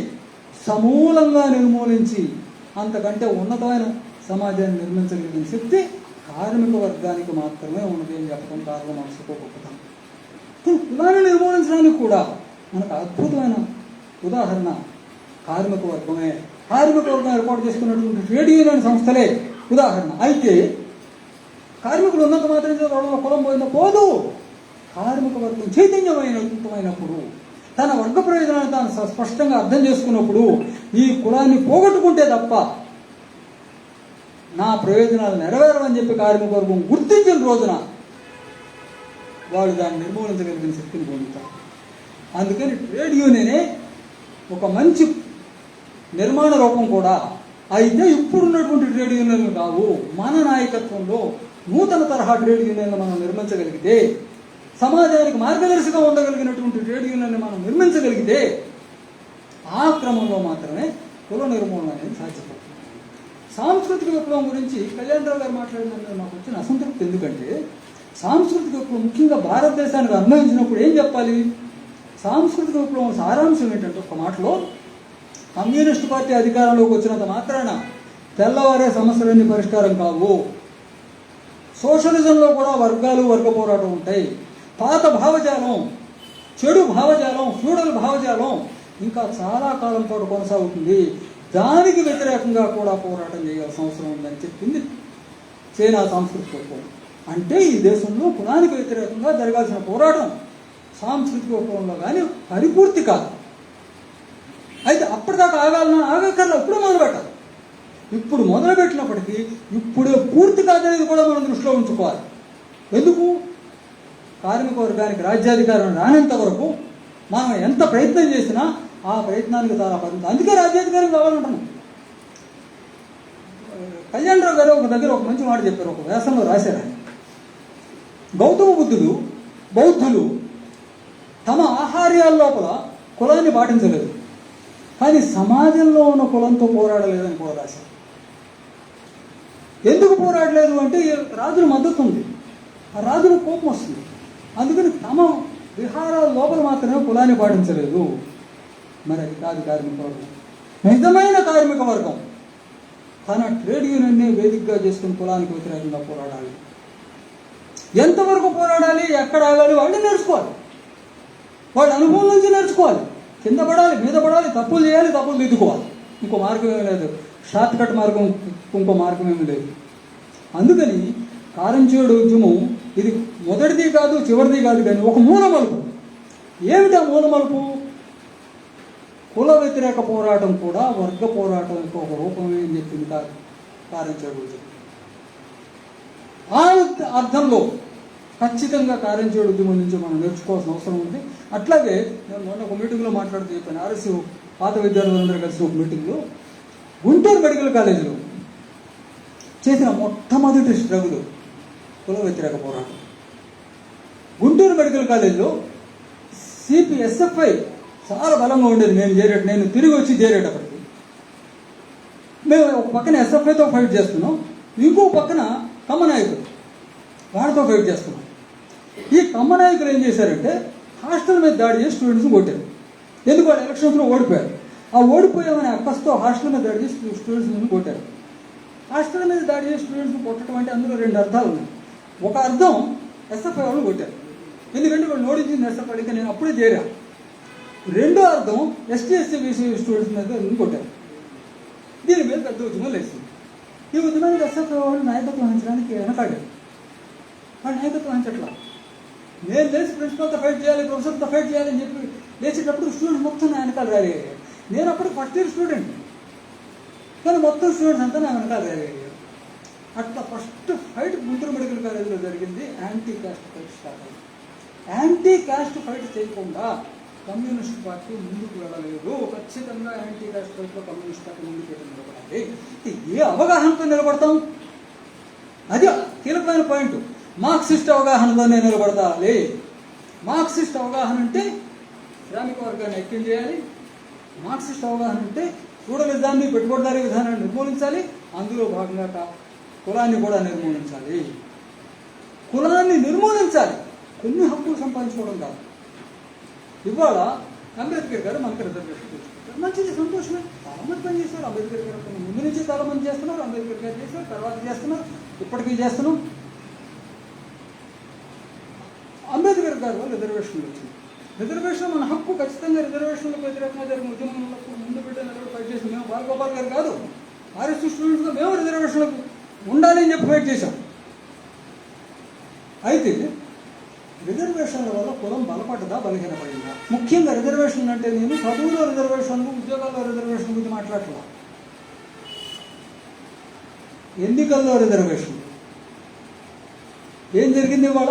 [SPEAKER 1] సమూలంగా నిర్మూలించి అంతకంటే ఉన్నతమైన సమాజాన్ని నిర్మించగలిగిన శక్తి కార్మిక వర్గానికి మాత్రమే ఉన్నది అని చెప్పడం కార్ల్ మార్క్స్ గొప్పతనం. కులాన్ని నిర్మూలించడానికి కూడా మనకు అద్భుతమైన ఉదాహరణ కార్మిక వర్గమే. కార్మిక వర్గం ఏర్పాటు చేసుకున్నటువంటి ట్రేడ్ యూనియన్ సంస్థలే ఉదాహరణ. అయితే కార్మికులు ఉన్నంత మాత్రం వాళ్ళ కులం పోయిందో పోదు. కార్మిక వర్గం చైతన్యమైనప్పుడు, తన వర్గ ప్రయోజనాన్ని తాను స్పష్టంగా అర్థం చేసుకున్నప్పుడు, ఈ కులాన్ని పోగొట్టుకుంటే తప్ప నా ప్రయోజనాలు నెరవేరవని చెప్పి కార్మిక వర్గం గుర్తించిన రోజున వాళ్ళు దాన్ని నిర్మూలించగలిగిన శక్తిని పొందుతారు. అందుకని ట్రేడ్ యూనియనే ఒక మంచి నిర్మాణ రూపం కూడా. అయితే ఇప్పుడున్నటువంటి ట్రేడ్ యూనియన్లు కావు. మన నాయకత్వంలో నూతన తరహా ట్రేడ్ యూనియన్లు మనం నిర్మించగలిగితే, సమాజానికి మార్గదర్శిగా ఉండగలిగినటువంటి ట్రేడ్ యూనియన్ మనం నిర్మించగలిగితే, ఆ క్రమంలో మాత్రమే కుల నిర్మూలన అనేది సాధ్యపడుతుంది. సాంస్కృతిక విప్లవం గురించి కళ్యాణరావు గారు మాట్లాడిన నాకు వచ్చిన అసంతృప్తి ఎందుకంటే, సాంస్కృతిక విప్లవం ముఖ్యంగా భారతదేశానికి అన్వయించినప్పుడు ఏం చెప్పాలి? సాంస్కృతిక విప్లవం సారాంశం ఏంటంటే, ఒక మాటలో, కమ్యూనిస్టు పార్టీ అధికారంలోకి వచ్చినంత మాత్రాన తెల్లవారే సమస్యలన్నీ పరిష్కారం కావు. సోషలిజంలో కూడా వర్గాలు, వర్గ పోరాటం ఉంటాయి. పాత భావజాలం, చెడు భావజాలం, ఫ్యూడల్ భావజాలం ఇంకా చాలా కాలం పాటు కొనసాగుతుంది. దానికి వ్యతిరేకంగా కూడా పోరాటం చేయాల్సిన అవసరం ఉందని చెప్పింది చైనా సాంస్కృతిక విప్లవం. అంటే ఈ దేశంలో కులానికి వ్యతిరేకంగా జరగాల్సిన పోరాటం సాంస్కృతిక విప్లవంలో కానీ పరిపూర్తి కాదు. అయితే అప్పటిదాకా ఆగక్కర్లా, ఇప్పుడు మొదలుపెట్టాలి. ఇప్పుడు మొదలుపెట్టినప్పటికీ ఇప్పుడే పూర్తి కాదనేది కూడా మనం దృష్టిలో ఉంచుకోవాలి. ఎందుకు? కార్మిక వర్గానికి రాజ్యాధికారం రానంత వరకు మనం ఎంత ప్రయత్నం చేసినా ఆ ప్రయత్నానికి చాలా పరిమితం. అందుకే రాజ్యాధికారం కావాలంటున్నాం. కళ్యాణరావు గారు ఒక దగ్గర ఒక మంచి మాట చెప్పారు, ఒక వ్యాసంలో రాశారు ఆయన. గౌతమ బౌద్ధులు తమ ఆహార్యాల లోపల కులాన్ని పాటించలేదు, కానీ సమాజంలో ఉన్న కులంతో పోరాడలేదని కూడా రాశారు. ఎందుకు పోరాడలేదు అంటే రాజుల మద్దతు ఉంది, ఆ రాజులకు కోపం వస్తుంది. అందుకని తమ విహారాల లోపల మాత్రమే కులాన్ని పాటించలేదు. మరి అది కాదు కార్మిక వర్గం. నిజమైన కార్మిక వర్గం తన ట్రేడ్ యూనియన్ని వేదికగా చేసుకుని కులానికి వ్యతిరేకంగా పోరాడాలి. ఎంతవరకు పోరాడాలి, ఎక్కడ ఆగాలి వాళ్ళే నేర్చుకోవాలి. వాళ్ళ అనుభవం నుంచి నేర్చుకోవాలి. కింద పడాలి, మీద పడాలి, తప్పులు చేయాలి, తప్పులు దిద్దుకోవాలి. ఇంకో మార్గం ఏమీ లేదు, షార్ట్ కట్ మార్గం, ఇంకో మార్గం ఏమీ లేదు. అందుకని కారంచేడు ఉద్యమం ఇది మొదటిది కాదు, చివరిది కాదు, కానీ ఒక మూల మలుపు. ఏమిటా మూల మలుపు? కుల వ్యతిరేక పోరాటం కూడా వర్గ పోరాటం ఒక రూపమే అని చెప్పింది కారంచేడు ఉద్యమం. ఆ అర్థంలో ఖచ్చితంగా కారంచేడు ఉద్యమం నుంచి మనం నేర్చుకోవాల్సిన అవసరం ఉంది. అట్లాగే నేను మొన్న ఒక మీటింగ్లో మాట్లాడుతూ చెప్పాను, ఆర్ఎస్ పాత విద్యార్థులందరూ కలిసి ఒక మీటింగ్లో గుంటూరు మెడికల్ కాలేజీలో చేసిన మొట్టమొదటి స్ట్రగుల్ కుల వ్యతిరేక పోరాటం. గుంటూరు మెడికల్ కాలేజీలో సిపిఎస్ఎఫ్ఐ చాలా బలంగా ఉండేది. నేను తిరిగి వచ్చి చేరేటప్పటికి మేము ఒక పక్కన ఎస్ఎఫ్ఐతో ఫైట్ చేస్తున్నాం, ఇంకో పక్కన కమ్మ నాయకులు వాళ్ళతో ఫైట్ చేస్తున్నాం. ఈ కమ్మ నాయకులు ఏం చేశారంటే హాస్టల్ మీద దాడి చేసి స్టూడెంట్స్ని కొట్టారు. ఎందుకు? వాళ్ళు ఎలక్షన్స్లో ఓడిపోయారు. ఆ ఓడిపోయామనే అక్కస్తో హాస్టల్ మీద దాడి చేసి స్టూడెంట్స్ని కొట్టారు. హాస్టల్ మీద దాడి చేసి స్టూడెంట్స్ని కొట్టడం అంటే అందులో రెండు అర్థాలు ఉన్నాయి. ఒక అర్థం ఎస్ఎఫ్ఐ వాళ్ళు కొట్టారు, ఎందుకంటే వాళ్ళు ఓడించింది ఎస్ఎఫ్ఐ, ఇంకా నేను అప్పుడే చేరా. రెండో అర్థం ఎస్టీ ఎస్సీ బీసీ స్టూడెంట్స్ మీద కొట్టారు. దీని మీద పెద్ద ఉద్యమం లేచింది. ఈ ఉద్యమానికి ఎస్ఎఫ్ఐ వాళ్ళు నాయకత్వం వహించడానికి వెనకాడారు. వాళ్ళు నాయకత్వం వహించట్లా. నేను లేచి ప్రిన్సిపల్తో ఫైట్ చేయాలి, ప్రొఫెసర్తో ఫైట్ చేయాలని చెప్పి లేచేటప్పుడు స్టూడెంట్స్ మొత్తం నా వెనకాల ర్యాలీ అయ్యారు. నేను అప్పుడు ఫస్ట్ ఇయర్ స్టూడెంట్, కానీ మొత్తం స్టూడెంట్స్ అంతా నా వెనకాల ర్యాలీ అయ్యారు. అట్లా ఫస్ట్ ఫైట్ గుంటూరు మెడికల్ కాలేజీలో జరిగింది. యాంటీ కాస్ట్ ఫైట్ స్టార్ట్ అయింది. యాంటీ కాస్ట్ ఫైట్ చేయకుండా కమ్యూనిస్ట్ పార్టీ ముందుకు వెళ్ళలేదు. ఖచ్చితంగా యాంటీ కాస్ట్ ఫైట్లో కమ్యూనిస్ట్ పార్టీ ముందుకు నిలబడాలి. ఏ అవగాహనతో నిలబడతాం? అది కీలకమైన పాయింట్. మార్క్సిస్ట్ అవగాహనతోనే నిలబడాలి. మార్క్సిస్ట్ అవగాహన అంటే శ్రామిక వర్గాన్ని ఐక్యం చేయాలి. మార్క్సిస్ట్ అవగాహన అంటే ఫ్యూడలిజాన్ని, పెట్టుబడిదారీ విధానాన్ని నిర్మూలించాలి. అందులో భాగంగా కులాన్ని కూడా నిర్మూలించాలి. కులాన్ని నిర్మూలించాలి, కొన్ని హక్కులు సంపాదించుకోవడం కాదు. ఇవాళ అంబేద్కర్ గారు మనకు రిజర్వేషన్ తీసుకుంటారు, మంచిది, సంతోషమే. చాలా మంది పని చేస్తారు. అంబేద్కర్ గారు ముందు నుంచి చాలా మంది చేస్తున్నారు. అంబేద్కర్ గారు చేస్తారు, తర్వాత చేస్తున్నారు, ఇప్పటికీ చేస్తున్నాం. అంబేద్కర్ గారు రిజర్వేషన్లు వచ్చింది. రిజర్వేషన్ మన హక్కు. ఖచ్చితంగా రిజర్వేషన్లకు వ్యతిరేకంగా జరిగిన ఉద్యమంలో ముందు బిడ్డ నిలబడి ఫైట్ చేసి మేము బాలగోపాల్ గారు కాదు, ఆర్ఎస్ స్టూడెంట్స్గా మేము రిజర్వేషన్లకు ఉండాలి అని చెప్పి ఫైట్ చేశాం. అయితే రిజర్వేషన్ల వల్ల కులం బలపడ్డదా, బలహీనపడిందా? ముఖ్యంగా రిజర్వేషన్ అంటే నేను చదువులో రిజర్వేషన్లు, ఉద్యోగాల్లో రిజర్వేషన్ గురించి మాట్లాడట్లా. ఎన్నికల్లో రిజర్వేషన్ ఏం జరిగింది? ఇవాళ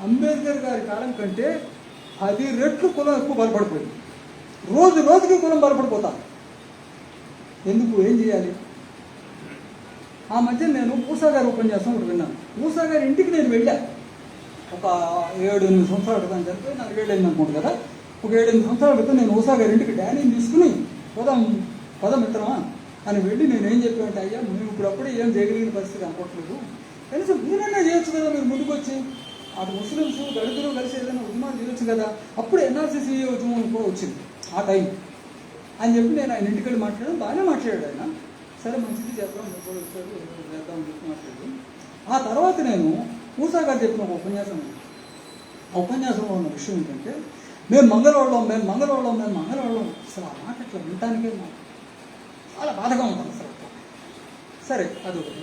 [SPEAKER 1] అంబేద్కర్ గారి కాలం కంటే 10 రెట్లు కులం ఎక్కువ బలపడిపోయింది. రోజు రోజుకి కులం బలపడిపోతాను. ఎందుకు? ఏం చేయాలి? ఆ మధ్య నేను పూసా గారి ఉపన్యాసం ఒకటి విన్నాను. పూసా గారి ఇంటికి నేను వెళ్ళాను. ఒక 7-8 సంవత్సరాల క్రితం జరిగితే నాకు 7 అనుకుంటు కదా. ఒక 7-8 సంవత్సరాల క్రితం నేను పూసా గారి ఇంటికి డాడీని తీసుకుని పదం మిత్రమా అని వెళ్ళి నేను ఏం చెప్పానంటే, అయ్యా మేము ఇప్పుడప్పుడే ఏం చేయగలిగిన పరిస్థితి అనుకోవట్లేదు, కనీసం మీరన్నా చేయొచ్చు కదా, మీరు ముందుకు వచ్చి అటు ముస్లిమ్స్ దళితులు కలిసి ఏదైనా ఉద్యమాలు చేయొచ్చు కదా. అప్పుడు ఎన్ఆర్సీసీ ఉద్యమం కూడా వచ్చింది ఆ టైం అని చెప్పి నేను ఆయన ఇంటికి వెళ్ళి మాట్లాడాను. బాగానే మాట్లాడాడు ఆయన. సరే మంచిది చేద్దాం, చేద్దామని చెప్పి మాట్లాడి ఆ తర్వాత నేను పూసా గారు చెప్పిన ఒక ఉపన్యాసం, ఆ ఉపన్యాసంలో ఉన్న విషయం ఏంటంటే, మేము మంగళవాళ్ళం అసలు ఆ మాట ఇట్లా వినటానికే చాలా బాధగా ఉంటుంది అసలు. సరే అదొకటి.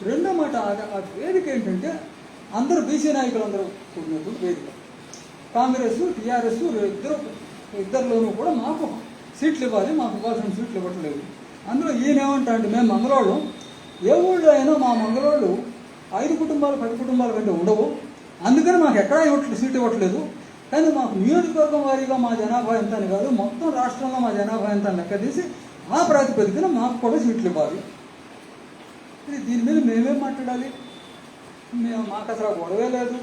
[SPEAKER 1] రెండో మాట, ఆ వేదిక ఏంటంటే అందరూ బీసీ నాయకులు అందరూ కూడినప్పుడు వేదిక. కాంగ్రెస్, టీఆర్ఎస్ ఇద్దరిలోనూ కూడా మాకు సీట్లు ఇవ్వాలి, మాకు ఇవ్వాల్సిన సీట్లు ఇవ్వట్లేదు. అందులో ఈయన ఏమంటా అంటే, మేము మంగళవాళ్ళం, ఏ ఊళ్ళో అయినా మా మంగళవాళ్ళు 5 కుటుంబాలు 10 కుటుంబాల కంటే ఉండవు, అందుకని మాకు ఎక్కడా సీట్ ఇవ్వట్లేదు, కానీ మాకు నియోజకవర్గం వారీగా మా జనాభా ఎంత అని కాదు, మొత్తం రాష్ట్రంలో మా జనాభా ఎంత అని లెక్క తీసి ఆ ప్రాతిపదికన మాకు కూడా సీట్లు ఇవ్వాలి. దీని మీద మేమేం మాట్లాడాలి? మాకు అసలు గొడవే లేదు.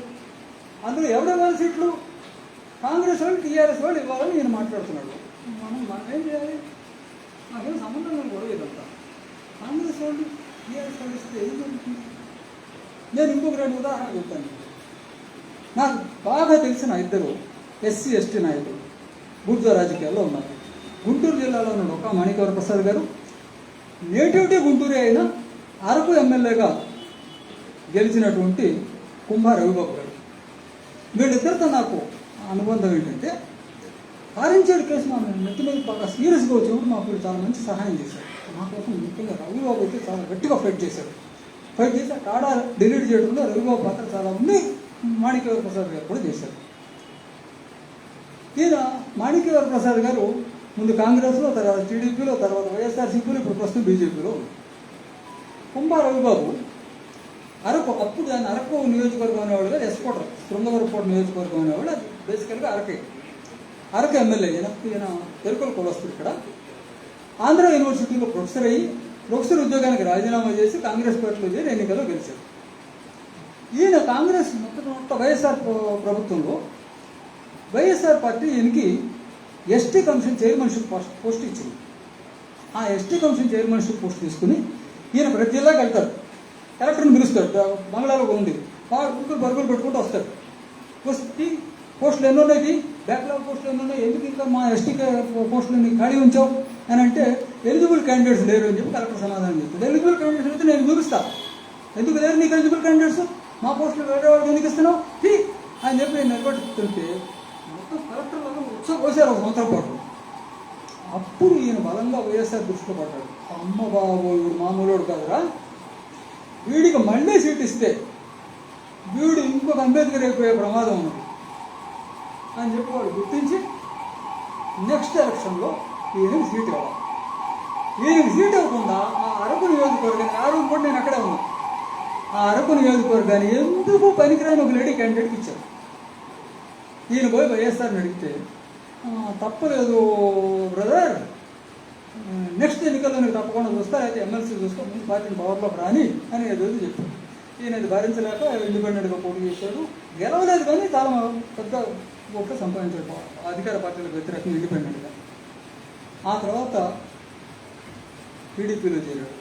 [SPEAKER 1] అందులో ఎవరు ఇవ్వాలి సీట్లు? కాంగ్రెస్ వాళ్ళు, టీఆర్ఎస్ వాళ్ళు ఇవ్వాలని నేను మాట్లాడుతున్నాడు. మనమేం చేయాలి? నాకేం సంబంధం నేను గొడవ ఇదంతా. కాంగ్రెస్ వాళ్ళు, టీఆర్ఎస్ వాళ్ళు ఇస్తే ఏం జరుగుతుంది? నేను ఇంకొక 2 ఉదాహరణ చెప్తాను. నాకు బాగా తెలిసిన 2 ఎస్సీ ఎస్టీ నాయకులు బూర్జా రాజకీయాల్లో ఉన్నారు. గుంటూరు జిల్లాలో ఉన్న ఒక మాణిక్యవర ప్రసాద్ గారు, నేటివిటీ గుంటూరే అయినా అరకు ఎమ్మెల్యేగా గెలిచినటువంటి కుంభా రవిబాబు గారు. వీళ్ళిద్దరితో నాకు అనుబంధం ఏంటంటే, ఆరెంజేడ్ కేసు మా నెత్తి మీద బాగా సీరియస్గా వచ్చినప్పుడు మాకు చాలా మంచి సహాయం చేశారు. మా కోసం ముఖ్యంగా రవిబాబు అయితే చాలా గట్టిగా ఫైట్ చేశారు. ఫైట్ చేసి టాడా డిలీట్ చేయడంలో రవిబాబు పాత్ర చాలా ఉంది. మాణిక్యవర ప్రసాద్ గారు కూడా చేశారు. ఈయన మాణిక్యవర ప్రసాద్ గారు ముందు కాంగ్రెస్లో, తర్వాత టీడీపీలో, తర్వాత వైఎస్ఆర్సీపీలో, ఇప్పుడు ప్రస్తుతం బీజేపీలో. కుంభా రవిబాబు అరకు, అప్పుడు ఆయన అరకు నియోజకవర్గం అనేవాడుగా ఎస్కోటర్, శృంగవరకోట నియోజకవర్గం అనేవాడు. అది బేసికల్గా అరకు ఎమ్మెల్యే. ఈయన తెలుగుల కులస్తుడు. ఇక్కడ ఆంధ్ర యూనివర్సిటీలో ప్రొఫెసర్ అయ్యి ప్రొఫెసర్ ఉద్యోగానికి రాజీనామా చేసి కాంగ్రెస్ పార్టీలో చేరి ఎన్నికల్లో గెలిచారు. ఈయన కాంగ్రెస్ మొత్తం వైఎస్ఆర్ ప్రభుత్వంలో వైఎస్ఆర్ పార్టీ ఈయనకి ఎస్టీ కమిషన్ చైర్మన్షిప్ పోస్ట్ ఇచ్చింది. ఆ ఎస్టీ కమిషన్ చైర్మన్షిప్ పోస్ట్ తీసుకుని ఈయన ప్రతి జిల్లాకి వెళ్తారు. కలెక్టర్ని పిలుస్తాడు. బంగ్లాలో ఉంది. వాడు బరుగులు పెట్టుకుంటూ వస్తాడు. వస్తే పోస్టులు ఎన్ని ఉన్నాయి, బ్యాక్లాగ్ పోస్టులు ఎన్ని ఉన్నాయి, ఎందుకు ఇంకా మా ఎస్టీ పోస్టులు ఖాళీ ఉంచావు అని అంటే, ఎలిజిబుల్ క్యాండిడేట్స్ లేరు అని చెప్పి కలెక్టర్ సమాధానం చెప్తాడు. ఎలిజిబుల్ క్యాండిడేట్స్ అయితే నేను చూపిస్తాను. ఎందుకు లేరు నీకు ఎలిజిబుల్ క్యాండిడేట్స్? మా పోస్టులు వేరే వాళ్ళకి ఎందుకు ఇస్తున్నావు అని చెప్పి నేను నిలబెట్టుతుంటే మొత్తం కలెక్టర్లను పోసారు ఒక సంవత్సరం పాటు. అప్పుడు ఈయన బలంగా వైఎస్ఆర్ దృష్టిలో పడ్డాడు. అమ్మ బాబు, వీడు మామూలుడు కాదురా, వీడికి మళ్ళీ సీట్ ఇస్తే వీడు ఇంకొక అంబేద్కర్ అయిపోయే ప్రమాదం ఉంది అని చెప్పి వాడు గుర్తించి నెక్స్ట్ ఎలక్షన్లో ఈయనకి సీట్ ఇవ్వాలి. ఈయనకి సీట్ ఇవ్వకుండా ఆ అరకు నియోజకవర్గాన్ని, ఆ రోజు కూడా నేను అక్కడే ఉన్నాను, ఆ అరకు నియోజకవర్గాన్ని ఎందుకు పనికిరాని ఒక లేడీ క్యాండిడేట్కి ఇచ్చారు. ఈయన పోయి వైఎస్ఆర్ని అడిగితే, తప్పలేదు బ్రదర్, నెక్స్ట్ ఎన్నికల్లో నీకు తప్పకుండా చూస్తారు, అయితే ఎమ్మెల్సీ చూసుకో, ముందు పార్టీని పవర్లోకి రాని అని ఏదో చెప్పారు. ఈయన అది భరించలేక ఇండిపెండెంట్గా పోటీ చేశాడు. గెలవలేదు, కానీ చాలా పెద్ద ఓట్లు సంపాదించాడు అధికార పార్టీలకు వ్యతిరేకంగా ఇండిపెండెంట్గా. ఆ తర్వాత టీడీపీలో చేరాడు.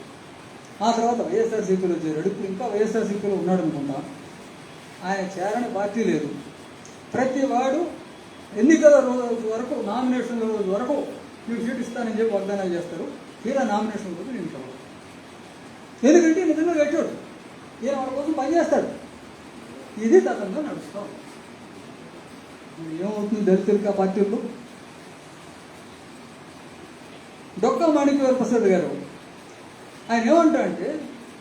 [SPEAKER 1] ఆ తర్వాత వైఎస్ఆర్సీపీలో చేరాడు. ఇప్పుడు ఇంకా వైఎస్ఆర్సీపీలో ఉన్నాడు అనుకుంటా. ఆయన చేరని పార్టీ లేదు. ప్రతి వాడు ఎన్నికల రోజు వరకు, నామినేషన్ రోజు వరకు మీరు సీట్ ఇస్తానని చెప్పి వాగ్దానాలు చేస్తారు. తీరా నామినేషన్ రోజు నేను ఇవ్వడు. ఎందుకంటే నిజంగా గట్టాడు. ఈయన వాళ్ళ కోసం పనిచేస్తాడు. ఇది తతంగా నడుస్తాం. ఏమవుతుంది దళితులకి ఆ పార్టీల్లో? డొక్కా మాణిక్యవర ప్రసాద్ గారు ఆయన ఏమంటారంటే,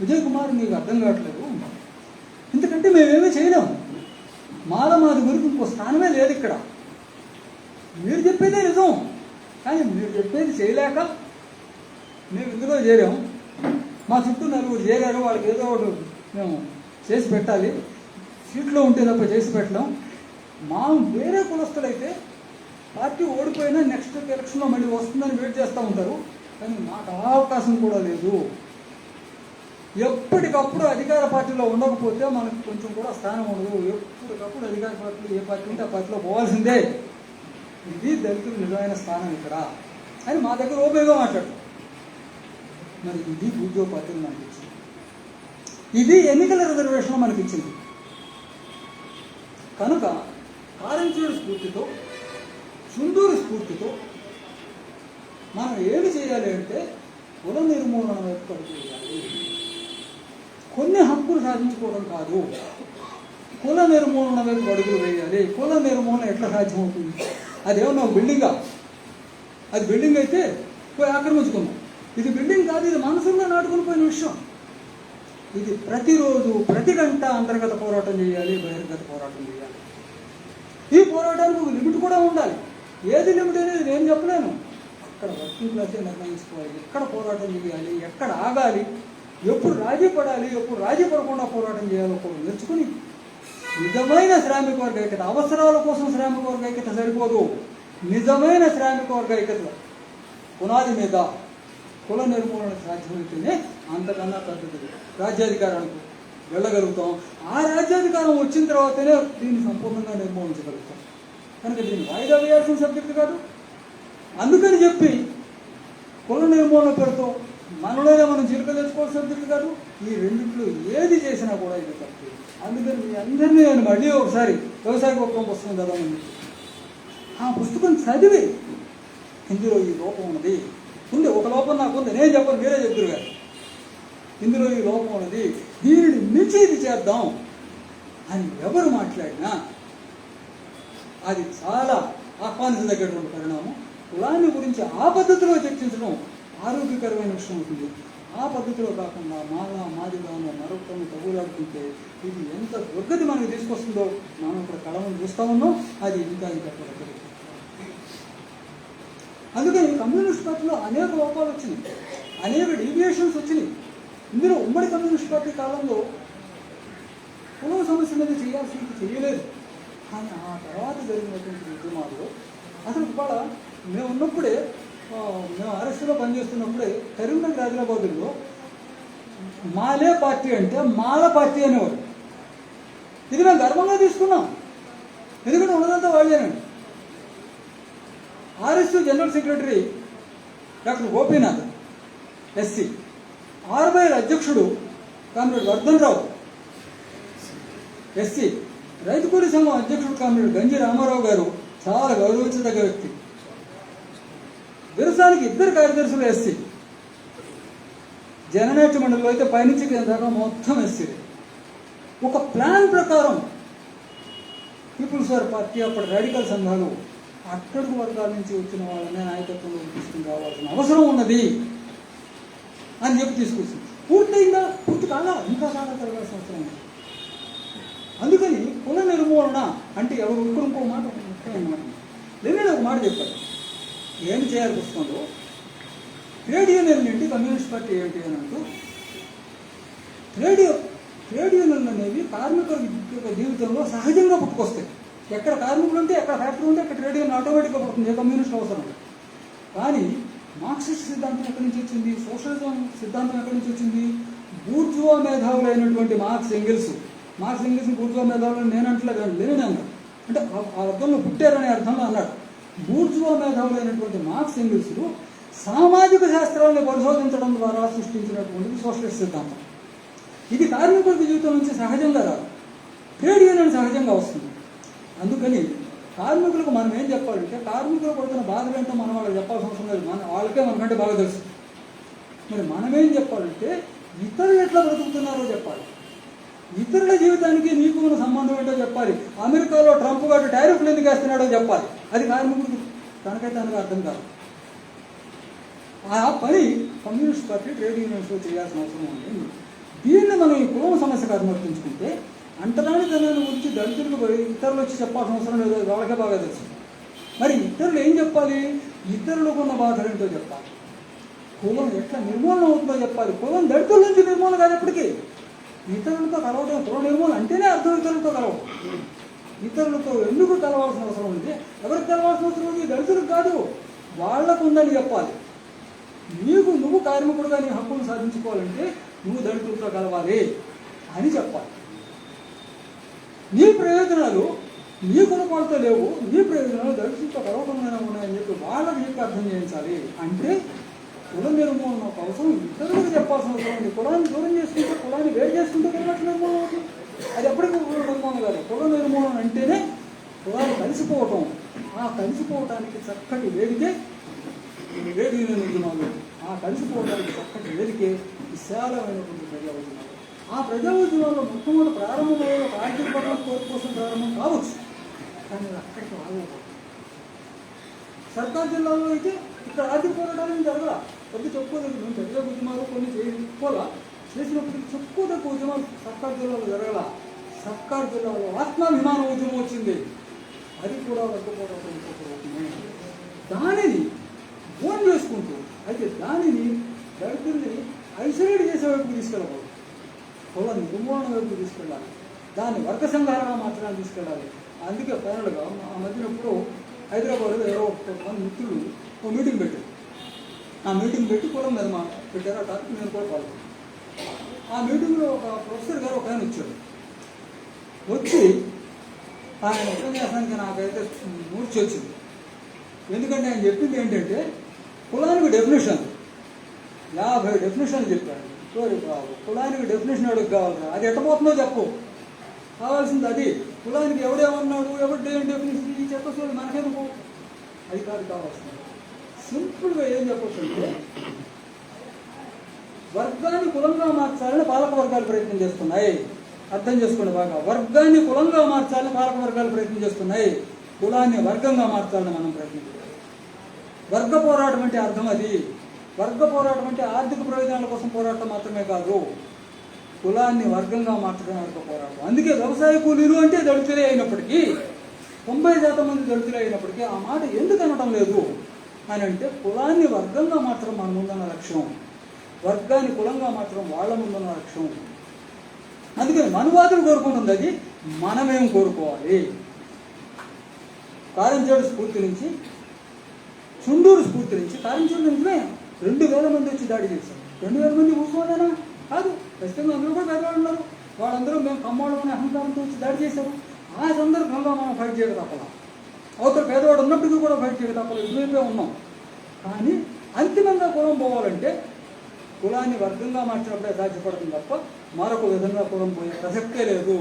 [SPEAKER 1] విజయ్ కుమార్ నీకు అర్థం కావట్లేదు, ఎందుకంటే మేమేమీ చేయలేము, మాది గురికి ఇంకో స్థానమే లేదు ఇక్కడ. మీరు చెప్పేదే నిజం, కానీ మీరు చెప్పేది చేయలేక మేము ఇందులో చేరాం. మా చుట్టూ 4 చేరారు, వాళ్ళకి ఏదో ఒకటి మేము చేసి పెట్టాలి, సీట్లో ఉంటే తప్ప చేసి పెట్టలేం. మా వేరే కులస్తులైతే పార్టీ ఓడిపోయినా నెక్స్ట్ ఎలక్షన్లో మళ్ళీ వస్తుందని వెయిట్ చేస్తూ ఉంటారు, కానీ మాకు ఆ అవకాశం కూడా లేదు. ఎప్పటికప్పుడు అధికార పార్టీలో ఉండకపోతే మనకు కొంచెం కూడా స్థానం ఉండదు. ఎప్పటికప్పుడు అధికార పార్టీలో ఏ పార్టీ ఉంటే ఆ పార్టీలో పోవాల్సిందే. ఇది దళితులు నిజమైన స్థానం ఇక్కడ అని మా దగ్గర ఓపెన్గా మాట్లాడు. మరి ఇది ఉద్యోగ పార్టీలు మనకి ఇచ్చింది, ఇది ఎన్నికల రిజర్వేషన్ మనకి ఇచ్చింది. కనుక కారంచేడు స్ఫూర్తితో, చుండూరు స్ఫూర్తితో మనం ఏమి చేయాలి అంటే కుల నిర్మూలన వైపు అడుగు వేయాలి. కొన్ని హక్కులు సాధించుకోవడం కాదు, కుల నిర్మూలన వైపు అడుగులు వేయాలి. కుల నిర్మూలన ఎట్లా సాధ్యమవుతుంది? అదేమన్నా బిల్డింగా? అది బిల్డింగ్ అయితే పోయి ఆక్రమించుకుందాం. ఇది బిల్డింగ్ కాదు, ఇది మనసులో నాటుకుని పోయిన విషయం. ఇది ప్రతిరోజు ప్రతి గంట అంతర్గత పోరాటం చేయాలి, బహిర్గత పోరాటం చేయాలి. ఈ పోరాటానికి ఒక లిమిట్ కూడా ఉండాలి. ఏది లిమిట్ అనేది నేను చెప్పలేను. అక్కడ వర్కింగ్ క్లాసే నిర్ణయించుకోవాలి, ఎక్కడ పోరాటం చేయాలి, ఎక్కడ ఆగాలి, ఎప్పుడు రాజీ పడాలి, ఎప్పుడు రాజీ పడకుండా పోరాటం చేయాలో కూడా నేర్చుకుని నిజమైన శ్రామిక వర్గ ఐక్యత, అవసరాల కోసం శ్రామిక వర్గ ఐక్యత సరిపోదు. నిజమైన శ్రామిక వర్గ ఐక్యత పునాది మీద కుల నిర్మూలన సాధ్యమైతేనే అంతకన్నా పెద్దది రాజ్యాధికారానికి వెళ్ళగలుగుతాం. ఆ రాజ్యాధికారం వచ్చిన తర్వాతనే దీన్ని సంపూర్ణంగా నిర్మూలించగలుగుతాం. కనుక దీన్ని వాయిదా వేయాల్సిన సబ్జెక్టు కాదు. అందుకని చెప్పి కుల నిర్మూలన పెడుతూ మనలోనే మనం చిలుక తెచ్చుకోవాల్సిన సబ్జెక్టు కాదు. ఈ రెండింటిలో ఏది చేసినా కూడా ఇది తప్పు. అందుకని మీ అందరినీ నేను మళ్ళీ ఒకసారి వ్యవసాయ గొప్పం పుస్తకం చదవమని, ఆ పుస్తకం చదివి ఇందులో ఈ లోపం ఉన్నది, ఉంది ఒక లోపం నాకు ఉంది, నేను చెప్పను, మీరే చెప్తురు గారు, ఇందులో ఈ లోపం ఉన్నది, దీనిని మించి ఇది చేద్దాం అని ఎవరు మాట్లాడినా అది చాలా ఆహ్వానించదగ్గటువంటి పరిణామం. కులాన్ని గురించి ఆ పద్ధతిలో చర్చించడం ఆరోగ్యకరమైన విషయం అవుతుంది. ఆ పద్ధతిలో కాకుండా మాదిగానో మరొకరిని తగులాడుతుంటే ఇది ఎంత దుర్గతి మనకి తీసుకొస్తుందో మనం ఇక్కడ కళను చూస్తూ ఉన్నాం. అది ఇంకా పెట్టగలుగుతుంది. అందుకని కమ్యూనిస్ట్ పార్టీలో అనేక లోపాలు వచ్చినాయి, అనేక డీవియేషన్స్ వచ్చినాయి. ఇందులో ఉమ్మడి కమ్యూనిస్ట్ పార్టీ కాలంలో కులం సమస్య మీద చేయాల్సింది చేయలేదు. కానీ ఆ తర్వాత జరిగినటువంటి ఉద్యమాలు అసలు ఇవాళ మేము ఉన్నప్పుడే, మేము ఆర్ఎస్లో పనిచేస్తున్నప్పుడే కరీంనగర్ ఆదిలాబాదులో మాలే పార్టీ అంటే మాల పార్టీ అనేవారు. ఇది మేము గర్వంగా తీసుకున్నాం, ఎందుకంటే ఉన్నదంతా వాళ్ళేనండి. RS general secretary doctor Gopinath SC, ఆర్బైఎల్ అధ్యక్షుడు కామ్రేడ్ వర్ధన్ రావు ఎస్సీ, రైతు కూలీ సంఘం అధ్యక్షుడు కామ్రేడ్ గంజి రామారావు గారు చాలా గౌరవించదగ్గ వ్యక్తి. విరసానికి 2 కార్యదర్శులు ఎస్సీ. జననాట్య మండలిలో అయితే పైనుంచి దాకా మొత్తం ఎస్సీ. ఒక ప్లాన్ ప్రకారం పీపుల్స్ వార్ పార్టీ అప్పటి రాడికల్ సంఘాలు అట్టడుగు వర్గాల నుంచి వచ్చిన వాళ్ళనే నాయకత్వంలో తీసుకుని రావాల్సిన అవసరం ఉన్నది అని చెప్పి తీసుకొచ్చింది. పూర్తయిందా? పూర్తి కాదా? ఇంకా చాలా జరగాల్సిన అవసరం ఉంది. అందుకని కుల నిర్మూలన అంటే ఎవరు ఇంకో మాట ముఖ్యమైన మాట నేను ఒక మాట చెప్పాను. ఏం చేయాలి పుస్తకంలో ట్రేడ్ యూనియన్ ఏంటి, కమ్యూనిస్ట్ పార్టీ ఏంటి అని అంటూ, ట్రేడ్ యూనియన్లు అనేవి కార్మికుల జీవితంలో సహజంగా పుట్టుకొస్తాయి. ఎక్కడ కార్మికులు ఉంటే, ఎక్కడ ఫ్యాక్టరీ ఉంటే అక్కడ ట్రేడ్ యూనియన్ ఆటోమేటిక్గా పుడుతుంది, కమ్యూనిస్ట్ అవసరం. కానీ మార్క్సిస్ట్ సిద్ధాంతం ఎక్కడి నుంచి వచ్చింది, సోషలిజం సిద్ధాంతం ఎక్కడి నుంచి వచ్చింది? బూర్జువా మేధావులు అయినటువంటి మార్క్స్ ఎంగిల్స్ బూర్జువా మేధావులు నేను అంటలేదు, లేనే అన్నాడు. అంటే ఆ అర్థంలో పుట్టారనే అర్థంలో అన్నాడు. బూర్జువా మేధావులైనటువంటి మార్క్స్ ఎంగిల్స్లు సామాజిక శాస్త్రాలను పరిశోధించడం ద్వారా సృష్టించినటువంటి సోషలిస్ట్ సిద్ధాంతం. ఇది కార్మికుల జీవితం నుంచి సహజంగా రాదు, ట్రేడ్ యూనియన్ సహజంగా వస్తుంది. అందుకని కార్మికులకు మనం ఏం చెప్పాలంటే, కార్మికులు పడుతున్న బాధలు ఏంటో మనం వాళ్ళకి చెప్పాల్సిన అవసరం లేదు, వాళ్ళకే మనకంటే బాగా తెలుసు. మరి మనమేం చెప్పాలంటే, ఇతరులు ఎట్లా బ్రతుకుతున్నారో చెప్పాలి, ఇతరుల జీవితానికి నీకు ఉన్న సంబంధం ఏంటో చెప్పాలి. అమెరికాలో ట్రంప్ గారు టారిఫ్లు ఎందుకు వేస్తున్నాడో చెప్పాలి. అది కార్మికుడికి తనకైతే తనకు అర్థం కాదు. ఆ పని కమ్యూనిస్ట్ పార్టీ ట్రేడ్ యూనియన్స్లో చేయాల్సిన అవసరం ఉంది. దీన్ని మనం ఈ కులం సమస్యకు అనుమతించుకుంటే అంటరాని తనాన్ని గురించి దళితులకు ఇతరులు వచ్చి చెప్పాల్సిన అవసరం లేదు, వాళ్ళకే బాగా తెలుసు. మరి ఇతరులు ఏం చెప్పాలి? ఇతరులకు ఉన్న బాధలు ఏంటో చెప్పాలి. కులం ఎట్లా నిర్మూలన అవుతుందో చెప్పాలి. కులం దళితుల నుంచి నిర్మూలన కాదు ఎప్పటికీ. ఇతరులతో కలవడం, కుల నిర్మూలన అంటేనే అర్థం ఇతరులతో కలవడం. ఇతరులతో ఎందుకు కలవాల్సిన అవసరం ఉంది? ఎవరికి కలవాల్సిన అవసరం ఉంది? దళితులకు కాదు, వాళ్లకు ఉందని చెప్పాలి. నువ్వు కార్మికుడుగా నీ హక్కును సాధించుకోవాలంటే నువ్వు దళితులతో కలవాలి అని చెప్పాలి. నీ ప్రయోజనాలు నీ కులపాలతో లేవు, నీ ప్రయోజనాలు దళితులతో కలవకుండా ఉన్నాయని చెప్పి వాళ్ళకి చెప్పి అర్థం చేయించాలి. అంటే కుల నిర్మూలన కోసం ఇతరులకు చెప్పాల్సిన అవసరం ఉంది. కులాన్ని దూరం చేసుకుంటే, కులాన్ని వేరు చేసుకుంటే కుల నిర్మూలన అవుతుంది. అది ఎప్పటికీ కుల నిర్మూలన కాదు. కుల నిర్మూలన అంటేనే కులాలు కలిసిపోవటం. ఆ కలిసిపోవటానికి చక్కటి వేదికే ట్రేడ్ యూనియన్ ఉద్యమాలు. ఆ కలిసిపోవడానికి చక్కటి వేదికే విశాలమైనటువంటి ప్రజా ఉద్యమాలు. ఆ ప్రజా ఉద్యమాల్లో మొట్టమొదటి ప్రారంభంలో ఆర్థిక పట్ల కోర్టు కోసం ప్రారంభం కావచ్చు, కానీ అక్కడికి ఆగకూడదు. సర్కార్ జిల్లాలో అయితే ఇక్కడ ఆర్థిక పోరాటాలు జరగల, పెద్ద చెప్పుకోదగ్గ మేము పెద్ద ఉద్యమాలు కొన్ని చేసుకోవాలా, చేసినప్పటికీ చెప్పుకోదగ్గ ఉద్యమాలు సర్కార్ జిల్లాలో జరగల. సర్కార్ జిల్లాలో ఆత్మాభిమాన ఉద్యమం వచ్చింది, అది కూడా వర్గపోవడం ఇంకొకటి. దానిని ఫోన్ చేసుకుంటూ అయితే దానిని దళితుల్ని ఐసోలేట్ చేసే వైపు తీసుకెళ్ళకూడదు, కుల నిర్మూలన వైపు తీసుకెళ్ళాలి. దాన్ని వర్గ సంఘాలుగా మార్చడానికి తీసుకెళ్ళాలి. అందుకే ఫైనల్గా ఆ మధ్యన ఇప్పుడు హైదరాబాద్లో ఎవరో కొంతమంది మిత్రులు ఒక మీటింగ్ పెట్టారు. ఆ మీటింగ్ పెట్టి కులం మీద పెట్టారు. ఆ టాపిక్ నేను కూడా పాల్గొన్నాను. ఆ మీటింగ్లో ఒక ప్రొఫెసర్ గారు ఒక ఆయన వచ్చాడు. వచ్చి ఆయన ఉపన్యాసానికి నాకైతే మూర్చి వచ్చింది. ఎందుకంటే ఆయన చెప్పింది ఏంటంటే కులానికి డెఫినేషన్ 50 డెఫినేషన్లు చెప్పాడు. సోరీ బాబు, కులానికి డెఫినేషన్ ఎవరికి కావాలరా? అది ఎట్టబోతుందో చెప్పు. కావాల్సింది అది. కులానికి ఎవడేమన్నాడు, ఎవరి డెఫినేషన్ ఈ చెప్పేసి మనకెందుకు? అది కాదు కావాల్సింది. సింపుల్గా ఏం చెప్పొచ్చు అంటే వర్గాన్ని కులంగా మార్చాలని పాలక వర్గాలు ప్రయత్నం చేస్తున్నాయి. అర్థం చేసుకోండి బాగా. వర్గాన్ని కులంగా మార్చాలని పాలక వర్గాలు ప్రయత్నం చేస్తున్నాయి. కులాన్ని వర్గంగా మార్చాలని మనం ప్రయత్నం చేయాలి. వర్గ పోరాటం అంటే అర్థం అది. వర్గ పోరాటం అంటే ఆర్థిక ప్రయోజనాల కోసం పోరాటం మాత్రమే కాదు, కులాన్ని వర్గంగా మార్చడం వర్గ పోరాటం. అందుకే వ్యవసాయ కూలీలు అంటే దళితులే అయినప్పటికీ, 90% మంది దళితులే అయినప్పటికీ ఆ మాట ఎందుకు అనటం లేదు అని అంటే కులాన్ని వర్గంగా మార్చడం మన ముందున్న లక్ష్యం, వర్గాన్ని కులంగా మార్చడం వాళ్ళ ముందున్న లక్ష్యం. అందుకని మనువాదులు కోరుకుంటుంది అది, మనమేం కోరుకోవాలి. కారంచేడు స్ఫూర్తి నుంచి, చుండూరు స్ఫూర్తి నుంచి, కారంచేడు నిజమే 2000 మంది వచ్చి దాడి చేశారు. 2000 మంది ఊసుకోలేనా? కాదు, ఖచ్చితంగా అందరూ కూడా పేదవాళ్ళు ఉన్నారు. వాళ్ళందరూ మేము కమ్మవాళ్ళం అనే అహంకారంతో వచ్చి దాడి చేశారు. ఆ సందర్భంగా మనం ఫైట్ చేయక తప్పలా. అవతల పేదవాడు ఉన్నప్పటికీ కూడా ఫైట్ చేయక తప్పలేదు. ఇటువైపే ఉన్నాం. కానీ అంతిమంగా కులం పోవాలంటే కులాన్ని వర్గంగా మార్చినప్పుడే సాధ్యపడుతుంది తప్ప మరొక విధంగా కులం పోయే ప్రసక్తే లేదు.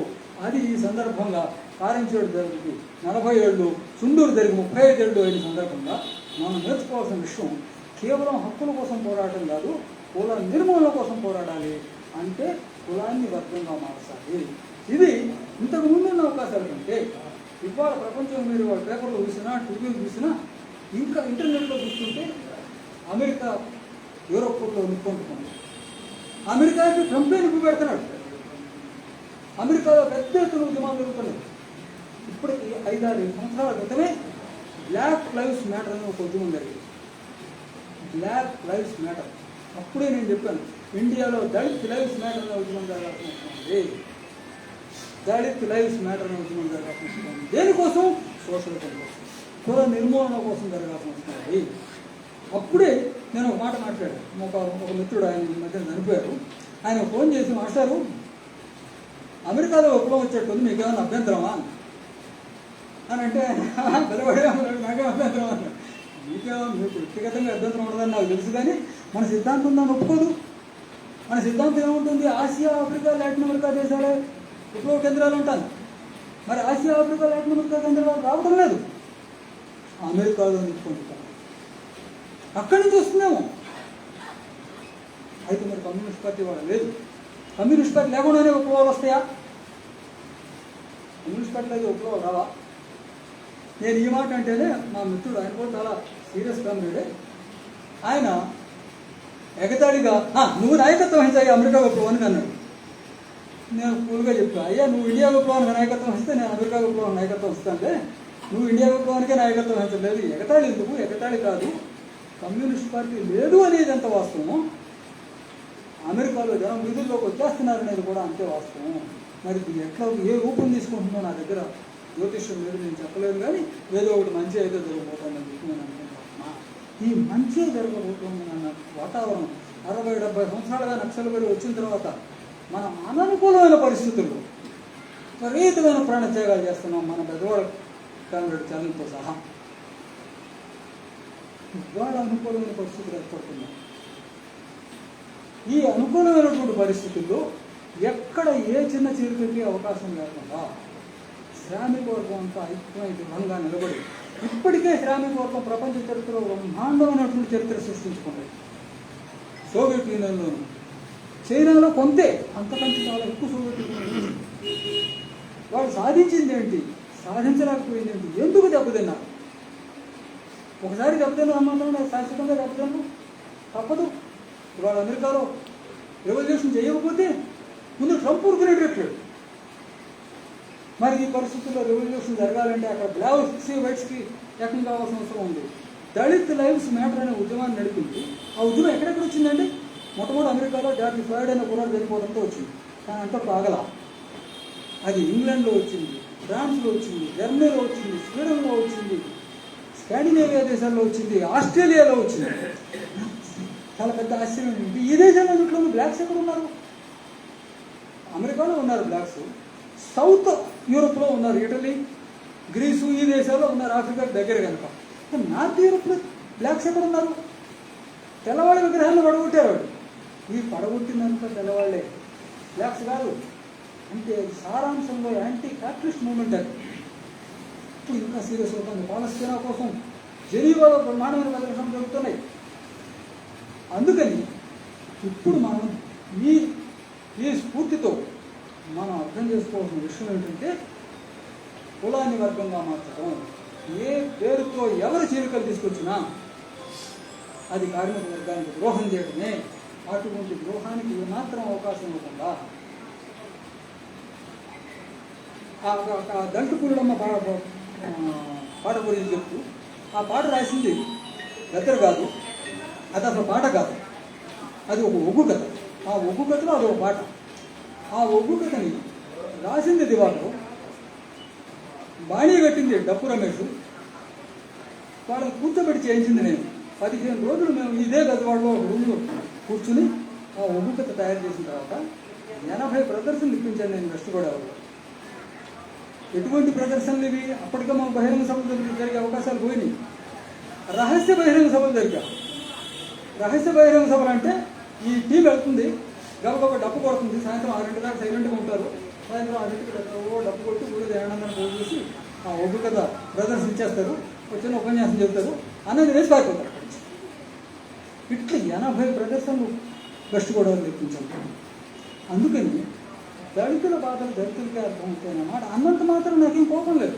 [SPEAKER 1] అది ఈ సందర్భంగా కారంచేడు జరిగి 40 ఏళ్ళు, చుండూరు జరిగి 35 ఏళ్ళు అయిన సందర్భంగా మనం నేర్చుకోవాల్సిన విషయం కేవలం హక్కుల కోసం పోరాటం కాదు, కుల నిర్మూలన కోసం పోరాడాలి. అంటే కులాన్ని వర్గంగా మార్చాలి. ఇది ఇంతకు ముందున్న అవకాశాల కంటే ఇవాళ ప్రపంచం మీరు వాళ్ళ పేపర్లో చూసినా, టీవీలు చూసినా, ఇంకా ఇంటర్నెట్లో చూస్తుంటే అమెరికా యూరోప్లో నిప్పుకుంటున్నాడు. అమెరికాకి ట్రంపే నిప్పు పెడుతున్నాడు. అమెరికాలో పెద్ద ఎత్తున ఉద్యమాలు జరుగుతున్నాయి. ఇప్పటికి 5-6 సంవత్సరాల క్రితమే బ్లాక్ లైవ్స్ మ్యాటర్ అని ఒక ఉద్యమం జరిగింది. Black lives matter. అప్పుడే నేను చెప్పాను, ఇండియాలో దళిత్ లైవ్స్ మ్యాటర్ అనే ఉద్యమం జరగాల్సిన అవసరం ఉంది. దళిత్ లైవ్స్ మ్యాటర్ అనే ఉద్యమం జరగాల్సిన అవసరం ఉంది. దేనికోసం? సోషలిజం కోసం, కుల నిర్మూలన కోసం జరగాల్సిన అవసరం ఉంది. అప్పుడే నేను ఒక మాట మాట్లాడాను. ఒక మిత్రుడు, ఆయన ఈ మధ్య చనిపోయారు. ఆయన ఫోన్ చేసి, మాస్టారు అమెరికాలో విప్లవం వచ్చేట్టుంది, మీకేమైనా అభ్యంతరమా అని అంటే, పిలవడే నాకేం అభ్యంతరం అన్నాడు. మీకేమో మీకు వ్యక్తిగతంగా అభ్యంతరం ఉండదని నాకు తెలుసు, కానీ మన సిద్ధాంతం దాన్ని ఒప్పుకోదు. మన సిద్ధాంతం ఏముంటుంది? ఆసియా, ఆఫ్రికా, లాటిన్ అమెరికా దేశాలే విప్లవ కేంద్రాలు ఉంటాను. మరి ఆసియా, ఆఫ్రికా, లాటిన్ అమెరికా కేంద్రాలు రావడం లేదు. అమెరికాలో నిలుపుకుంటాం, అక్కడి నుంచి వస్తున్నాము. అయితే మరి కమ్యూనిస్ట్ పార్టీ వాళ్ళు లేదు. కమ్యూనిస్ట్ పార్టీ లేకుండానే విప్లవాలు వస్తాయా? కమ్యూనిస్ట్ పార్టీలో అయితే విప్లవాలు రావా? నేను ఈ మాట అంటేనే మా మిత్రుడు, ఆయన కూడా చాలా సీరియస్ కమ్యూనిడే, ఆయన ఎగతాళిగా నువ్వు నాయకత్వం వహించాయి అమెరికా విప్లవానికి అన్నాడు. నేను కూల్గా చెప్పా, అయ్యా నువ్వు ఇండియా విప్లవానికి నాయకత్వం వహిస్తే నేను అమెరికా విప్లవానికి నాయకత్వం వస్తానులే, నువ్వు ఇండియా విప్లవానికే నాయకత్వం వహించలేదు. ఎగతాళి ఎందుకు? ఎగతాళి కాదు, కమ్యూనిస్ట్ పార్టీ లేదు అనేది ఎంత వాస్తవమో, అమెరికాలో జనం వీధుల్లోకి వచ్చేస్తున్నారనేది కూడా అంతే వాస్తవం. మరి ఎట్లా ఏ రూపం తీసుకుంటుందో నా దగ్గర జ్యోతిష్యం లేదు, నేను చెప్పలేదు. కానీ ఏదో ఒకటి మంచి అయితే జరగబోతుందని చెప్పి నేను అనుకుంటున్నా. ఈ మంచి జరగబోతుందన్న వాతావరణం 60-70 సంవత్సరాలుగా నక్సల్బరి వచ్చిన తర్వాత మన అననుకూలమైన పరిస్థితుల్లో విపరీతమైన ప్రాణత్యాగాలు చేస్తున్నాం. మన పెద్దవాళ్ళ కాంగ్రెస్ చదువుతో సహా ఇవాళ అనుకూలమైన పరిస్థితులు ఏర్పడుతున్నాయి. ఈ అనుకూలమైనటువంటి పరిస్థితుల్లో ఎక్కడ ఏ చిన్న చీలికకి అవకాశం లేకుండా శ్రామిక వర్గం అంతా ఐక్యమై దృఢంగా నిలబడి, ఇప్పటికే శ్రామిక వర్గం ప్రపంచ చరిత్రలో బ్రహ్మాండమైనటువంటి చరిత్ర సృష్టించుకుంటాయి. సోవియట్ యూనియన్లోను, చైనాలో కొంతే, అంతకంటే చాలా ఎక్కువ సోవియట్ యూనియన్. వాళ్ళు సాధించింది ఏంటి? సాధించలేకపోయింది ఏంటి? ఎందుకు దెబ్బతిన్నారు? ఒకసారి దెబ్బతిన్న సంబంధం శాశ్వతంగా దెబ్బతిన్నా తప్పదు. ఇవాళ అమెరికాలో రెవల్యూషన్ చేయకపోతే ముందు ట్రంప్ ఊరుకునేటట్లేడు. మరి ఈ పరిస్థితుల్లో రెవల్యూషన్ జరగాలంటే అక్కడ బ్లాక్స్కి వైట్స్కి ఏకం కావాల్సిన అవసరం ఉంది. దళిత్ లైవ్స్ మ్యాటర్ అనే ఉద్యమాన్ని నడిపింది. ఆ ఉద్యమం ఎక్కడెక్కడ వచ్చిందండి? మొట్టమొదటి అమెరికాలో జార్జ్ ఫ్లాయిడ్ అనే కుర్రాడు చనిపోవడంతో వచ్చింది. కానీ అంతకు ఆగల. అది ఇంగ్లాండ్లో వచ్చింది, ఫ్రాన్స్లో వచ్చింది, జర్మనీలో వచ్చింది, స్వీడన్లో వచ్చింది, స్కాండినేవియా దేశాల్లో వచ్చింది, ఆస్ట్రేలియాలో వచ్చింది. చాలా పెద్ద ఆశ్చర్యం ఏంటి, ఈ దేశాలన్నింటిలో బ్లాక్స్ ఎక్కడ ఉన్నారు? అమెరికాలో ఉన్నారు బ్లాక్స్, సౌత్ యూరోప్లో ఉన్నారు, ఇటలీ, గ్రీసు, ఈ దేశాల్లో ఉన్నారు, ఆఫ్రికాకి దగ్గర కనుక. నార్త్ యూరోప్లో బ్లాక్స్ ఎక్కడ ఉన్నారు? తెల్లవాళ్ళ విగ్రహాలను పడగొట్టారు. ఈ పడగొట్టిందంతా తెల్లవాళ్లే, బ్లాక్స్ కాదు. అంటే సారాంశంలో యాంటీ క్యాపిటలిస్ట్ మూవ్మెంట్ అది. ఇప్పుడు ఇంకా సీరియస్ అవుతుంది. పాలస్తీనా కోసం జెనీవాలో బ్రహ్మాండమైన ప్రదర్శనలు జరుగుతున్నాయి. అందుకని ఇప్పుడు మనం ఈ స్ఫూర్తితో మనం అర్థం చేసుకోవాల్సిన విషయం ఏంటంటే, కులాన్ని వర్గంగా మార్చడం, ఏ పేరుతో ఎవరు చీలికలు తీసుకొచ్చినా అది కార్మిక వర్గానికి ద్రోహం చేయడమే. అటువంటి ద్రోహానికి ఏమాత్రం అవకాశం ఇవ్వకుండా దళిత పూర్ణమ్మ పాట గురించి చెప్తూ, ఆ పాట రాసింది గద్దర్ కాదు, అది అసలు పాట కాదు, అది ఒక ఒగ్గు కథ. ఆ ఒగ్గు కథలో అది ఒక పాట. ఆ ఒగ్గు కథని రాసింది దివాకరు, బాణీ కట్టింది డప్పు రమేష్, వాళ్ళని కూర్చోబెట్టి చేయించింది నేను. 15 రోజులు మేము ఇదే గదివాడలో రూమ్లో కూర్చుని ఆ ఒగ్గు కథ తయారు చేసిన తర్వాత 80 ప్రదర్శనలు ఇప్పించాను నేను వెస్ట్ గోదావరిలో. ఎటువంటి ప్రదర్శనలు ఇవి? అప్పటికే మాకు బహిరంగ సభలు జరిగే అవకాశాలు పోయినాయి. రహస్య బహిరంగ సభలు జరిగాయి. రహస్య బహిరంగ సభలు అంటే ఈ టీం వెళ్తుంది, గబగబ డప్పు కొడుతుంది, సాయంత్రం 6 దాకా సైలెంట్గా ఉంటారు, సాయంత్రం 6 డప్పు కొట్టి ఊరి దయానందన పోగు చేసి ఆ ఒగ్గు కథ ప్రదర్శన ఇచ్చేస్తారు, వచ్చిన ఉపన్యాసం చెబుతారు, అన్నది వేసి పారిపోతారు. ఇట్లా 80 ప్రదర్శనలు వెస్ట్ గోదావరి తెప్పించాలి. అందుకని దళితుల బాధలు దళితులకే అర్థమవుతాయన్నమాట. అన్నంత మాత్రం నాకేం కోపం లేదు.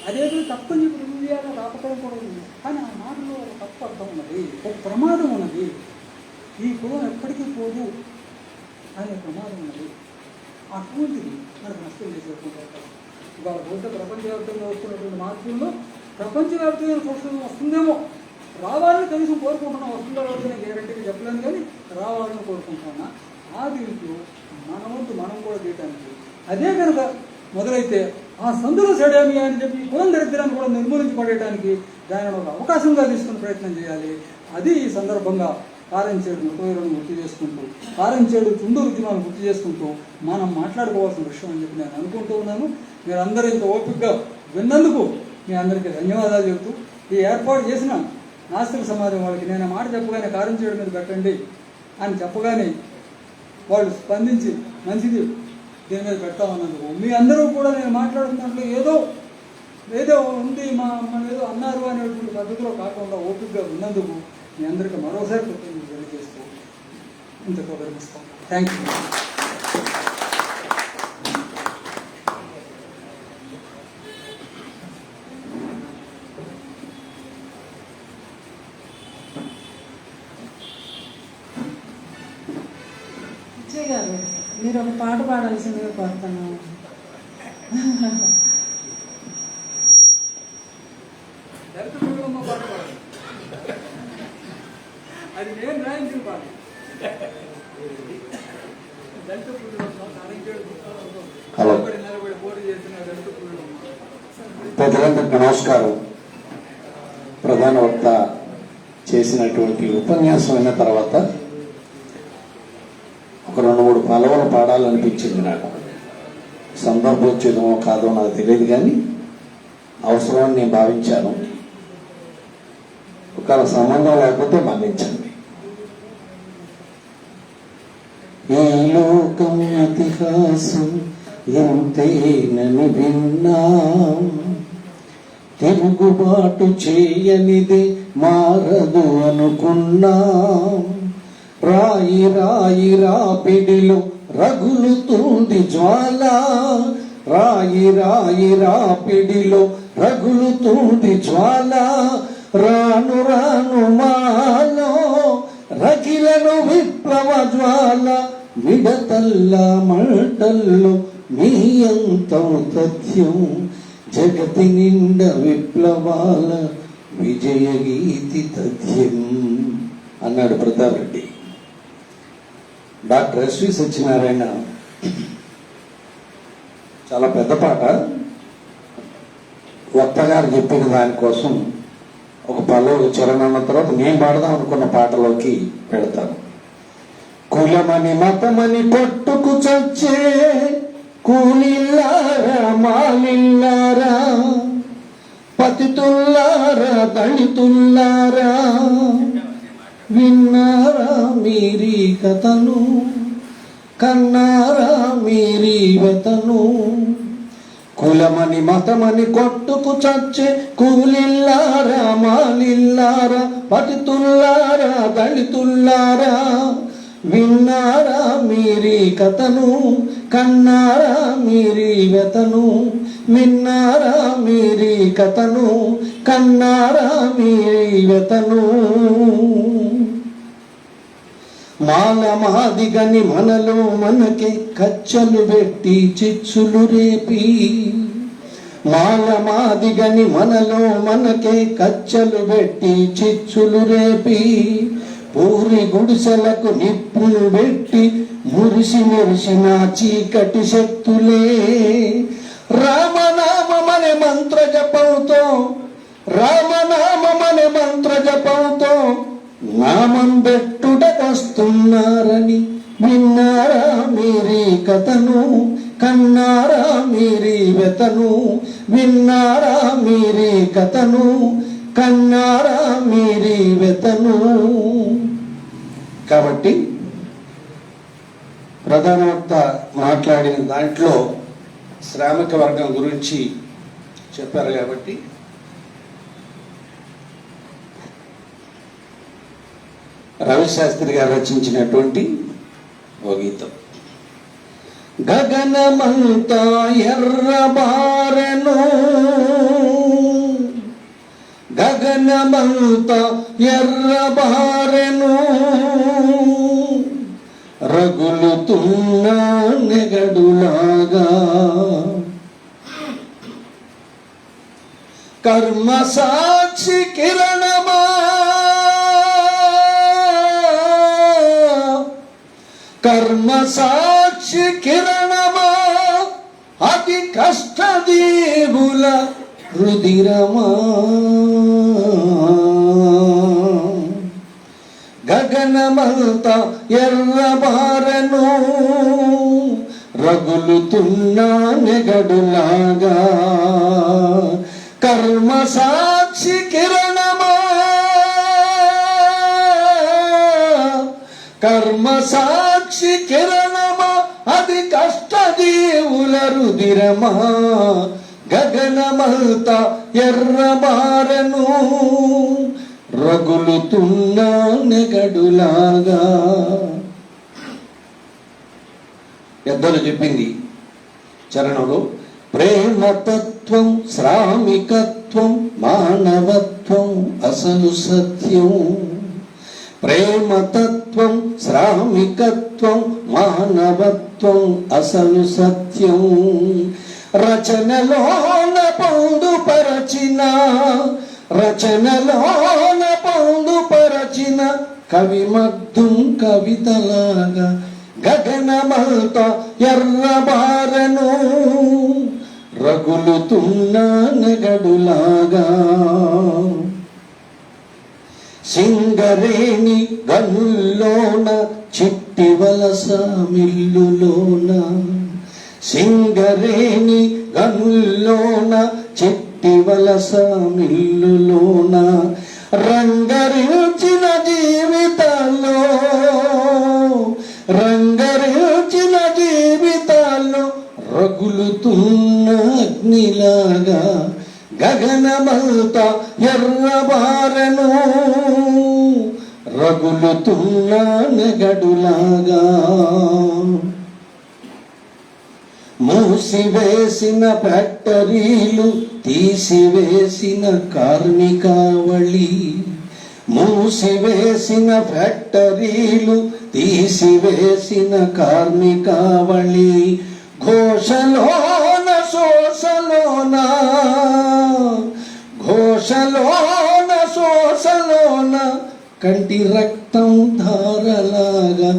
[SPEAKER 1] అదేదో తప్పని చెప్పి రుజువు చేయాలని రాకపోవడం కూడా ఉంది. కానీ ఆ మాటలో ఒక తప్పు అర్థం ఉన్నది, ఒక ప్రమాదం ఉన్నది. ఈ కులం ఎప్పటికీ పోదు అనే ప్రమాదం ఉన్నది. అటువంటిది మనకు నష్టం చేసేటువంటి ఇవాళ బహుశా ప్రపంచవ్యాప్తంగా వస్తున్నటువంటి మార్పుల్లో ప్రపంచవ్యాప్తంగా సోషల్ వస్తుందేమో, రావాలని కనీసం కోరుకుంటున్నాం. వస్తుందో వస్తుందని గ్యారంటీగా చెప్పలేను, కానీ రావాలని కోరుకుంటున్నా. ఆ దీంట్లో మన వంతు మనం కూడా తీయటానికి, అదే కనుక మొదలైతే ఆ సందులో సడేమి అని చెప్పి కులం దరిద్రాన్ని కూడా నిర్మూలించబడేయడానికి దానిని ఒక అవకాశంగా తీసుకునే ప్రయత్నం చేయాలి. అది ఈ సందర్భంగా కారంచేడు ముఖవీరులను గుర్తు చేసుకుంటూ, కారంచేడు చుండూరు ఉద్యమాలను గుర్తు చేసుకుంటూ మనం మాట్లాడుకోవాల్సిన విషయం అని చెప్పి నేను అనుకుంటూ ఉన్నాను. మీరందరూ ఇంత ఓపికగా విన్నందుకు మీ అందరికీ ధన్యవాదాలు చెబుతూ, ఈ ఏర్పాటు చేసిన నాస్తిక సమాజం వాళ్ళకి నేను మాట చెప్పగానే కారంచేడు మీద పెట్టండి అని చెప్పగానే వాళ్ళు స్పందించి మంచిది దీని మీద పెడతామన్నందుకు, మీ అందరూ కూడా నేను మాట్లాడుతున్నట్లు ఏదో ఉంది, మనం ఏదో అన్నారు అనేటువంటి పద్ధతిలో కాకుండా ఓపికగా ఉన్నందుకు మీ అందరికీ మరోసారి కృతజ్ఞతలు తెలియజేస్తూ ఇంతతో విరమిస్తాం. Thank you.
[SPEAKER 2] గారు, మీరు ఒక పాట పాడాల్సిందిగా కోరుతున్నాను.
[SPEAKER 1] అది నేను రాయించిన పాట.
[SPEAKER 3] హలో, ప్రజలందరికీ నమస్కారం. ప్రధాన వక్త చేసినటువంటి ఉపన్యాసం అయిన తర్వాత ఒక 2-3 పలవలు పాడాలనిపించింది నాకు. సందర్భోచితమో కాదో నాకు తెలియదు, కానీ అవసరమని నేను భావించాను. ఒక సంబంధం లేకపోతే మన్నించండి. ఈ లోకం ఇతిహాసం ఎంతేనని విన్నా, తిరుగుబాటు చేయనిది మారదు అనుకున్నా, రాయి రాయి రాపిడిలో రగులుతుంది జ్వాల, రాయి రాయి రాపిడిలో రగులుతుంది జ్వాల, రాను రాను మాలో రగిలను విప్లవ జ్వాల, మిడతల్ల మంటల్లో మీ అంతం తథ్యం, జగతి నిండ విప్లవాల విజయ గీతి తథ్యం అన్నాడు ప్రతాప్ రెడ్డి. డాక్టర్ ఎస్వి సత్యనారాయణ చాలా పెద్ద పాట. వక్త గారు చెప్పిన దానికోసం ఒక పల్లవి చరణం అన్న తర్వాత నేను పాడదాం అనుకున్న పాటలోకి పెడతాను. కులమని మతమని కొట్టుకు చచ్చే కూలిల్లారా మాలిల్లారా, పతితుల్లారా దళితుల్లారా, విన్నారా మీరీ కథను, కన్నారా మీరీ వెతను. కులమని మతమని కొట్టుకు చచ్చే కూలిల్లారా మాలిల్లారా, పతితుల్లారా దళితుల్లారా, విన్నారా మీరీ కథను, కన్నారా మీరీ వెతను. విన్నారా మీరీ కథను, కన్నారా మీరీ వెతను. మాల మాదిగని మనలో మనకే కచ్చలు పెట్టి చిచ్చులు రేపి, మాల మాదిగని మనలో మనకే కచ్చలు పెట్టి చిచ్చులు రేపి, పూరి గుడిసెలకు నిప్పులు పెట్టి మురిసి మురిసిన చీకటి శక్తులే. రామనామమనే మంత్ర జపంతో, రామనామమనే మంత్ర జపంతో నామం పెట్టుటకొస్తున్నారని, విన్నారా మీరీ కథను, కన్నారా మీరీ వెతను. విన్నారా మీరీ కథను, కన్నారా మీరీ వెతను. కాబట్టి ప్రధాన వక్త మాట్లాడిన దాంట్లో శ్రామిక వర్గం గురించి చెప్పారు. కాబట్టి రవిశాస్త్రి గారు రచించినటువంటి ఓ గీతం. గగనమంతా ఎర్రబారెను, గగనమంతా ఎర్రబారెను, రగులుతున్న నెగడులాగా, కర్మ సాక్షి కిరణమా, కర్మ సాక్షి కిరణమా, అతి కష్టదీవుల రుదిరమా. గగనమంతా ఎర్రబారెను, రగులుతున్న నెగడులాగా, కర్మ సాక్షి కిరణమా, కర్మ సాక్షి కిరణమా, అది కష్టదీవుల రుదిరమా. గగనమంతా ఎర్రబారెను, రగులుతున్న నెగడులాగా. పెద్దలు చెప్పింది చరణంలో, ప్రేమతత్వం శ్రామికత్వం మానవత్వం అసలు సత్యం. ప్రేమతత్వం శ్రామికత్వం మానవత్వం అసలు సత్యం. రచనలోన పొందుపరచిన, రచనలోన పొందుపరచిన కవిమగ్ధం కవితలాగా, గగనమంతా ఎర్రబారెను, రగులుతున్న నెగడులాగా. సింగరేణి గనుల్లోన చిట్టి వలస మిల్లులోన, సింగరేణి గనుల్లోన చిట్టి వలస మిల్లులోన, రంగరించిన జీవితాల్లో, రంగరించిన జీవితాల్లో రగులుతున్న అగ్నిలాగా, గగనమంతా ఎర్రబారెను, రగులుతున్న నెగడులాగా. మూసివేసిన ఫ్యాక్టరీలు తీసివేసిన కార్మికావళి, మూసివేసిన ఫ్యాక్టరీలు తీసివేసిన కార్మికావళి. ఘోషలోన శోషలోన, ఘోషలోన శోషలోన కంటి రక్తం ధారలాగా,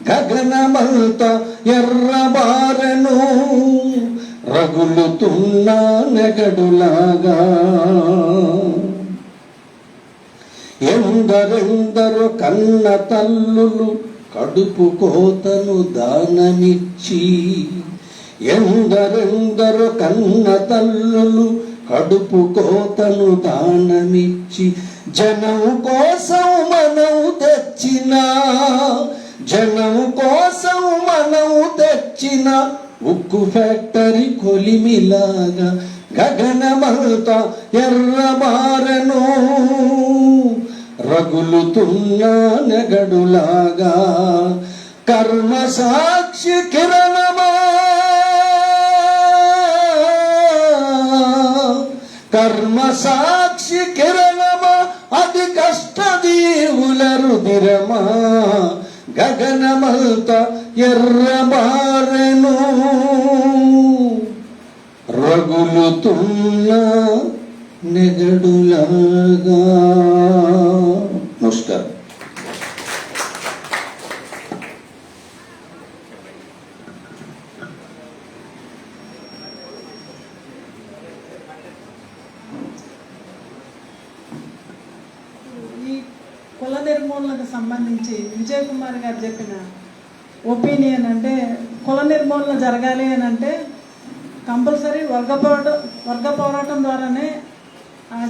[SPEAKER 3] గగనమంతా ఎర్రబారెను, రగులుతున్న నెగడులాగా ఎందరెందరో కన్న తల్లులు కడుపు కోతను దానమిచ్చి ఎందరెందరో కన్న తల్లులు కడుపు కోతను దానమిచ్చి జనం కోసం మనం తెచ్చిన జనం కోసం మనం తెచ్చిన ఉక్కు ఫ్యాక్టరీ కొలిమిలాగా గగనమంతా ఎర్రబారెను రగులుతున్న నెగడులాగా కర్మ సాక్షి కిరణమా కర్మ సాక్షి కిరణమా అది కష్టదీవుల రుదిరమా గగనమంత ఎర్రబారెను రగులుతున్న నెగడులాగా. నమస్కారం.
[SPEAKER 2] ఈ కుల నిర్మూలనకు సంబంధించి విజయ్ కుమార్ గారు చెప్పిన ఒపీనియన్ అంటే కుల నిర్మూలన జరగాలి అని అంటే కంపల్సరీ వర్గ పోరాటం ద్వారానే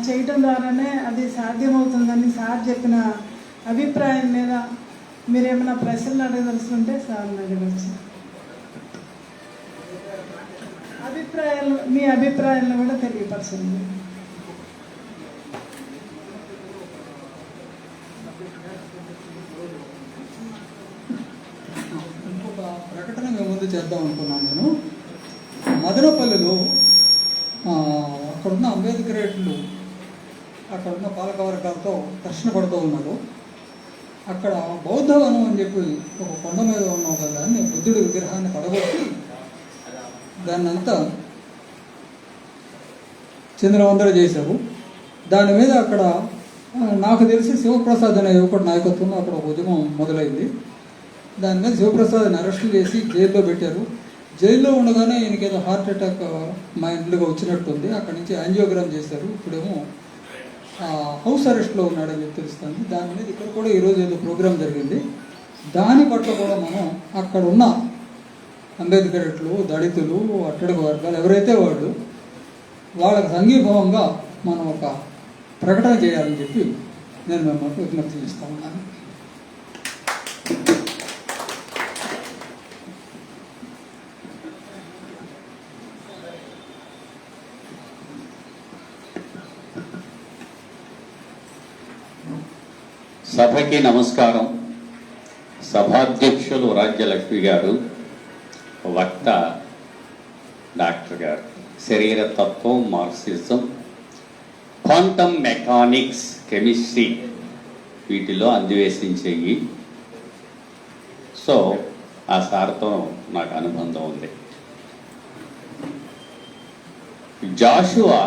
[SPEAKER 2] చేయటం ద్వారానే అది సాధ్యమవుతుందని సార్ చెప్పిన అభిప్రాయం మీద మీరేమైనా ప్రశ్నలు అడగదలుచుకుంటే సార్ని అడగచ్చు. మీ అభిప్రాయాలను కూడా తెలియపరచండి.
[SPEAKER 1] ఇంకొక ప్రకటన మేము ముందు చేద్దాం అనుకున్నాను. నేను మదనపల్లిలో అక్కడున్న అంబేద్కరేట్లు అక్కడున్న పాలకవర్గాలతో ఘర్షణ పడుతూ ఉన్నారు. అక్కడ బౌద్ధవనం అని చెప్పి ఒక కొండ మీద ఉన్న ఒక దాన్ని బుద్ధుడి విగ్రహాన్ని పడగొట్టి దాన్ని అంతా చిందరవందర చేశారు. దాని మీద అక్కడ నాకు తెలిసి శివప్రసాద్ అనే యువకుడు నాయకత్వంలో అక్కడ ఒక ఉద్యమం మొదలైంది. దాని మీద శివప్రసాద్ని అరెస్టులు చేసి జైల్లో పెట్టారు. జైల్లో ఉండగానే ఈయనకి ఏదో హార్ట్ అటాక్ మైండ్గా వచ్చినట్టుంది. అక్కడి నుంచి యాంజియోగ్రామ్ చేశారు. ఇప్పుడేమో హౌస్ అరెస్ట్లో ఉన్నాడని చెప్పి తెలుస్తుంది. దాని మీద ఇక్కడ కూడా ఈరోజు ఏదో ప్రోగ్రాం జరిగింది. దాని పట్ల కూడా మనం అక్కడ ఉన్న అంబేద్కరేట్లు, దళితులు, అట్టడుగు వర్గాలు ఎవరైతే వాళ్ళు వాళ్ళకి సంఘీభావంగా మనం ఒక ప్రకటన చేయాలని చెప్పి నేను మిమ్మల్ని విజ్ఞప్తి చేస్తూ ఉన్నాను.
[SPEAKER 4] సభకి నమస్కారం. సభాధ్యక్షులు రాజ్యలక్ష్మి గారు, వక్త డాక్టర్ గారు, శరీరతత్వం, మార్క్సిజం, క్వాంటమ్ మెకానిక్స్, కెమిస్ట్రీ వీటిలో అన్వేషించేవి. సో ఆ సార్తో నాకు అనుబంధం ఉంది. జాషువా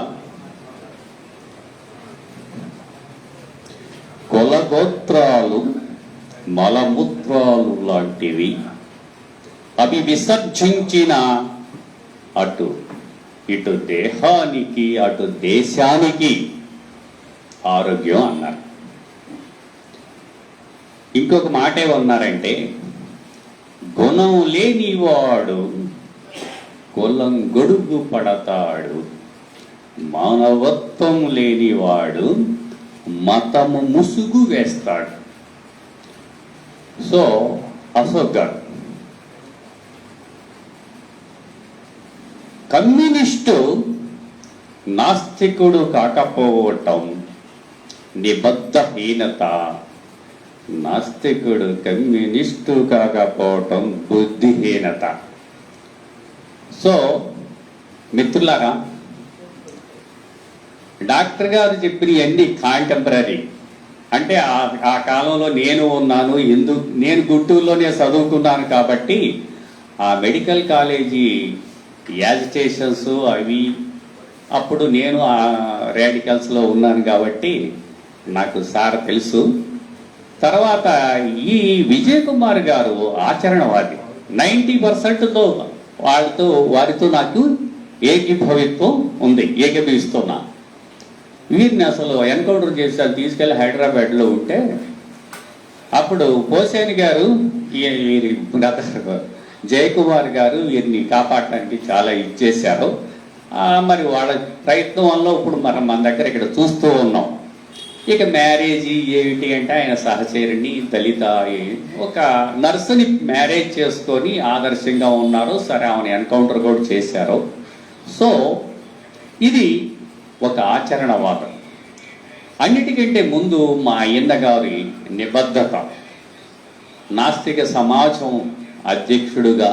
[SPEAKER 4] కులగోత్రాలు మలమూత్రాలు లాంటివి, అవి విసర్జించిన ఇటు దేహానికి అటు దేశానికి ఆరోగ్యం అన్నారు. ఇంకొక మాట ఏమన్నారంటే, గుణం లేనివాడు కులం గొడుగు పడతాడు, మానవత్వం లేనివాడు మతము ముసుగు వేస్తాడు. సో అశోక్ గారు, కమ్యూనిస్టు నాస్తికుడు కాకపోవటం నిబద్ధహీనత, నాస్తికుడు కమ్యూనిస్టు కాకపోవటం బుద్ధిహీనత. సో మిత్రులారా, డాక్టర్ గారు చెప్పినవన్నీ కాంటెంపరీ. అంటే ఆ కాలంలో నేను ఉన్నాను, నేను గుంటూరులోనే చదువుకున్నాను కాబట్టి ఆ మెడికల్ కాలేజీ యాజిటేషన్స్ అవి అప్పుడు నేను ఆ రాడికల్స్లో ఉన్నాను కాబట్టి నాకు సార్ తెలుసు. తర్వాత ఈ విజయ్ కుమార్ గారు ఆచరణవాది. 90%తో వారితో నాకు ఏకీభవిత్వం ఉంది, ఏకీభవిస్తున్నా. వీరిని అసలు ఎన్కౌంటర్ చేసి తీసుకెళ్ళి హైదరాబాద్లో ఉంటే అప్పుడు పోసేని గారు వీరి బ్రదర్ జయకుమార్ గారు వీరిని కాపాడటానికి చాలా ఇచ్చేశారు. మరి వాళ్ళ ప్రయత్నం వల్ల ఇప్పుడు మనం మన దగ్గర ఇక్కడ చూస్తూ ఉన్నాం. ఇక మ్యారేజీ ఏమిటి అంటే ఆయన సహచరుని దళిత ఒక నర్సుని మ్యారేజ్ చేసుకొని ఆదర్శంగా ఉన్నారు. సరే, ఆమెను ఎన్కౌంటర్ కూడా చేశారు. సో ఇది ఒక ఆచరణవాదం. అన్నిటికంటే ముందు మా అయ్యన్న గారి నిబద్ధత, నాస్తిక సమాజం అధ్యక్షుడుగా,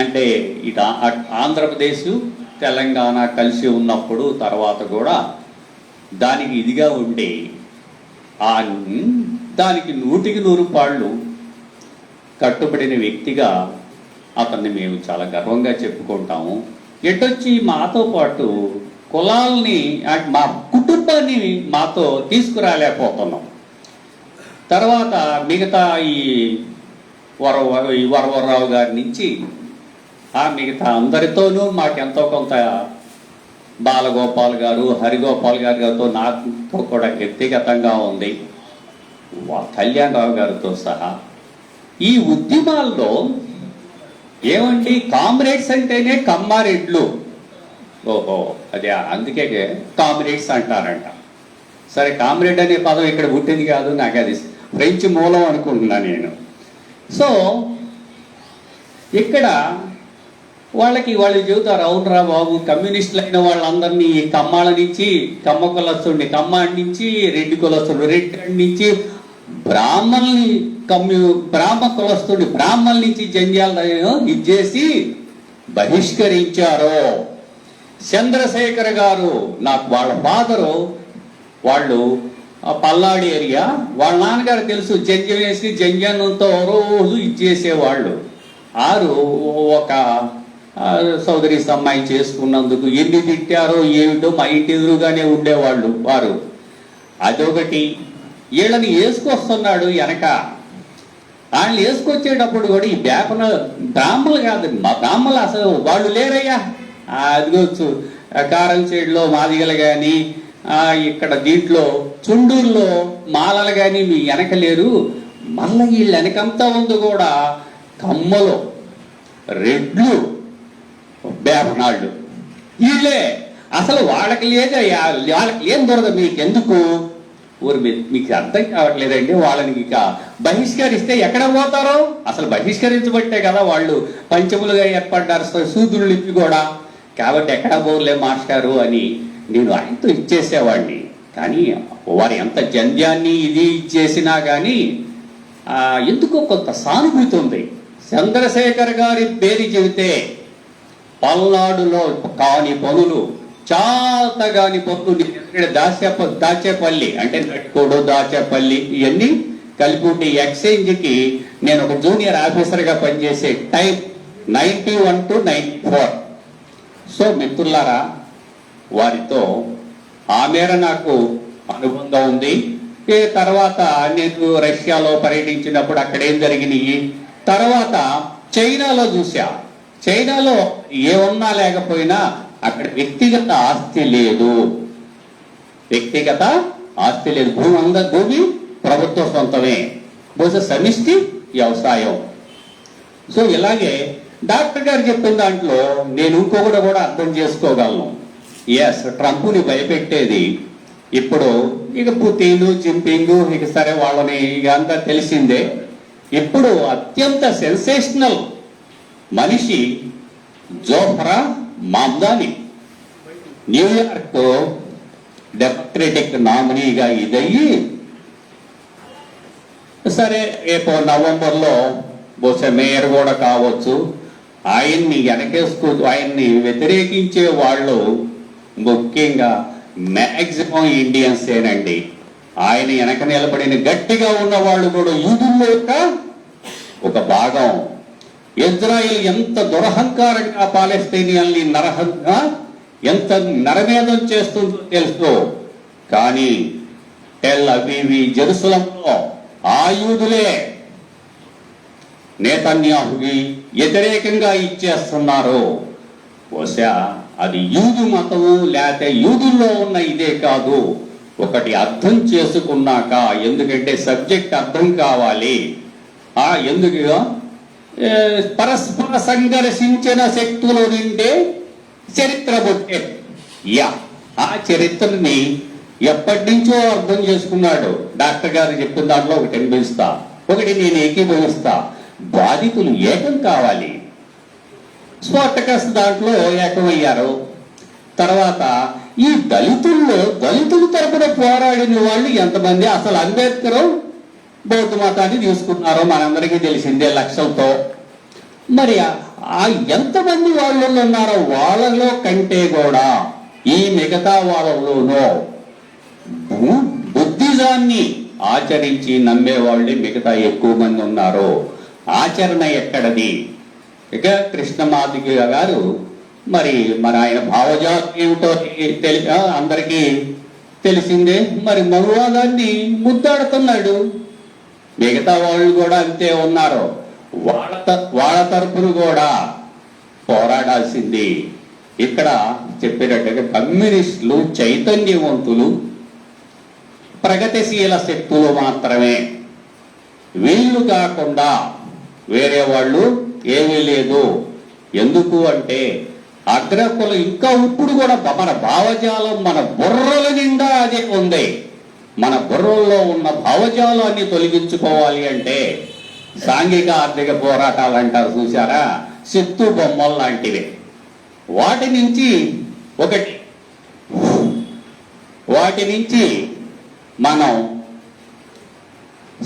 [SPEAKER 4] అంటే ఇటు ఆంధ్రప్రదేశ్ తెలంగాణ కలిసి ఉన్నప్పుడు తర్వాత కూడా దానికి ఇదిగా ఉండి దానికి 100కి 100 కట్టుబడిన వ్యక్తిగా అతన్ని మేము చాలా గర్వంగా చెప్పుకుంటాము. ఎటొచ్చి మాతో పాటు కులాల్ని, మా కుటుంబాన్ని మాతో తీసుకురాలేకపోతున్నాం. తర్వాత మిగతా ఈ వరవరరావు గారి నుంచి మిగతా అందరితోనూ మాకెంతో కొంత బాలగోపాల్ గారు, హరిగోపాల్ గారితో నాతో కూడా వ్యక్తిగతంగా ఉంది, కళ్యాణ్ రావు గారితో సహా. ఈ ఉద్యమాల్లో ఏమండి, కామ్రేడ్స్ అంటేనే కమ్మారెడ్లు. ఓహో, అదే అందుకే కామ్రేడ్స్ అంటారంట. సరే, కామ్రేడ్ అనే పదం ఇక్కడ పుట్టింది కాదు, నాకు అది ఫ్రెంచ్ మూలం అనుకుంటున్నా నేను. సో ఇక్కడ వాళ్ళు చెబుతారు, అవునరా బాబు, కమ్యూనిస్టులు అయిన వాళ్ళందరినీ కమ్మాల నుంచి, కమ్మ కులస్తుడిని కమ్మాడి నుంచి, రెడ్డి కులస్తుడు రెడ్డి నుంచి, బ్రాహ్మ కులస్తుడి బ్రాహ్మణుల నుంచి జంధ్యాలను ఇచ్చేసి బహిష్కరించారు. చంద్రశేఖర్ గారు, నాకు వాళ్ళ ఫాదరు, వాళ్ళు పల్నాడు ఏరియా, వాళ్ళ నాన్నగారు తెలుసు, జంజం వేసి జంజనంతో రోజు ఇచ్చేసేవాళ్ళు. ఒక సోదరి అమ్మాయి చేసుకున్నందుకు ఎన్ని తిట్టారో ఏమిటో, మా ఇంటి ఎదురుగానే ఉండేవాళ్ళు వారు. అదొకటి. వీళ్ళని వేసుకొస్తున్నాడు వెనక. వాళ్ళని వేసుకొచ్చేటప్పుడు కూడా ఈ బ్రాహ్మణులు కాదు, మా బ్రాహ్మణులు అసలు వాళ్ళు లేరయ్యా. అదిగొచ్చు కారం సైడ్లో మాదిగలు కానీ, ఇక్కడ దీంట్లో చుండూరులో మాలలు కానీ మీ వెనక లేరు. మళ్ళీ వీళ్ళ వెనకంతా ఉంది కూడా కమ్మలు, రెడ్లు, బేపనాళ్ళు, వీళ్ళే. అసలు వాళ్ళకి లేదయ్యా, వాళ్ళకి ఏం దొరకదు. మీకు ఎందుకు ఊరి మీకు అర్థం కావట్లేదండి. వాళ్ళని ఇక బహిష్కరిస్తే ఎక్కడ పోతారో, అసలు బహిష్కరించబట్టే కదా వాళ్ళు పంచములుగా ఏర్పడ్డారు, సూదులు ఇప్పి కూడా. కాబట్టి ఎక్కడ పోర్లే మాస్టారు అని నేను ఆయనతో ఇచ్చేసేవాడిని. కానీ వారు ఎంత జంధ్యాన్ని ఇది ఇచ్చేసినా కానీ ఎందుకో కొంత సానుభూతి ఉంది. చంద్రశేఖర్ గారి పేరు చెబితే పల్నాడులో కాని పనులు, చాతగాని పనులు, దాచేపల్లి అంటే నట్టుకోడు, దాచేపల్లి, ఇవన్నీ కలిపి ఉంటే ఎక్స్చేంజ్కి నేను ఒక జూనియర్ ఆఫీసర్గా పనిచేసే టైం 91 to 94. సో మిత్రులారా, వారితో ఆ మేర నాకు అనుబంధం ఉంది. తర్వాత నేను రష్యాలో పర్యటించినప్పుడు అక్కడ ఏం జరిగినాయి, తర్వాత చైనాలో చూసా. చైనాలో ఏమన్నా లేకపోయినా అక్కడ వ్యక్తిగత ఆస్తి లేదు. భూమి ప్రభుత్వ సొంతమే, బహుశా సమిష్టి వ్యవసాయం. సో ఇలాగే డాక్టర్ గారు చెప్పిన దాంట్లో నేను ఇంకొకటి కూడా అర్థం చేసుకోగలను. ఎస్, ట్రంప్ని భయపెట్టేది ఇప్పుడు ఇక పుతిన్, జింపింగ్, ఇక సరే వాళ్ళని ఇక అంతా తెలిసిందే. ఇప్పుడు అత్యంత సెన్సేషనల్ మనిషి జోఫ్రా మమ్దాని, న్యూయార్క్ డెమోక్రటిక్ నామినీగా ఇదయ్యి, సరే రేపు నవంబర్లో బహుశా మేయర్ కూడా కావచ్చు. ఆయన్ని వ్యతిరేకించే వాళ్ళు ముఖ్యంగా మ్యాక్సిమం ఇండియన్సేనండి. ఆయన వెనక నిలబడిన గట్టిగా ఉన్న వాళ్ళు కూడా యూదుల్లో ఒక భాగం. ఇజ్రాయిల్ ఎంత దురహంకారంగా పాలస్తీనియన్ని ఎంత నరమేధం చేస్తుందో తెలుసు. కానీ టెల్ అవీవ్, జెరూసలంలో ఆ యూదులే నేతన్యాహుకి వ్యతిరేకంగా ఇచ్చేస్తున్నారు. బహుశా అది యూదు మతము లేకపోతే యూదుల్లో ఉన్న ఇదే కాదు. ఒకటి అర్థం చేసుకున్నాక, ఎందుకంటే సబ్జెక్ట్ అర్థం కావాలి. ఎందుకు పరస్పర సంఘర్షించిన శక్తుల నుండే చరిత్ర పుట్టే. ఆ చరిత్రని ఎప్పటి నుంచో అర్థం చేసుకున్నాడు. డాక్టర్ గారు చెప్పిన దాంట్లో ఒకటి అనిపిస్తా, ఒకటి నేను ఏకీభవిస్తా. బాధితులు ఏకం కావాలి. స్పార్టకస్ దాంట్లో ఏకమయ్యారు. తర్వాత ఈ దళితుల తరపున పోరాడిన వాళ్ళు ఎంతమంది? అసలు అంబేద్కర్ బౌద్ధ మతాన్ని తీసుకున్నారో మనందరికీ తెలిసిందే లక్షలతో. మరి ఎంతమంది వాళ్ళు ఉన్నారో వాళ్ళలో కంటే కూడా ఈ మిగతా వాళ్ళలోనూ బుద్ధిజాన్ని ఆచరించి నమ్మే వాళ్ళే మిగతా ఎక్కువ మంది ఉన్నారు. ఆచరణ ఎక్కడది? ఇక కృష్ణమాదిగ గారు మరి ఆయన భావజాతం ఏమిటో అందరికీ తెలిసిందే. మరి మనువాదాన్ని ముద్దాడుతున్నాడు. మిగతా వాళ్ళు కూడా అంతే ఉన్నారు. వాళ్ళ తరపున కూడా పోరాడాల్సింది. ఇక్కడ చెప్పినట్టుగా కమ్యూనిస్టులు చైతన్యవంతులు, ప్రగతిశీల శక్తులు మాత్రమే. వీళ్ళు కాకుండా వేరే వాళ్ళు ఏమీ లేదు. ఎందుకు అంటే అగ్రకులు ఇంకా ఇప్పుడు కూడా మన భావజాలం మన బుర్రల నిండా అదే ఉంది. మన బుర్రల్లో ఉన్న భావజాలాన్ని తొలగించుకోవాలి అంటే సాంఘిక ఆర్థిక పోరాటాలు అంటారు చూసారా, సిత్తు బొమ్మలు లాంటివి. వాటి నుంచి మనం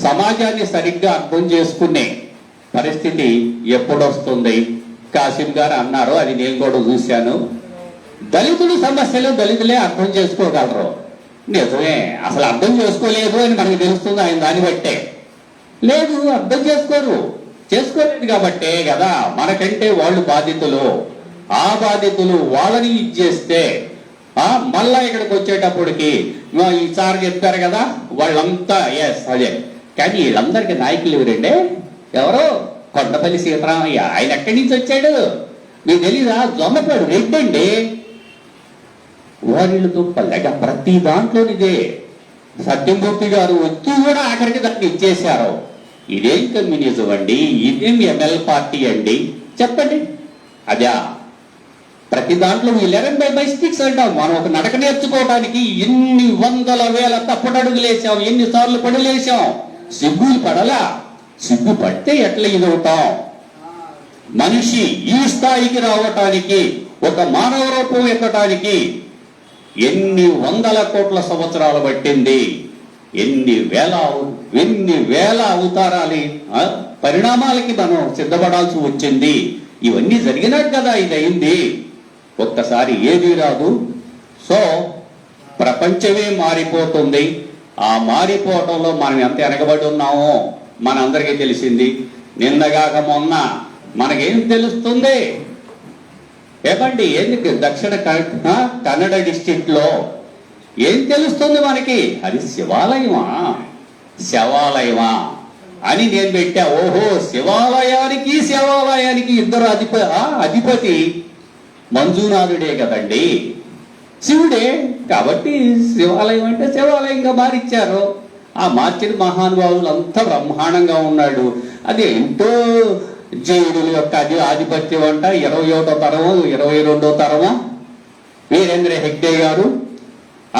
[SPEAKER 4] సమాజాన్ని సరిగ్గా అర్థం చేసుకునే పరిస్థితి ఎప్పుడొస్తుంది? కాసిం గారు అన్నారు, అది నేను కూడా చూశాను. దళితుల సమస్యలు దళితులే అర్థం చేసుకోగలరు. నిజమే, అసలు అర్థం చేసుకోలేదు అని మనకు తెలుస్తుంది ఆయన దాన్ని బట్టే. లేదు, అర్థం చేసుకోలేదు కాబట్టే కదా మనకంటే వాళ్ళు బాధితులు. ఆ బాధితులు వాళ్ళని ఇచ్చేస్తే మళ్ళా ఇక్కడికి వచ్చేటప్పటికి ఈసారి చెప్పారు కదా వాళ్ళంతా అదే. కానీ వీళ్ళందరికీ నాయకులు ఎవరండి? ఎవరో కొండపల్లి సీతారామయ్య. ఆయన ఎక్కడి నుంచి వచ్చాడు మీకు తెలీదా? జొమ్మపాడు రెడ్డండి. వాళ్ళు దుప్పలేక ప్రతి దాంట్లోనిదే. సత్యంమూర్తి గారు వచ్చి కూడా ఆఖరికి దాన్ని ఇచ్చేశారు. ఇదేం కమ్యూనిజం అండి? ఇదేం ఎంఎల్ పార్టీ అండి? చెప్పండి. అదా ప్రతి దాంట్లో 11/6 అంటాం. మనం ఒక నడక నేర్చుకోవడానికి ఎన్ని వందల వేల తప్పటడుగులు వేసాం, ఎన్నిసార్లు పడులేసాం. సిగ్గులు పడలా? సిగ్గు పడితే ఎట్లా ఇదవుతాం? మనిషి ఈ స్థాయికి రావటానికి, ఒక మానవ రూపం ఎక్కటానికి ఎన్ని వందల కోట్ల సంవత్సరాలు పట్టింది. ఎన్ని వేల అవతారాలి పరిణామాలకి మనం సిద్ధపడాల్సి వచ్చింది. ఇవన్నీ జరిగినట్టు కదా ఇది అయింది. ఒక్కసారి ఏది రాదు. సో ప్రపంచమే మారిపోతుంది. ఆ మారిపోవటంలో మనం ఎంత వెనకబడి ఉన్నామో మనందరికీ తెలిసింది. నిన్నగాక మొన్న మనకేం తెలుస్తుంది? ఏమండి, ఎందుకు దక్షిణ కన్నడ డిస్ట్రిక్ట్ లో ఏం తెలుస్తుంది మనకి? అది శివాలయమా అని నేను పెట్టా. ఓహో, శివాలయానికి ఇద్దరు అధిపతి మంజునాథుడే కదండి, శివుడే. కాబట్టి శివాలయం అంటే శివాలయంగా మారిచ్చారు. ఆ మార్చిన మహానుభావులు అంతా బ్రహ్మాండంగా ఉన్నాడు. అది ఎంతో జైనుల యొక్క ఆధిపత్యం అంట. 21వ తరము 22వ తరము వీరేంద్ర హెగ్డే గారు.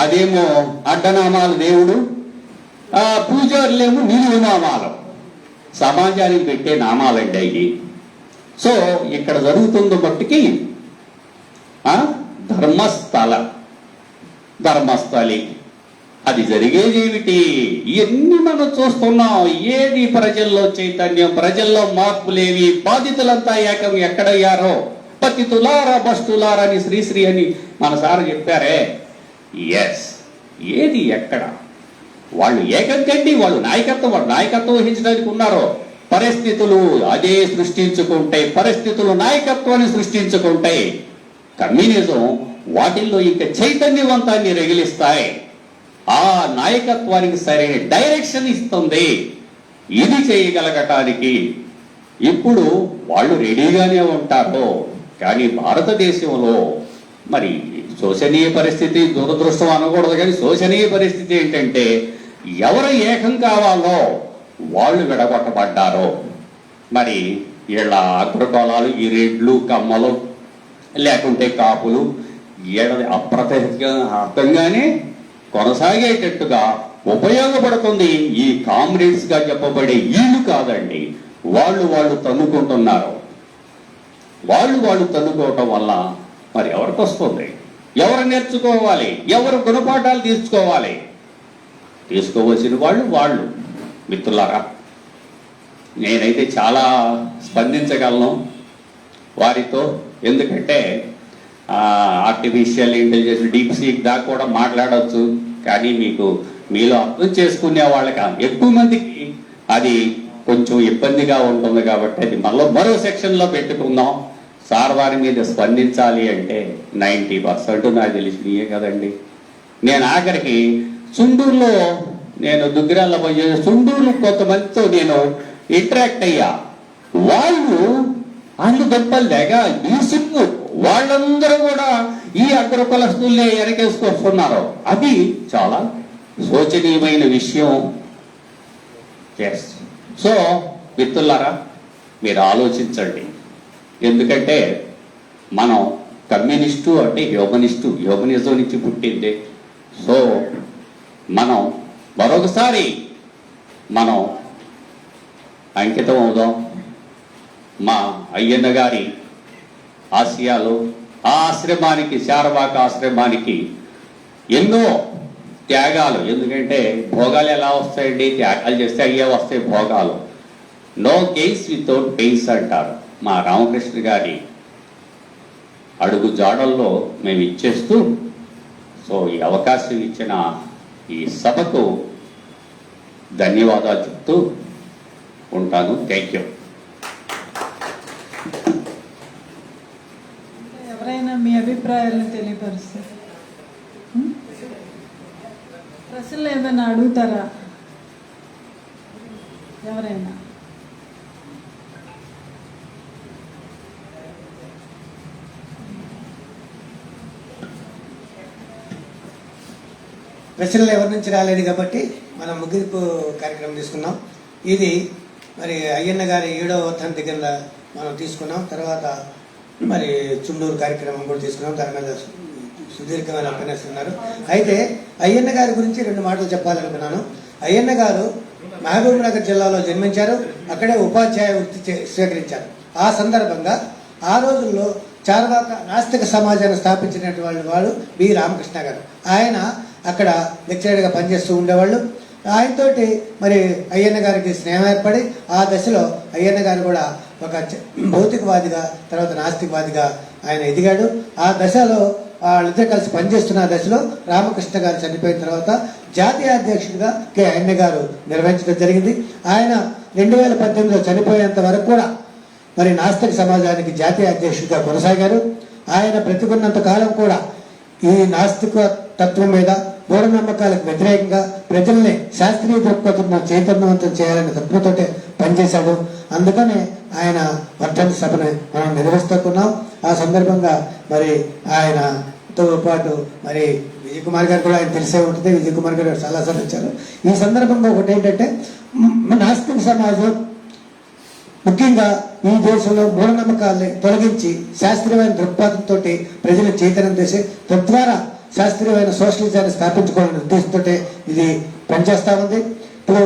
[SPEAKER 4] అదేమో అడ్డనామాలు దేవుడు, పూజారులేమో నిలువు నామాలు. సమాజానికి పెట్టే నామాలండి అవి. సో ఇక్కడ జరుగుతుందో మట్టుకి ధర్మస్థలి అది జరిగేదేమిటి? ఇవన్నీ మనం చూస్తున్నాం. ఏది ప్రజల్లో చైతన్యం, ప్రజల్లో మార్పులేవి? బాధితులంతా ఏకం ఎక్కడయ్యారో? పతితులారా భ్రష్టులారా అని శ్రీశ్రీ అని మన సార్ చెప్పారే. ఏది ఎక్కడ? వాళ్ళు ఏకం కండి. వాళ్ళు నాయకత్వం వహించడానికి ఉన్నారో. పరిస్థితులు అదే సృష్టించుకుంటాయి. పరిస్థితులు నాయకత్వాన్ని సృష్టించుకుంటాయి. కమ్యూనిజం వాటిల్లో ఇంకా చైతన్యవంతాన్ని రగిలిస్తాయి. ఆ నాయకత్వానికి సరైన డైరెక్షన్ ఇస్తుంది. ఇది చేయగలగటానికి ఇప్పుడు వాళ్ళు రెడీగానే ఉంటారు. కానీ భారతదేశంలో మరి శోచనీయ పరిస్థితి, దురదృష్టం అనకూడదు కానీ శోచనీయ పరిస్థితి ఏంటంటే ఎవరు ఏకం కావాలో వాళ్ళు విడగొట్టబడ్డారో. మరి వీళ్ళ అగ్రకులాలు, ఈ రెడ్లు, కమ్మలు, లేకుంటే కాపులు అర్థంగానే కొనసాగేటట్టుగా ఉపయోగపడుతుంది ఈ కామ్రేడ్స్గా చెప్పబడే వీళ్ళు కాదండి. వాళ్ళు తన్నుకుంటున్నారు. వాళ్ళు తన్నుకోవటం వల్ల మరి ఎవరికి వస్తుంది? ఎవరు నేర్చుకోవాలి? ఎవరు గుణపాఠాలు తీసుకోవలసిన వాళ్ళు మిత్రులారా. నేనైతే చాలా స్పందించగలను వారితో. ఎందుకంటే ఆర్టిఫిషియల్ ఇంటెలిజెన్స్, డీప్ సీక్ దాకా కూడా మాట్లాడవచ్చు. కానీ మీలో అర్థం చేసుకునే వాళ్ళకి ఎక్కువ మందికి అది కొంచెం ఇబ్బందిగా ఉంటుంది. కాబట్టి అది మరో సెక్షన్లో పెట్టుకుందాం. సార్ వారి మీద స్పందించాలి అంటే 90% నాకు తెలిసినయే కదండి. నేను ఆఖరికి చుండూరులో, నేను దుగ్గిరాల్లో పోయి చుండూరు కొంతమందితో నేను ఇంటరాక్ట్ అయ్యా. వాళ్ళు దెబ్బలు లేక బీసీలు వాళ్ళందరూ కూడా ఈ అగ్రకులస్తుల్నే ఎరకేసుకొస్తున్నారు. అది చాలా శోచనీయమైన విషయం. సో మిత్రులారా, మీరు ఆలోచించండి. ఎందుకంటే మనం కమ్యూనిస్టు అంటే హ్యూమనిజం నుంచి పుట్టింది. సో మనం మరొకసారి అంకితం అవుదాం మా అయ్యన్న గారి ఆశయాలు. ఆ ఆశ్రమానికి, శారవాక ఆశ్రమానికి ఎన్నో త్యాగాలు. ఎందుకంటే భోగాలు ఎలా వస్తాయండి? త్యాగాలు చేస్తే అయ్యే వస్తాయి భోగాలు. నో గెయిన్స్ వితౌట్ పెయిన్స్ అంటారు. మా రామకృష్ణ గారి అడుగు జాడల్లో మేము ఇచ్చేస్తూ, సో ఈ అవకాశం ఇచ్చిన ఈ సభకు ధన్యవాదాలు చెప్తూ ఉంటాను. Thank you.
[SPEAKER 2] ఎవరైనా మీ అభిప్రాయాలను తెలియపరుస్తారు? ప్రశ్నలు ఏమైనా అడుగుతారా ఎవరైనా?
[SPEAKER 5] ప్రశ్నలు ఎవరి నుంచి రాలేదు కాబట్టి మనం ముగింపు కార్యక్రమం తీసుకున్నాం. ఇది మరి అయ్యన్న గారి 7వ వర్ధంతి కింద మనం తీసుకున్నాం. తర్వాత మరి చుండూరు కార్యక్రమం కూడా తీసుకున్నాం. దాని మీద సుదీర్ఘమైన ఉపన్యాసం. అయితే అయ్యన్న గారి గురించి 2 మాటలు చెప్పాలనుకున్నాను. అయ్యన్న గారు మహబూబ్ నగర్ జిల్లాలో జన్మించారు. అక్కడే ఉపాధ్యాయ వృత్తి స్వీకరించారు. ఆ సందర్భంగా ఆ రోజుల్లో చార్వాక నాస్తిక సమాజాన్ని స్థాపించినటువంటి వాడు బి రామకృష్ణ గారు. ఆయన అక్కడ లెక్చరర్గా పనిచేస్తూ ఉండేవాళ్ళు. ఆయనతోటి మరి అయ్యన్న గారికి స్నేహం ఏర్పడి ఆ దశలో అయ్యన్న గారు కూడా ఒక భౌతికవాదిగా, తర్వాత నాస్తికవాదిగా ఆయన ఎదిగాడు. ఆ దశలో వాళ్ళిద్దరు కలిసి పనిచేస్తున్న దశలో రామకృష్ణ గారు చనిపోయిన తర్వాత జాతీయ అధ్యక్షుడిగా కె అయ్యన్న గారు నిర్వహించడం జరిగింది. ఆయన 2018లో చనిపోయేంత వరకు కూడా మరి నాస్తిక సమాజానికి జాతీయ అధ్యక్షుడిగా కొనసాగారు. ఆయన బ్రతికున్నంత కాలం కూడా ఈ నాస్తిక తత్వం మీద, మూఢనమ్మకాలకు వ్యతిరేకంగా ప్రజల్ని శాస్త్రీయ దృక్పథంలో చైతన్యవంతం చేయాలనే తత్వంతోటే పనిచేశాడు. అందుకనే ఆయన వర్ధంతి సభను మనం నిర్వహిస్తున్నాం. ఆ సందర్భంగా మరి ఆయనతో పాటు మరి విజయ్ కుమార్ గారు కూడా ఆయన తెలిసే ఉంటుంది. విజయ్ కుమార్ గారు చాలాసార్లు వచ్చారు. ఈ సందర్భంగా ఒకటి ఏంటంటే, నాస్తిక సమాజం ముఖ్యంగా ఈ దేశంలో మూఢనమ్మకాల్ని తొలగించి శాస్త్రీయమైన దృక్పథంతో ప్రజలు చైతన్యం చేసి తద్వారా శాస్త్రీయమైన సోషలిజాన్ని స్థాపించుకోవాలనే ఉద్దేశంతో ఇది పనిచేస్తా ఉంది. ఇప్పుడు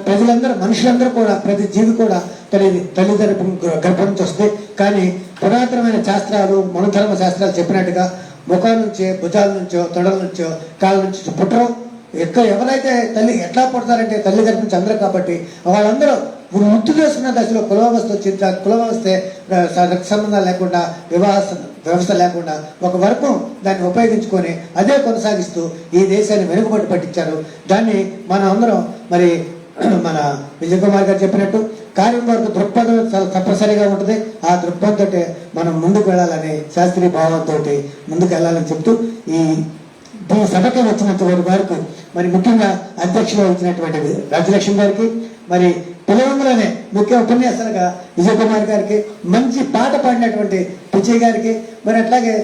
[SPEAKER 5] ప్రజలందరూ, మనుషులందరూ కూడా, ప్రతి జీవి కూడా తల్లిదండ్రుల గర్భం నుంచి వస్తుంది. కానీ పురాతనమైన శాస్త్రాలు, మనధర్మ శాస్త్రాలు చెప్పినట్టుగా ముఖాల నుంచో, భుజాల నుంచో, తొడల నుంచో, కాళ్ళ నుంచి పుట్టరు. ఎవరైతే తల్లి ఎట్లా పుడతారంటే తల్లి గర్భం నుంచి అందరూ. కాబట్టి వాళ్ళందరూ వృత్తి చేసుకున్న దశలో కులవ్యవస్థ వచ్చింది. కులవ్యవస్థ రక్త సంబంధాలు లేకుండా, వివాహ వ్యవస్థ లేకుండా ఒక వర్గం దాన్ని ఉపయోగించుకొని అదే కొనసాగిస్తూ ఈ దేశాన్ని వెనుకబడి పట్టించారు. దాన్ని మనం అందరం మరి మన విజయ్ కుమార్ గారు చెప్పినట్టు కార్యవర్గ దృక్పథం చాలా తప్పనిసరిగా ఉంటుంది. ఆ దృక్పథంతో మనం ముందుకు వెళ్ళాలని, శాస్త్రీయ భావంతో ముందుకు వెళ్ళాలని చెప్తూ ఈ సభకి వచ్చినంత వారికి మరి ముఖ్యంగా అధ్యక్షులు వచ్చినటువంటి రాజ్యలక్ష్మి గారికి, మరి పిలవంగానే ముఖ్య ఉపన్యాసాలుగా విజయ్ కుమార్ గారికి, మంచి పాట పాడినటువంటి పిచ్చయ్య గారికి, మరి అట్లాగే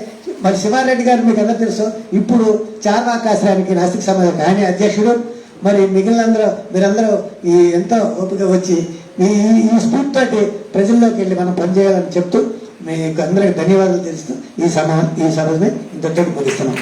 [SPEAKER 5] మరి శివారెడ్డి గారు మీకు అందరూ తెలుసు, ఇప్పుడు చార్వాకాశ్రానికి నాస్తిక సమాజం ఆయన అధ్యక్షుడు. మరి మిగిలినందరూ మీరందరూ ఈ ఎంతో ఓపిక వచ్చి ఈ స్ఫూర్తి తోటి ప్రజల్లోకి వెళ్ళి మనం పనిచేయాలని చెప్తూ మీకు అందరికి ధన్యవాదాలు తెలుస్తూ ఈ సభని ఇంతటితో ముగిస్తున్నాం.